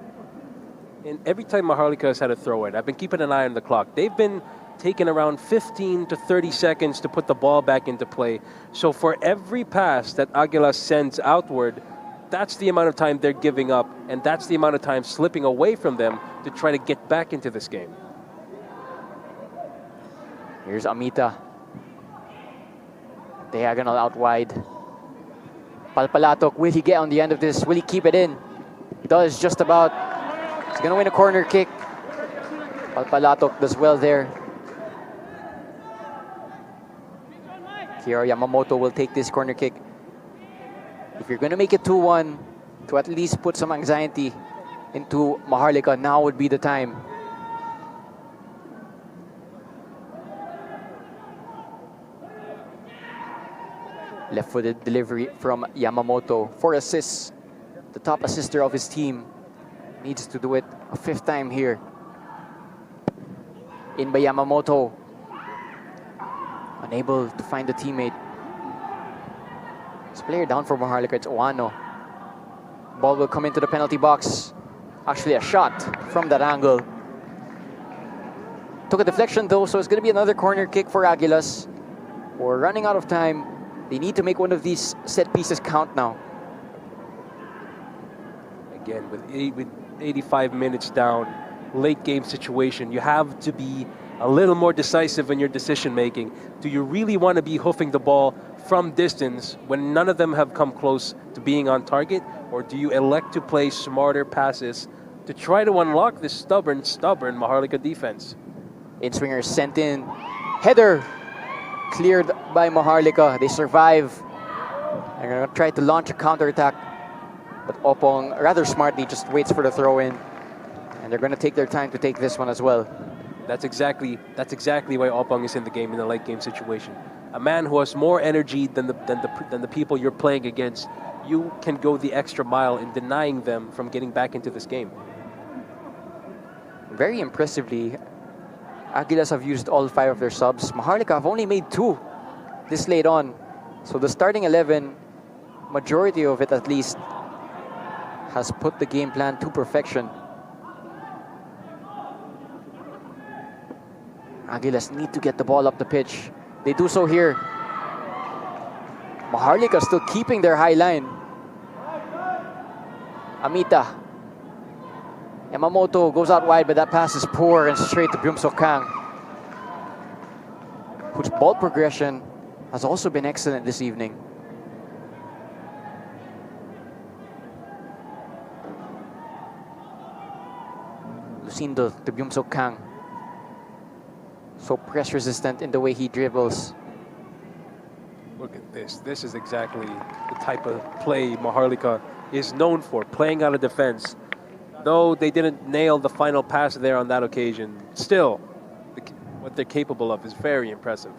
And every time Maharlika has had a throw-in, I've been keeping an eye on the clock. They've been taking around 15 to 30 seconds to put the ball back into play. So for every pass that Aguilas sends outward, that's the amount of time they're giving up, and that's the amount of time slipping away from them to try to get back into this game. Here's Amita. Diagonal out wide. Palpalatok, will he get on the end of this? Will he keep it in? He does just about. He's going to win a corner kick. Palpalatok does well there. Here, Yamamoto will take this corner kick. If you're going to make it 2-1, to at least put some anxiety into Maharlika, now would be the time. Left-footed delivery from Yamamoto. 4 assists. The top assister of his team. Needs to do it a 5th time here. In by Yamamoto. Unable to find the teammate. This player down for Maharlika, it's Oano. Ball will come into the penalty box. Actually a shot from that angle. Took a deflection though, so it's going to be another corner kick for Aguilas. We're running out of time. They need to make one of these set pieces count now. Again, with 85 minutes down, late game situation, you have to be a little more decisive in your decision making. Do you really want to be hoofing the ball from distance when none of them have come close to being on target? Or do you elect to play smarter passes to try to unlock this stubborn Maharlika defense? In-swinger sent in. Header cleared by Maharlika. They survive. They're going to try to launch a counterattack. But Opong, rather smartly, just waits for the throw-in. And they're going to take their time to take this one as well. That's exactly why Opong is in the game in a late game situation. A man who has more energy than the people you're playing against. You can go the extra mile in denying them from getting back into this game. Very impressively, Aguilas have used all 5 of their subs. Maharlika have only made 2 this late on. So the starting 11, majority of it at least, has put the game plan to perfection. Aguilas need to get the ball up the pitch. They do so here. Maharlika still keeping their high line. Amita. Yamamoto goes out wide, but that pass is poor and straight to Byum-Sok Kang, whose ball progression has also been excellent this evening. Lucindo to Byum-Sok Kang. So press resistant in the way he dribbles. Look at this. This is exactly the type of play Maharlika is known for, playing out of defense. Though they didn't nail the final pass there on that occasion, still, what they're capable of is very impressive.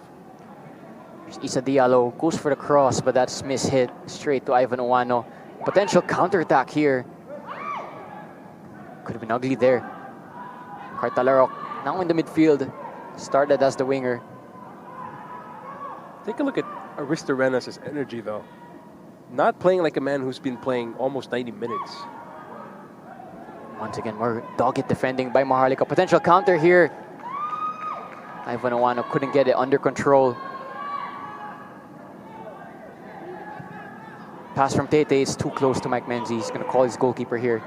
Isa Diallo goes for the cross, but that's mishit straight to Ivan Oano. Potential counterattack here. Could have been ugly there. Cartalarok now in the midfield. Started as the winger. Take a look at Aristorenas' energy, though. Not playing like a man who's been playing almost 90 minutes. Once again, more dogged defending by Maharlika. Potential counter here. Ivan Oano couldn't get it under control. Pass from Tete is too close to Mike Menzi. He's going to call his goalkeeper here.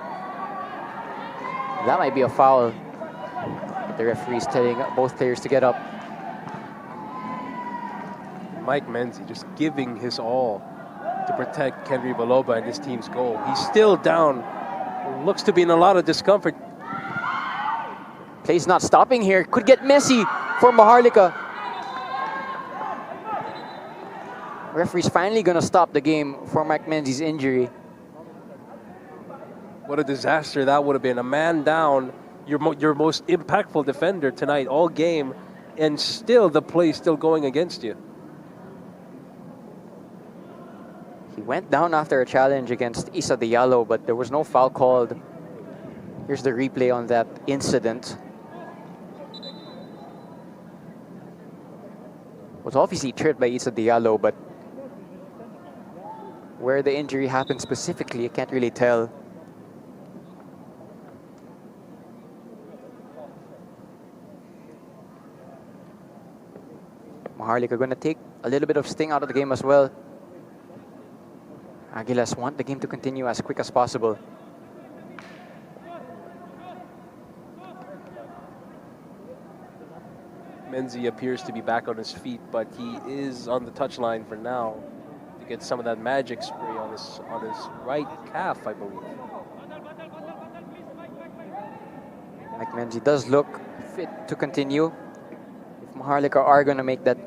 That might be a foul. The referee is telling both players to get up. Mike Menzie just giving his all to protect Kenry Baloba and his team's goal. He's still down. Looks to be in a lot of discomfort. Play's not stopping here. Could get messy for Maharlika. Referee's finally going to stop the game for Mike Menzie's injury. What a disaster that would have been. A man down, your most impactful defender tonight, all game, and still the play still going against you. He went down after a challenge against Issa Diallo, but there was no foul called. Here's the replay on that incident. Was obviously tripped by Issa Diallo, but where the injury happened specifically, I can't really tell. Maharlika going to take a little bit of sting out of the game as well. Aguilas want the game to continue as quick as possible. Menzie appears to be back on his feet, but he is on the touchline for now to get some of that magic spray on his right calf, I believe. Mike Menzie does look fit to continue. If Maharlika are going to make that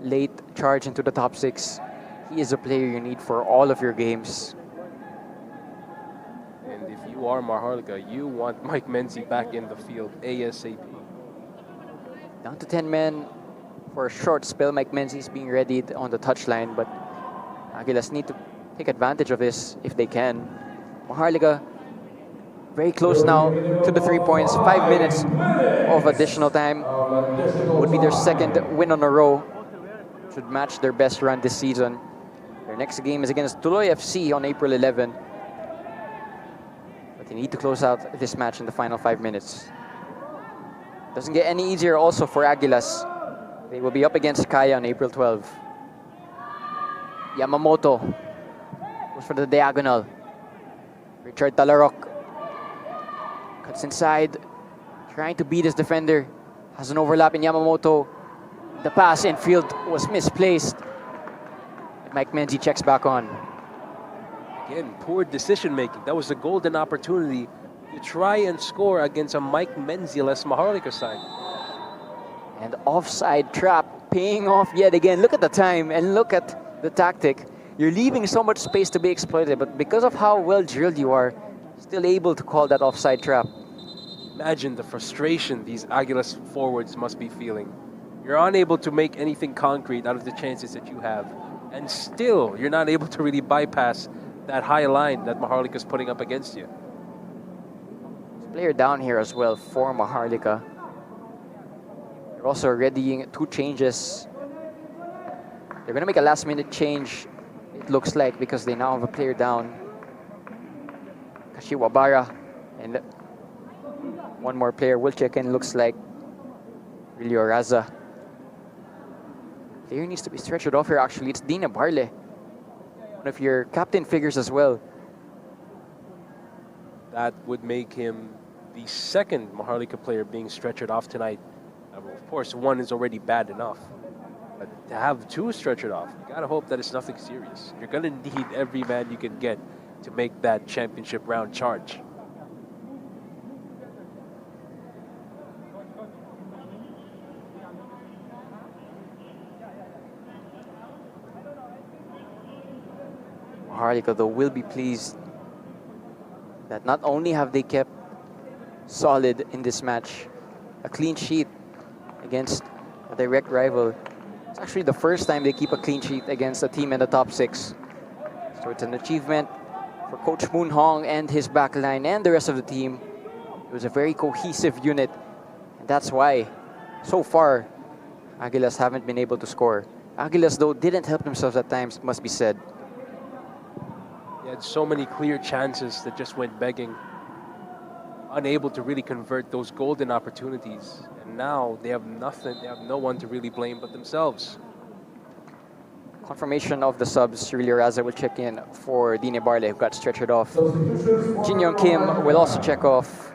late charge into the top 6, he is a player you need for all of your games. And if you are Maharlika, you want Mike Menzie back in the field ASAP. Down to 10 men for a short spell. Mike Menzie is being readied on the touchline, but Aguilas need to take advantage of this if they can. Maharlika very close now to the 3 points. 5 minutes of additional time. Would be their second win on a row. Should match their best run this season. Their next game is against Tuloy FC on April 11. But they need to close out this match in the final 5 minutes. Doesn't get any easier also for Aguilas. They will be up against Kaya on April 12. Yamamoto goes for the diagonal. Richard Talarok cuts inside, trying to beat his defender. Has an overlap in Yamamoto. The pass in field was misplaced. Mike Menzie checks back on. Again, poor decision making. That was a golden opportunity to try and score against a Mike Menzie-less Maharlika side. And offside trap paying off yet again. Look at the time and look at the tactic. You're leaving so much space to be exploited, but because of how well drilled you are, still able to call that offside trap. Imagine the frustration these Aguilas forwards must be feeling. You're unable to make anything concrete out of the chances that you have, and still you're not able to really bypass that high line that Maharlika is putting up against you. Player down here as well for Maharlika. They're also readying 2 changes. They're going to make a last-minute change, it looks like, because they now have a player down. Kashiwabara. And one more player will check in, looks like Rilio Raza. Player needs to be stretched off here, actually. It's Dina Barle, one of your captain figures as well. That would make him the second Maharlika player being stretchered off tonight. Of course, one is already bad enough. But to have 2 stretchered off, you gotta hope that it's nothing serious. You're gonna need every man you can get to make that championship round charge. Maharlika, though, will be pleased that not only have they kept solid in this match, a clean sheet against a direct rival. It's actually the first time they keep a clean sheet against a team in the top 6. So it's an achievement for Coach Moon Hong and his backline and the rest of the team. It was a very cohesive unit, and that's why, so far, Aguilas haven't been able to score. Aguilas, though, didn't help themselves at times, it must be said. They had so many clear chances that just went begging. Unable to really convert those golden opportunities. And now they have nothing, they have no one to really blame but themselves. Confirmation of the subs. Rilio Raza will check in for Dine Barle, who got stretchered off. Jin Young Kim will also check off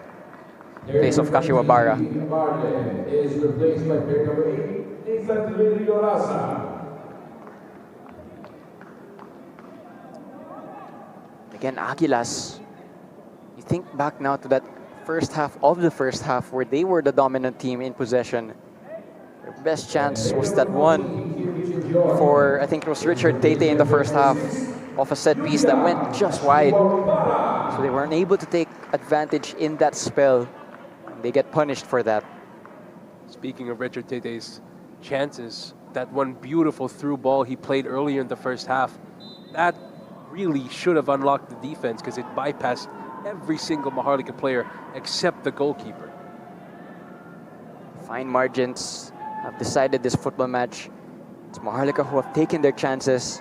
in place of Kashiwabara. Barle is replaced by player number 8, Nathan Rilio Raza. again, Aguilas. You think back now to that first half of the first half where they were the dominant team in possession. Their best chance was that one for, I think it was Richard Tate in the first half, off a set piece that went just wide. So they weren't able to take advantage in that spell. And they get punished for that. Speaking of Richard Tate's chances, that one beautiful through ball he played earlier in the first half, that really should have unlocked the defense because it bypassed every single Maharlika player except the goalkeeper. Fine margins have decided this football match. It's Maharlika who have taken their chances,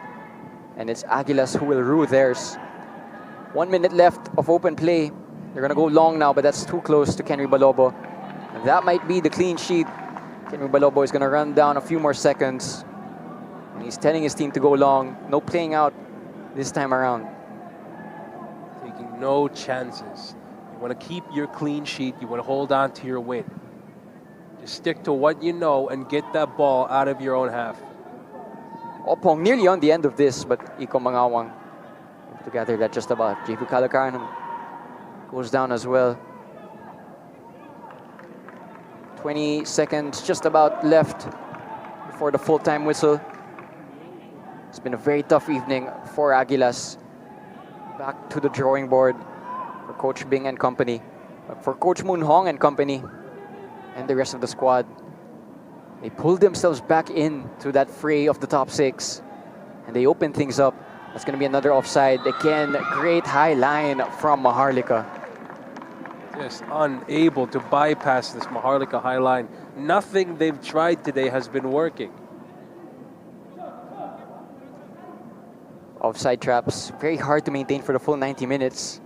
and it's Aguilas who will rue theirs. 1 minute left of open play. They're going to go long now, but that's too close to Kenry Balobo. That might be the clean sheet. Kenry Balobo is going to run down a few more seconds. And he's telling his team to go long. No playing out this time around. Taking no chances. You want to keep your clean sheet. You want to hold on to your win. Just stick to what you know and get that ball out of your own half. Opong nearly on the end of this, but Iko Mangawang able to gather that just about. JP Kalakaran goes down as well. 20 seconds just about left before the full-time whistle. It's been a very tough evening for Aguilas. Back to the drawing board for Coach Bing and company. But for Coach Moon Hong and company and the rest of the squad, they pulled themselves back into that fray of the top six and they opened things up. That's going to be another offside. Again, great high line from Maharlika. Just unable to bypass this Maharlika high line. Nothing they've tried today has been working. Offside traps, very hard to maintain for the full 90 minutes.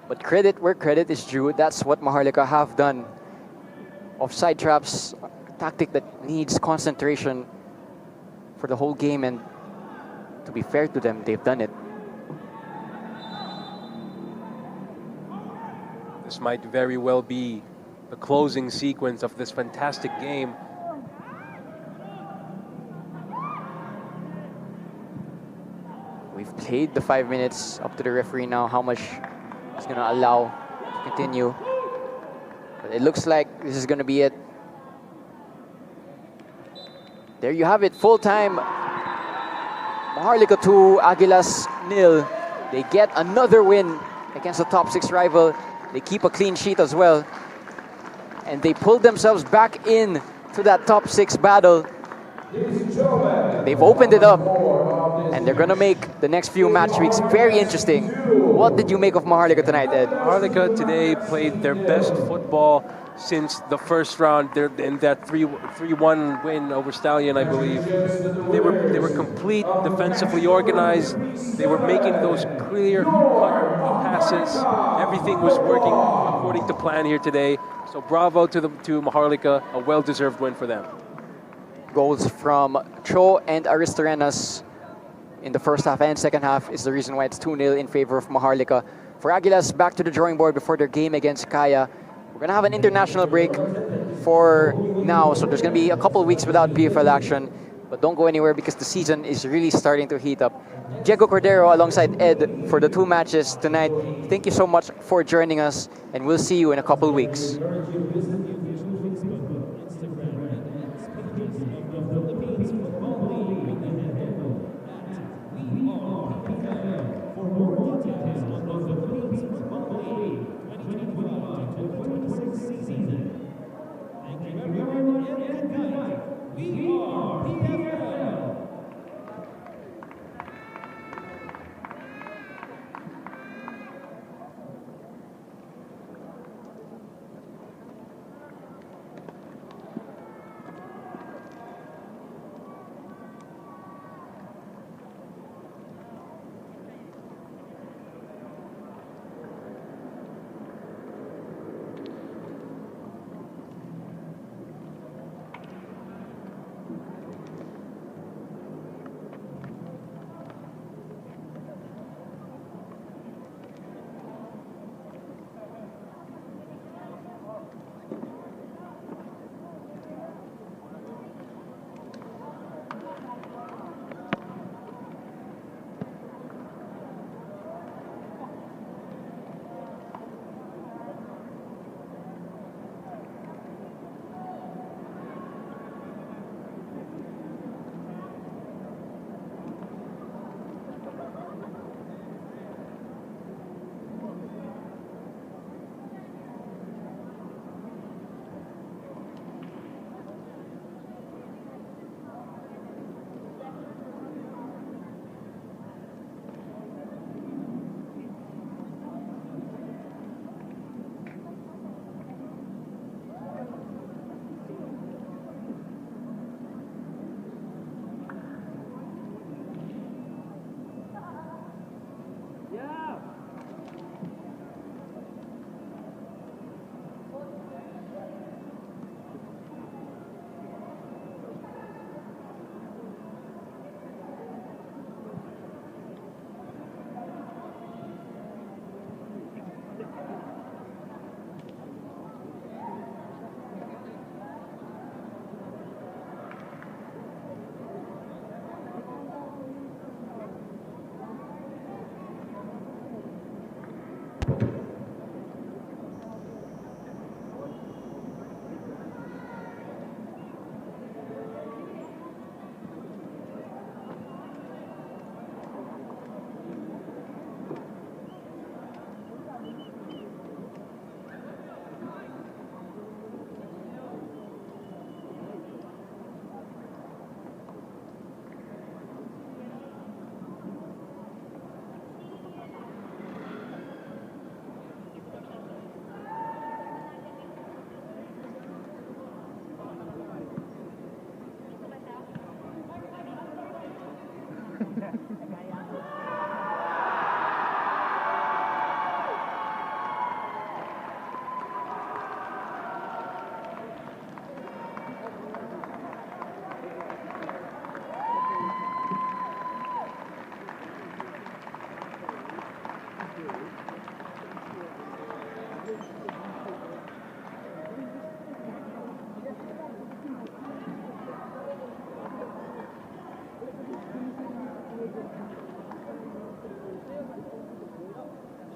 But credit where credit is due. That's what Maharlika have done. Offside traps, a tactic that needs concentration for the whole game, and to be fair to them, they've done it. This might very well be the closing sequence of this fantastic game. We've played the 5 minutes. Up to the referee now how much he's going to allow to continue. But it looks like this is going to be it. There you have it, full time. Maharlika 2, Aguilas 0. They get another win against the top 6 rival. They keep a clean sheet as well. And they pull themselves back in to that top 6 battle. They've opened it up. And they're going to make the next few match weeks very interesting. What did you make of Maharlika tonight, Ed? Maharlika today played their best football since the first round. They're in that 3-1 win over Stallion, I believe. They were complete, defensively organized. They were making those clear passes. Everything was working according to plan here today. So bravo to Maharlika, a well-deserved win for them. Goals from Cho and Aristorenas in the first half and second half is the reason why it's 2-0 in favor of Maharlika. For Aguilas, back to the drawing board before their game against Kaya. We're going to have an international break for now, so there's going to be a couple of weeks without PFL action. But don't go anywhere because the season is really starting to heat up. Diego Cordero alongside Ed for the 2 matches tonight. Thank you so much for joining us, and we'll see you in a couple of weeks.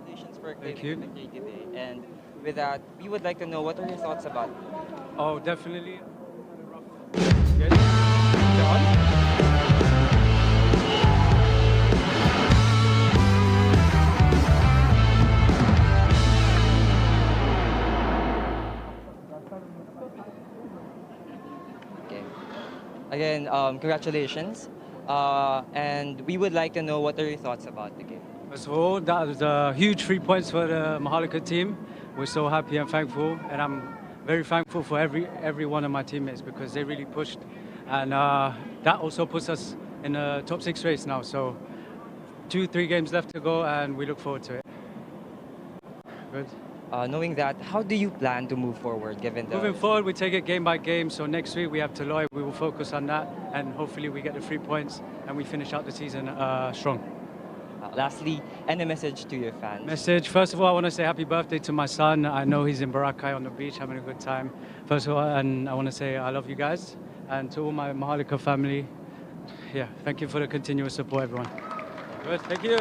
Congratulations for Thank claiming you. the victory today. And with that, we would like to know what are your thoughts about it? Oh, definitely. Good. John? Okay. Again, congratulations. And we would like to know what are your thoughts about the game? First of all, that was huge 3 points for the Maharlika team. We're so happy and thankful, and I'm very thankful for every one of my teammates because they really pushed, and that also puts us in the top 6 race now. So 2-3 games left to go, and we look forward to it. Good. Knowing that, how do you plan to move forward given the... Moving forward, we take it game by game. So next week we have Toloy. We will focus on that, and hopefully we get the 3 points and we finish out the season strong. Lastly, any message to your fans? Message. First of all, I want to say happy birthday to my son. I know he's in Boracay on the beach having a good time. First of all, and I want to say I love you guys. And to all my Maharlika family, yeah, thank you for the continuous support, everyone. Good, thank you.